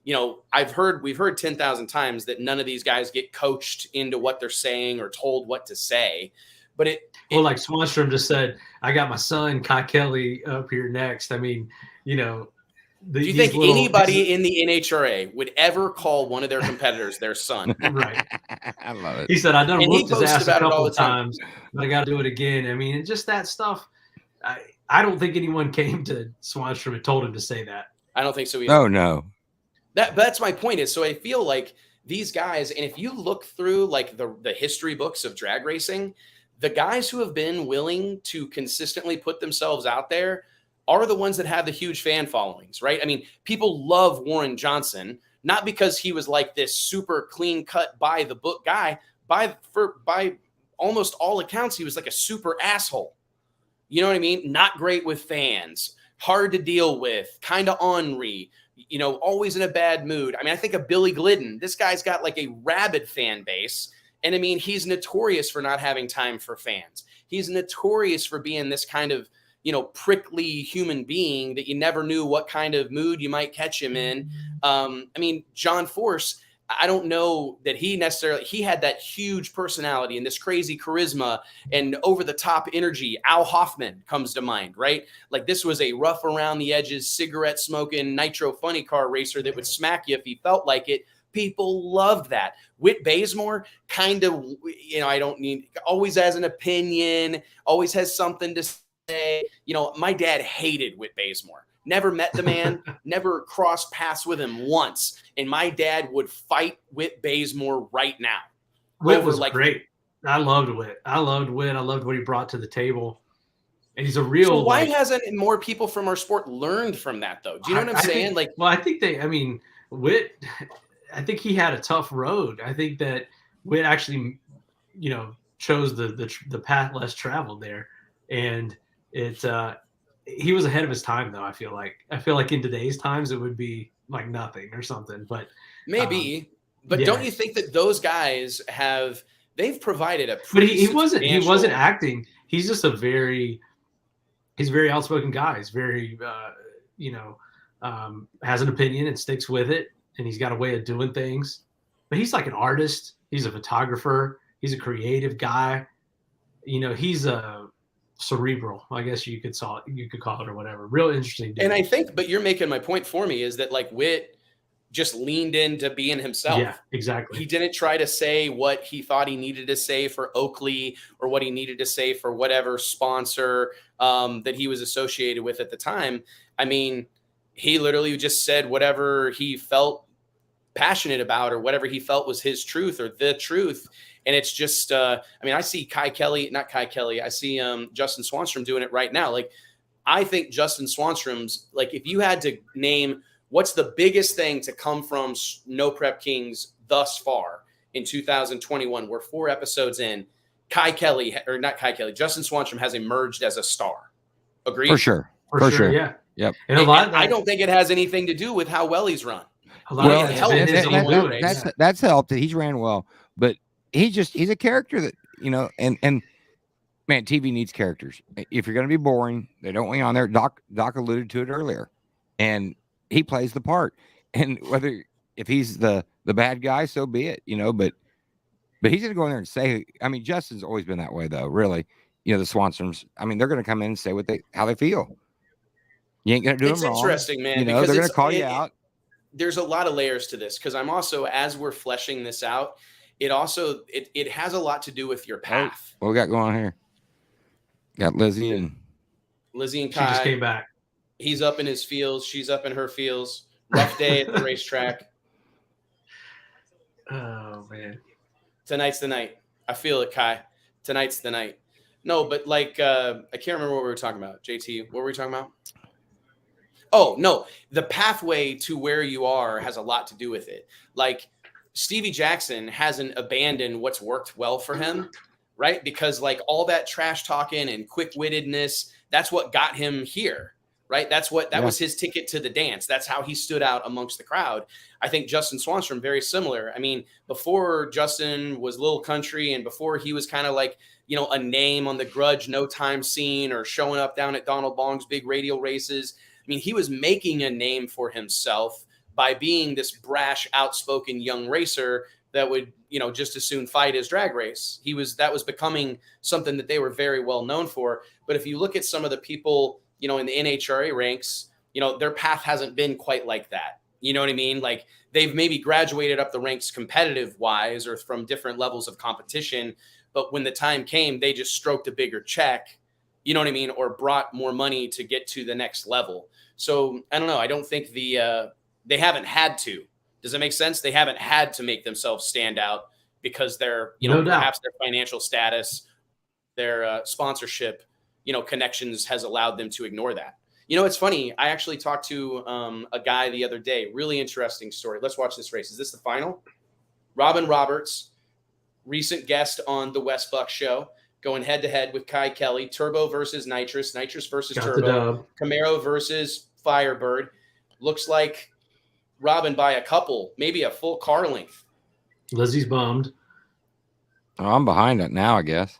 we've heard 10,000 times that none of these guys get coached into what they're saying or told what to say. But like Swanstrom just said, I got my son, Kai Kelly, up here next. I mean, do you think anybody in the NHRA would ever call one of their competitors their son? Right. I love it. He said, I done whooped his ass a couple of times, but I got to do it again. I mean, just that stuff. I don't think anyone came to Swanstrom and told him to say that. I don't think so either. Oh, no. That's my point is, so I feel like these guys, and if you look through like the history books of drag racing, the guys who have been willing to consistently put themselves out there are the ones that have the huge fan followings, right? I mean, people love Warren Johnson, not because he was like this super clean cut by the book guy. By almost all accounts, he was like a super asshole. You know what I mean? Not great with fans, hard to deal with, kind of ornery, always in a bad mood. I mean, I think of Billy Glidden. This guy's got like a rabid fan base. And I mean, he's notorious for not having time for fans. He's notorious for being this kind of, prickly human being that you never knew what kind of mood you might catch him in. I mean, John Force, I don't know that he had that huge personality and this crazy charisma and over the top energy. Al Hoffman comes to mind, right? Like this was a rough around the edges, cigarette smoking, nitro funny car racer that would smack you if he felt like it. People loved that. Whit Bazemore kind of, always has an opinion, always has something to say. My dad hated Whit Bazemore. Never met the man, never crossed paths with him once. And my dad would fight Whit Bazemore right now. Whit was great. I loved Whit. I loved what he brought to the table. And he's a real. So why hasn't more people from our sport learned from that, though? Do you know what I'm saying? I think Whit, I think he had a tough road. I think that Whit actually, chose the path less traveled there. And he was ahead of his time, though. I feel like in today's times it would be like nothing or something, but maybe. But don't you think that those guys they've provided a? But he wasn't acting. He's just he's a very outspoken guy. He's very has an opinion and sticks with it, and he's got a way of doing things. But he's like an artist. He's a photographer. He's a creative guy. He's a cerebral, I guess you could call it or whatever. Real interesting dude. And I think, but you're making my point for me is that like Whit just leaned into being himself. Yeah, exactly. He didn't try to say what he thought he needed to say for Oakley or what he needed to say for whatever sponsor that he was associated with at the time. I mean, he literally just said whatever he felt passionate about or whatever he felt was his truth or the truth. And it's just, I see I see Justin Swanstrom doing it right now. Like, I think Justin Swanstrom's, like, if you had to name What's the biggest thing to come from No Prep Kings thus far in 2021? We're 4 episodes in. Justin Swanstrom has emerged as a star. Agreed? For sure. For sure. Yeah. Yep. And a lot of that, I don't think it has anything to do with how well he's run. Well, that's helped. He's ran well, but he's a character that, and man, TV needs characters. If you're going to be boring, they don't want you on there. Doc alluded to it earlier, and he plays the part. And if he's the bad guy, so be it, but he's going to go in there and say, I mean, Justin's always been that way though, really. The Swanstroms, I mean, they're going to come in and say how they feel. You ain't going to do them wrong. It's interesting, man. They're going to call you out. There's a lot of layers to this, because I'm also, as we're fleshing this out, it has a lot to do with your path. What we got going on here? Got Lizzie and Kai. She just came back. He's up in his feels. She's up in her feels. Rough day at the racetrack. Oh, man. Tonight's the night. I feel it, Kai. Tonight's the night. No, but I can't remember what we were talking about. JT, what were we talking about? Oh, no. The pathway to where you are has a lot to do with it. Like, Stevie Jackson hasn't abandoned what's worked well for him, right? Because all that trash talking and quick-wittedness, that's what got him here, right? That was his ticket to the dance. That's how he stood out amongst the crowd. I think Justin Swanstrom, very similar. I mean, before Justin was Little Country and before he was kind of a name on the Grudge No Time scene or showing up down at Donald Bong's big radial races, I mean, he was making a name for himself by being this brash, outspoken young racer that would, just as soon fight as drag race. That was becoming something that they were very well known for. But if you look at some of the people, in the NHRA ranks, their path hasn't been quite like that. You know what I mean? Like, they've maybe graduated up the ranks competitive wise or from different levels of competition. But when the time came, they just stroked a bigger check, you know what I mean? Or brought more money to get to the next level. So I don't know. I don't think they haven't had to. Does that make sense? They haven't had to make themselves stand out because their, perhaps their financial status, their sponsorship, connections has allowed them to ignore that. It's funny. I actually talked to a guy the other day. Really interesting story. Let's watch this race. Is this the final? Robin Roberts, recent guest on the Wes Buck show, going head-to-head with Kai Kelly. Turbo versus Nitrous. Nitrous versus Turbo. Camaro versus Firebird. Looks like Robin by a couple, maybe a full car length. Lizzie's bummed. Oh, I'm behind it now, I guess.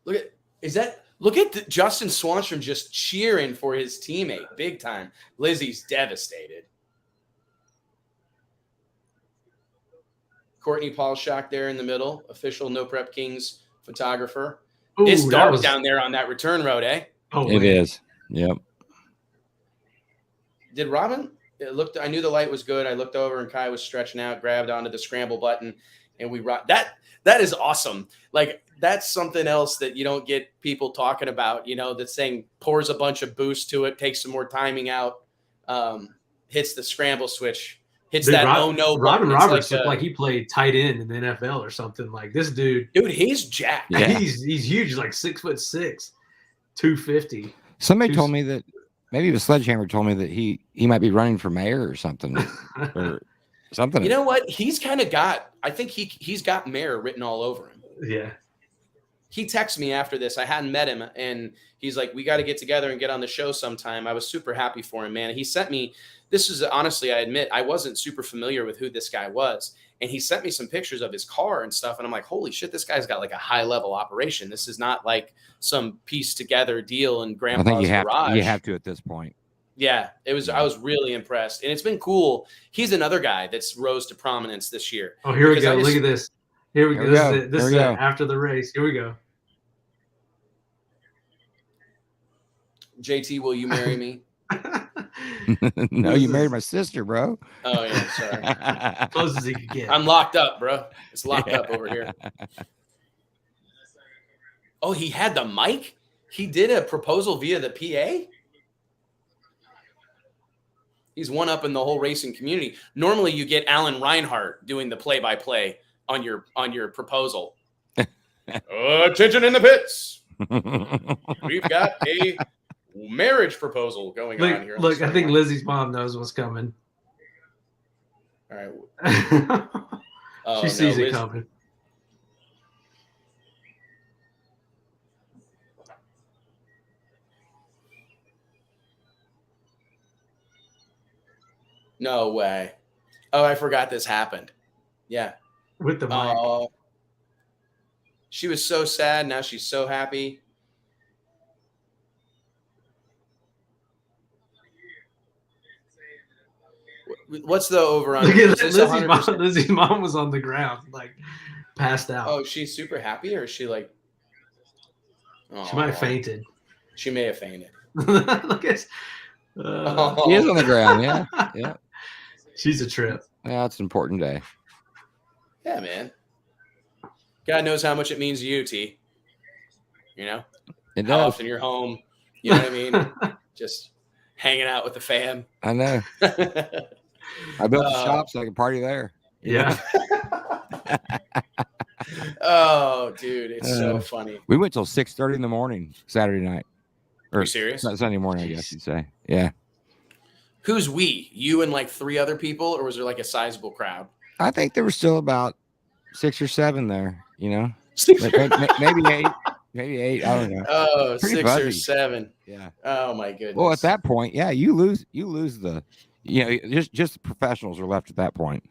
Look at Justin Swanstrom just cheering for his teammate big time. Lizzie's devastated. Courtney Paulshock there in the middle, official No Prep Kings photographer. Ooh, it's dark down there on that return road, eh? Oh, it is. Yep. Did Robin? I knew the light was good. I looked over and Kai was stretching out, grabbed onto the scramble button, and we rocked. That is awesome. That's something else that you don't get people talking about, that saying pours a bunch of boost to it, takes some more timing out, hits the scramble switch, hits that no. Robin Roberts looked like he played tight end in the NFL or something. Like this dude. Dude, he's jacked. Yeah. He's huge, like 6'6", 250. Somebody told me that maybe the Sledgehammer told me that he might be running for mayor or something. Or something. You know what? He's kind of I think he's got mayor written all over him. Yeah. He texted me after this. I hadn't met him, and he's like, we got to get together and get on the show sometime. I was super happy for him, man. He sent me, this is honestly, I admit, I wasn't super familiar with who this guy was. And he sent me some pictures of his car and stuff. And I'm like, holy shit, this guy's got a high level operation. This is not like some pieced together deal in Grandpa's garage. You have to at this point. Yeah, it was. I was really impressed. And it's been cool. He's another guy that's rose to prominence this year. Oh, here we go. Look at this. Here we go. This is after the race. Here we go. JT, will you marry me? No, you married my sister, bro. Oh, yeah, sorry. Close as he could get. I'm locked up, bro. It's locked up over here. Oh, he had the mic? He did a proposal via the PA? He's one up in the whole racing community. Normally, you get Alan Reinhart doing the play-by-play on your proposal. Attention in the pits. We've got a marriage proposal going on here. Look, I think Lizzie's mom knows what's coming. All right. She sees it coming. No way. Oh, I forgot this happened. Yeah. With the mic. She was so sad. Now she's so happy. What's the over on? Lizzie's mom was on the ground, like passed out. Oh, she's super happy, or is she like? She might have fainted. She may have fainted. Look at. He is on the ground. Yeah, yeah. She's a trip. Yeah, it's an important day. Yeah, man. God knows how much it means to you, T. You know, how often you're home. You know what I mean? Just hanging out with the fam. I know. I built a shop so I can party there. Yeah. Oh, dude, it's so funny. We went till 6:30 in the morning Saturday night. Are you serious? Sunday morning, I guess you'd say. Yeah. Who's we? You and like 3 other people, or was there like a sizable crowd? I think there were still about 6 or 7 there. You know, maybe 8. Maybe 8. I don't know. Oh, Pretty 6 buzzy. or 7. Yeah. Oh my goodness. Well, at that point, yeah, you lose the, just the professionals are left at that point.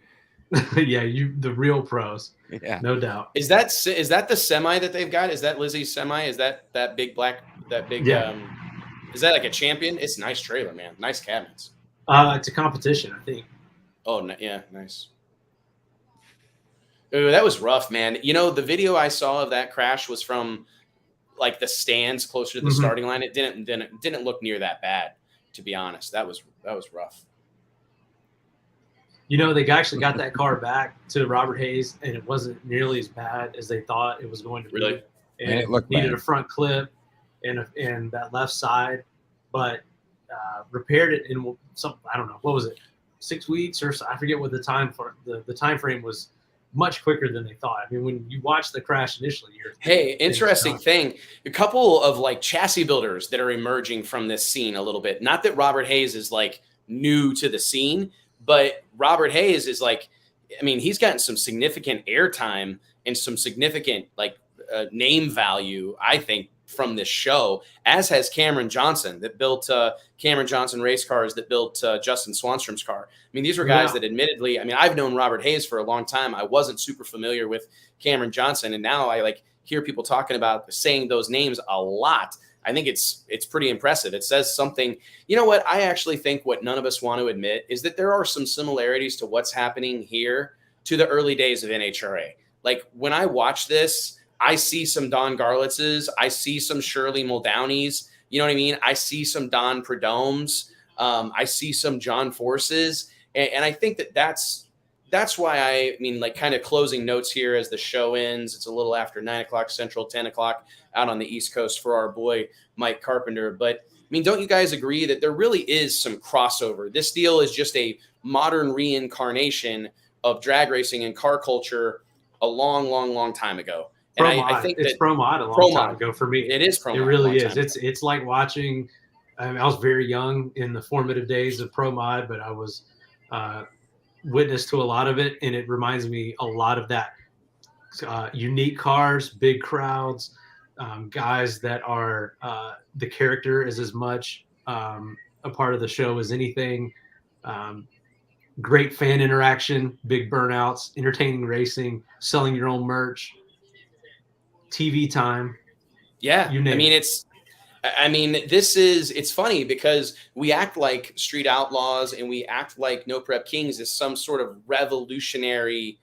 Yeah, the real pros. Yeah, no doubt. Is that the semi that they've got? Is that Lizzie's semi? Is that big black? That big? Yeah. Is that like a Champion? It's a nice trailer, man. Nice cabinets. It's a competition, I think. Oh, yeah, nice. Ooh, that was rough, man. You know, the video I saw of that crash was from like the stands closer to the starting line. It didn't look near that bad, to be honest. That was rough. You know, they actually got that car back to Robert Hayes, and it wasn't nearly as bad as they thought it was going to be. Really? And it needed a front clip and that left side, but repaired it in some, I don't know, what was it, 6 weeks or so? I forget what the time frame was. Much quicker than they thought. I mean, when you watch the crash initially, interesting thing. A couple of like chassis builders that are emerging from this scene a little bit. Not that Robert Hayes is like new to the scene, but Robert Hayes is like, I mean, he's gotten some significant airtime and some significant like name value, I think, from this show, as has Cameron Johnson that built Cameron Johnson race cars that built Justin Swanstrom's car. I mean, these were guys that admittedly, I mean, I've known Robert Hayes for a long time. I wasn't super familiar with Cameron Johnson. And now I like hear people talking about saying those names a lot. I think it's pretty impressive. It says something. You know what? I actually think what none of us want to admit is that there are some similarities to what's happening here to the early days of NHRA. Like when I watch this, I see some Don Garlitzes. I see some Shirley Muldownies. You know what I mean? I see some Don Predomes. I see some John Forces. And I think that's why I mean, like kind of closing notes here as the show ends. It's a little after 9 o'clock Central, 10 o'clock out on the East Coast for our boy, Mike Carpenter. But I mean, don't you guys agree that there really is some crossover? This deal is just a modern reincarnation of drag racing and car culture a long, long, long time ago. And I think it's Pro-Mod a long time ago for me. It is Pro-Mod. It really is. It's like watching. I mean, I was very young in the formative days of Pro-Mod, but I was witness to a lot of it, and it reminds me a lot of that. Unique cars, big crowds, guys that are the character is as much a part of the show as anything. Great fan interaction, big burnouts, entertaining racing, selling your own merch. TV time. Yeah. It's funny because we act like Street Outlaws and we act like No Prep Kings is some sort of revolutionary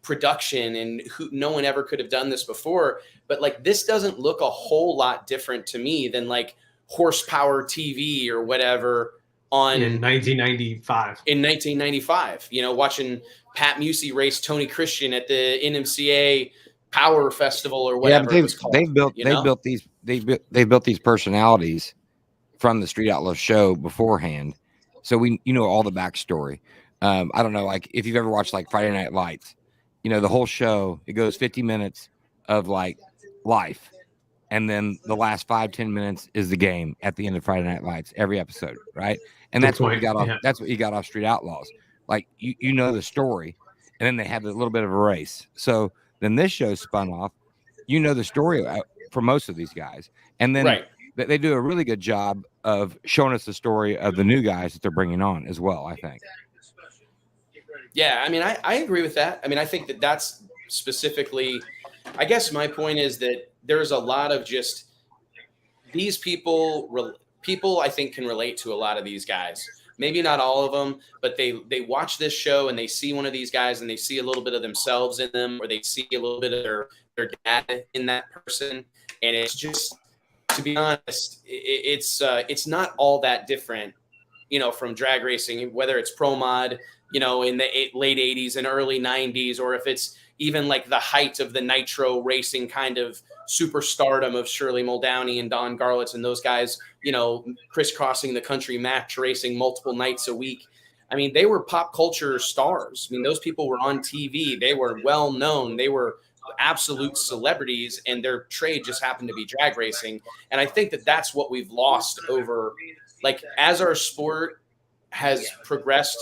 production and no one ever could have done this before. But like, this doesn't look a whole lot different to me than like Horsepower TV or whatever on in 1995, you know, watching Pat Musey race Tony Christian at the NMCA Power Festival or whatever. Yeah, they've built these personalities from the Street Outlaws show beforehand, so we know all the backstory. I don't know, like if you've ever watched like Friday Night Lights, you know the whole show. It goes 50 minutes of like life, and then the last 5-10 minutes is the game at the end of Friday Night Lights, every episode, right? And that's what you got off. Yeah. That's what you got off Street Outlaws. Like you know the story, and then they have a little bit of a race. So then this show spun off. You know the story for most of these guys, and then they do a really good job of showing us the story of the new guys that they're bringing on as well, I think. Yeah, I mean, I agree with that. I mean, I think that's specifically, I guess my point is that there's a lot of just these people I think can relate to a lot of these guys. Maybe not all of them, but they watch this show and they see one of these guys and they see a little bit of themselves in them, or they see a little bit of their dad in that person. And it's just, to be honest, it's not all that different, you know, from drag racing, whether it's pro mod, you know, in the late 80s and early 90s, or if it's even like the height of the nitro racing kind of superstardom of Shirley Muldowney and Don Garlitz and those guys, you know, crisscrossing the country, match racing multiple nights a week. I mean, they were pop culture stars. I mean, those people were on TV. They were well known. They were absolute celebrities, and their trade just happened to be drag racing. And I think that that's what we've lost over, like, as our sport has progressed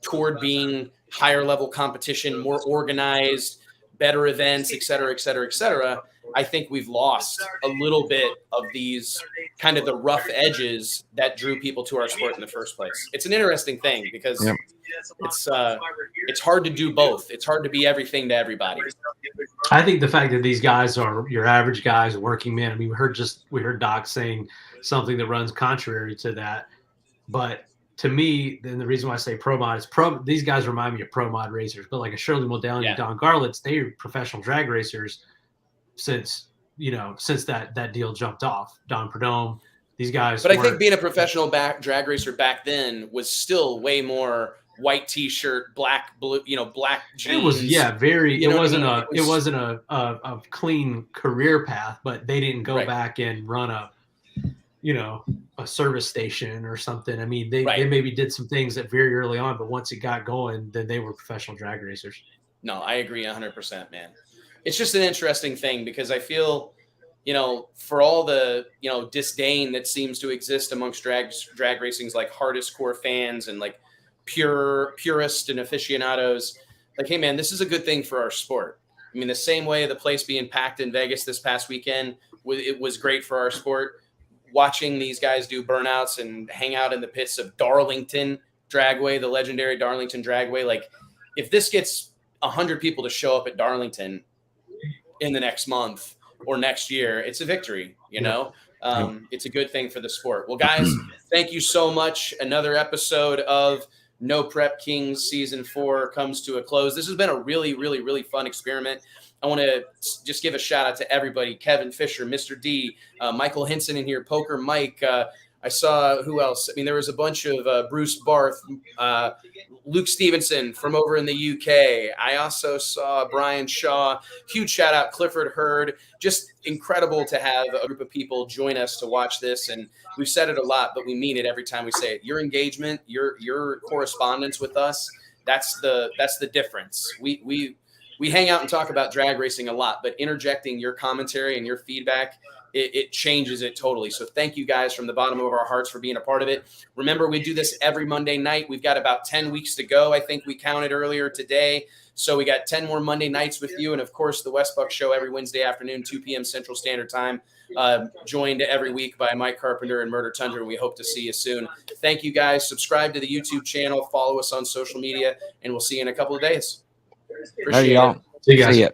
toward being higher level competition, more organized, better events, et cetera, et cetera, et cetera. I think we've lost a little bit of these kind of the rough edges that drew people to our sport in the first place. It's an interesting thing because it's hard to do both. It's hard to be everything to everybody. I think the fact that these guys are your average guys, working men. I mean, we heard Doc saying something that runs contrary to that, but to me, then the reason why I say pro mod is these guys remind me of pro mod racers, but like a Shirley Muldowney, Don Garlitz, they're professional drag racers since that deal jumped off. Don Perdome, these guys. But I think being a professional drag racer back then was still way more white T-shirt, black, blue, black jeans. It was it wasn't a clean career path, but they didn't go back and run a service station or something. I mean, they maybe did some things that very early on, but once it got going, then they were professional drag racers. No, I agree 100%, man. It's just an interesting thing because I feel, for all the, disdain that seems to exist amongst drag racing's like hardest core fans and like purists and aficionados, like, hey man, this is a good thing for our sport. I mean, the same way the place being packed in Vegas this past weekend, it was great for our sport. Watching these guys do burnouts and hang out in the pits of Darlington Dragway, the legendary Darlington Dragway. Like, if this gets 100 people to show up at Darlington in the next month or next year, it's a victory, It's a good thing for the sport. Well, guys, thank you so much. Another episode of No Prep Kings Season 4 comes to a close. This has been a really, really, really fun experiment. I want to just give a shout out to everybody. Kevin Fisher, Mr. D, Michael Henson in here, Poker Mike. I saw who else? I mean, there was a bunch of Bruce Barth, Luke Stevenson from over in the UK. I also saw Brian Shaw. Huge shout out, Clifford Hurd. Just incredible to have a group of people join us to watch this. And we've said it a lot, but we mean it every time we say it. Your engagement, your correspondence with us, that's the difference. We hang out and talk about drag racing a lot, but interjecting your commentary and your feedback, it changes it totally. So thank you guys from the bottom of our hearts for being a part of it. Remember, we do this every Monday night. We've got about 10 weeks to go. I think we counted earlier today. So we got 10 more Monday nights with you. And of course, the Wes Buck Show every Wednesday afternoon, 2 p.m. Central Standard Time, joined every week by Mike Carpenter and Murder Tundra. We hope to see you soon. Thank you guys. Subscribe to the YouTube channel, follow us on social media, and we'll see you in a couple of days. Appreciate it. See you guys. See ya.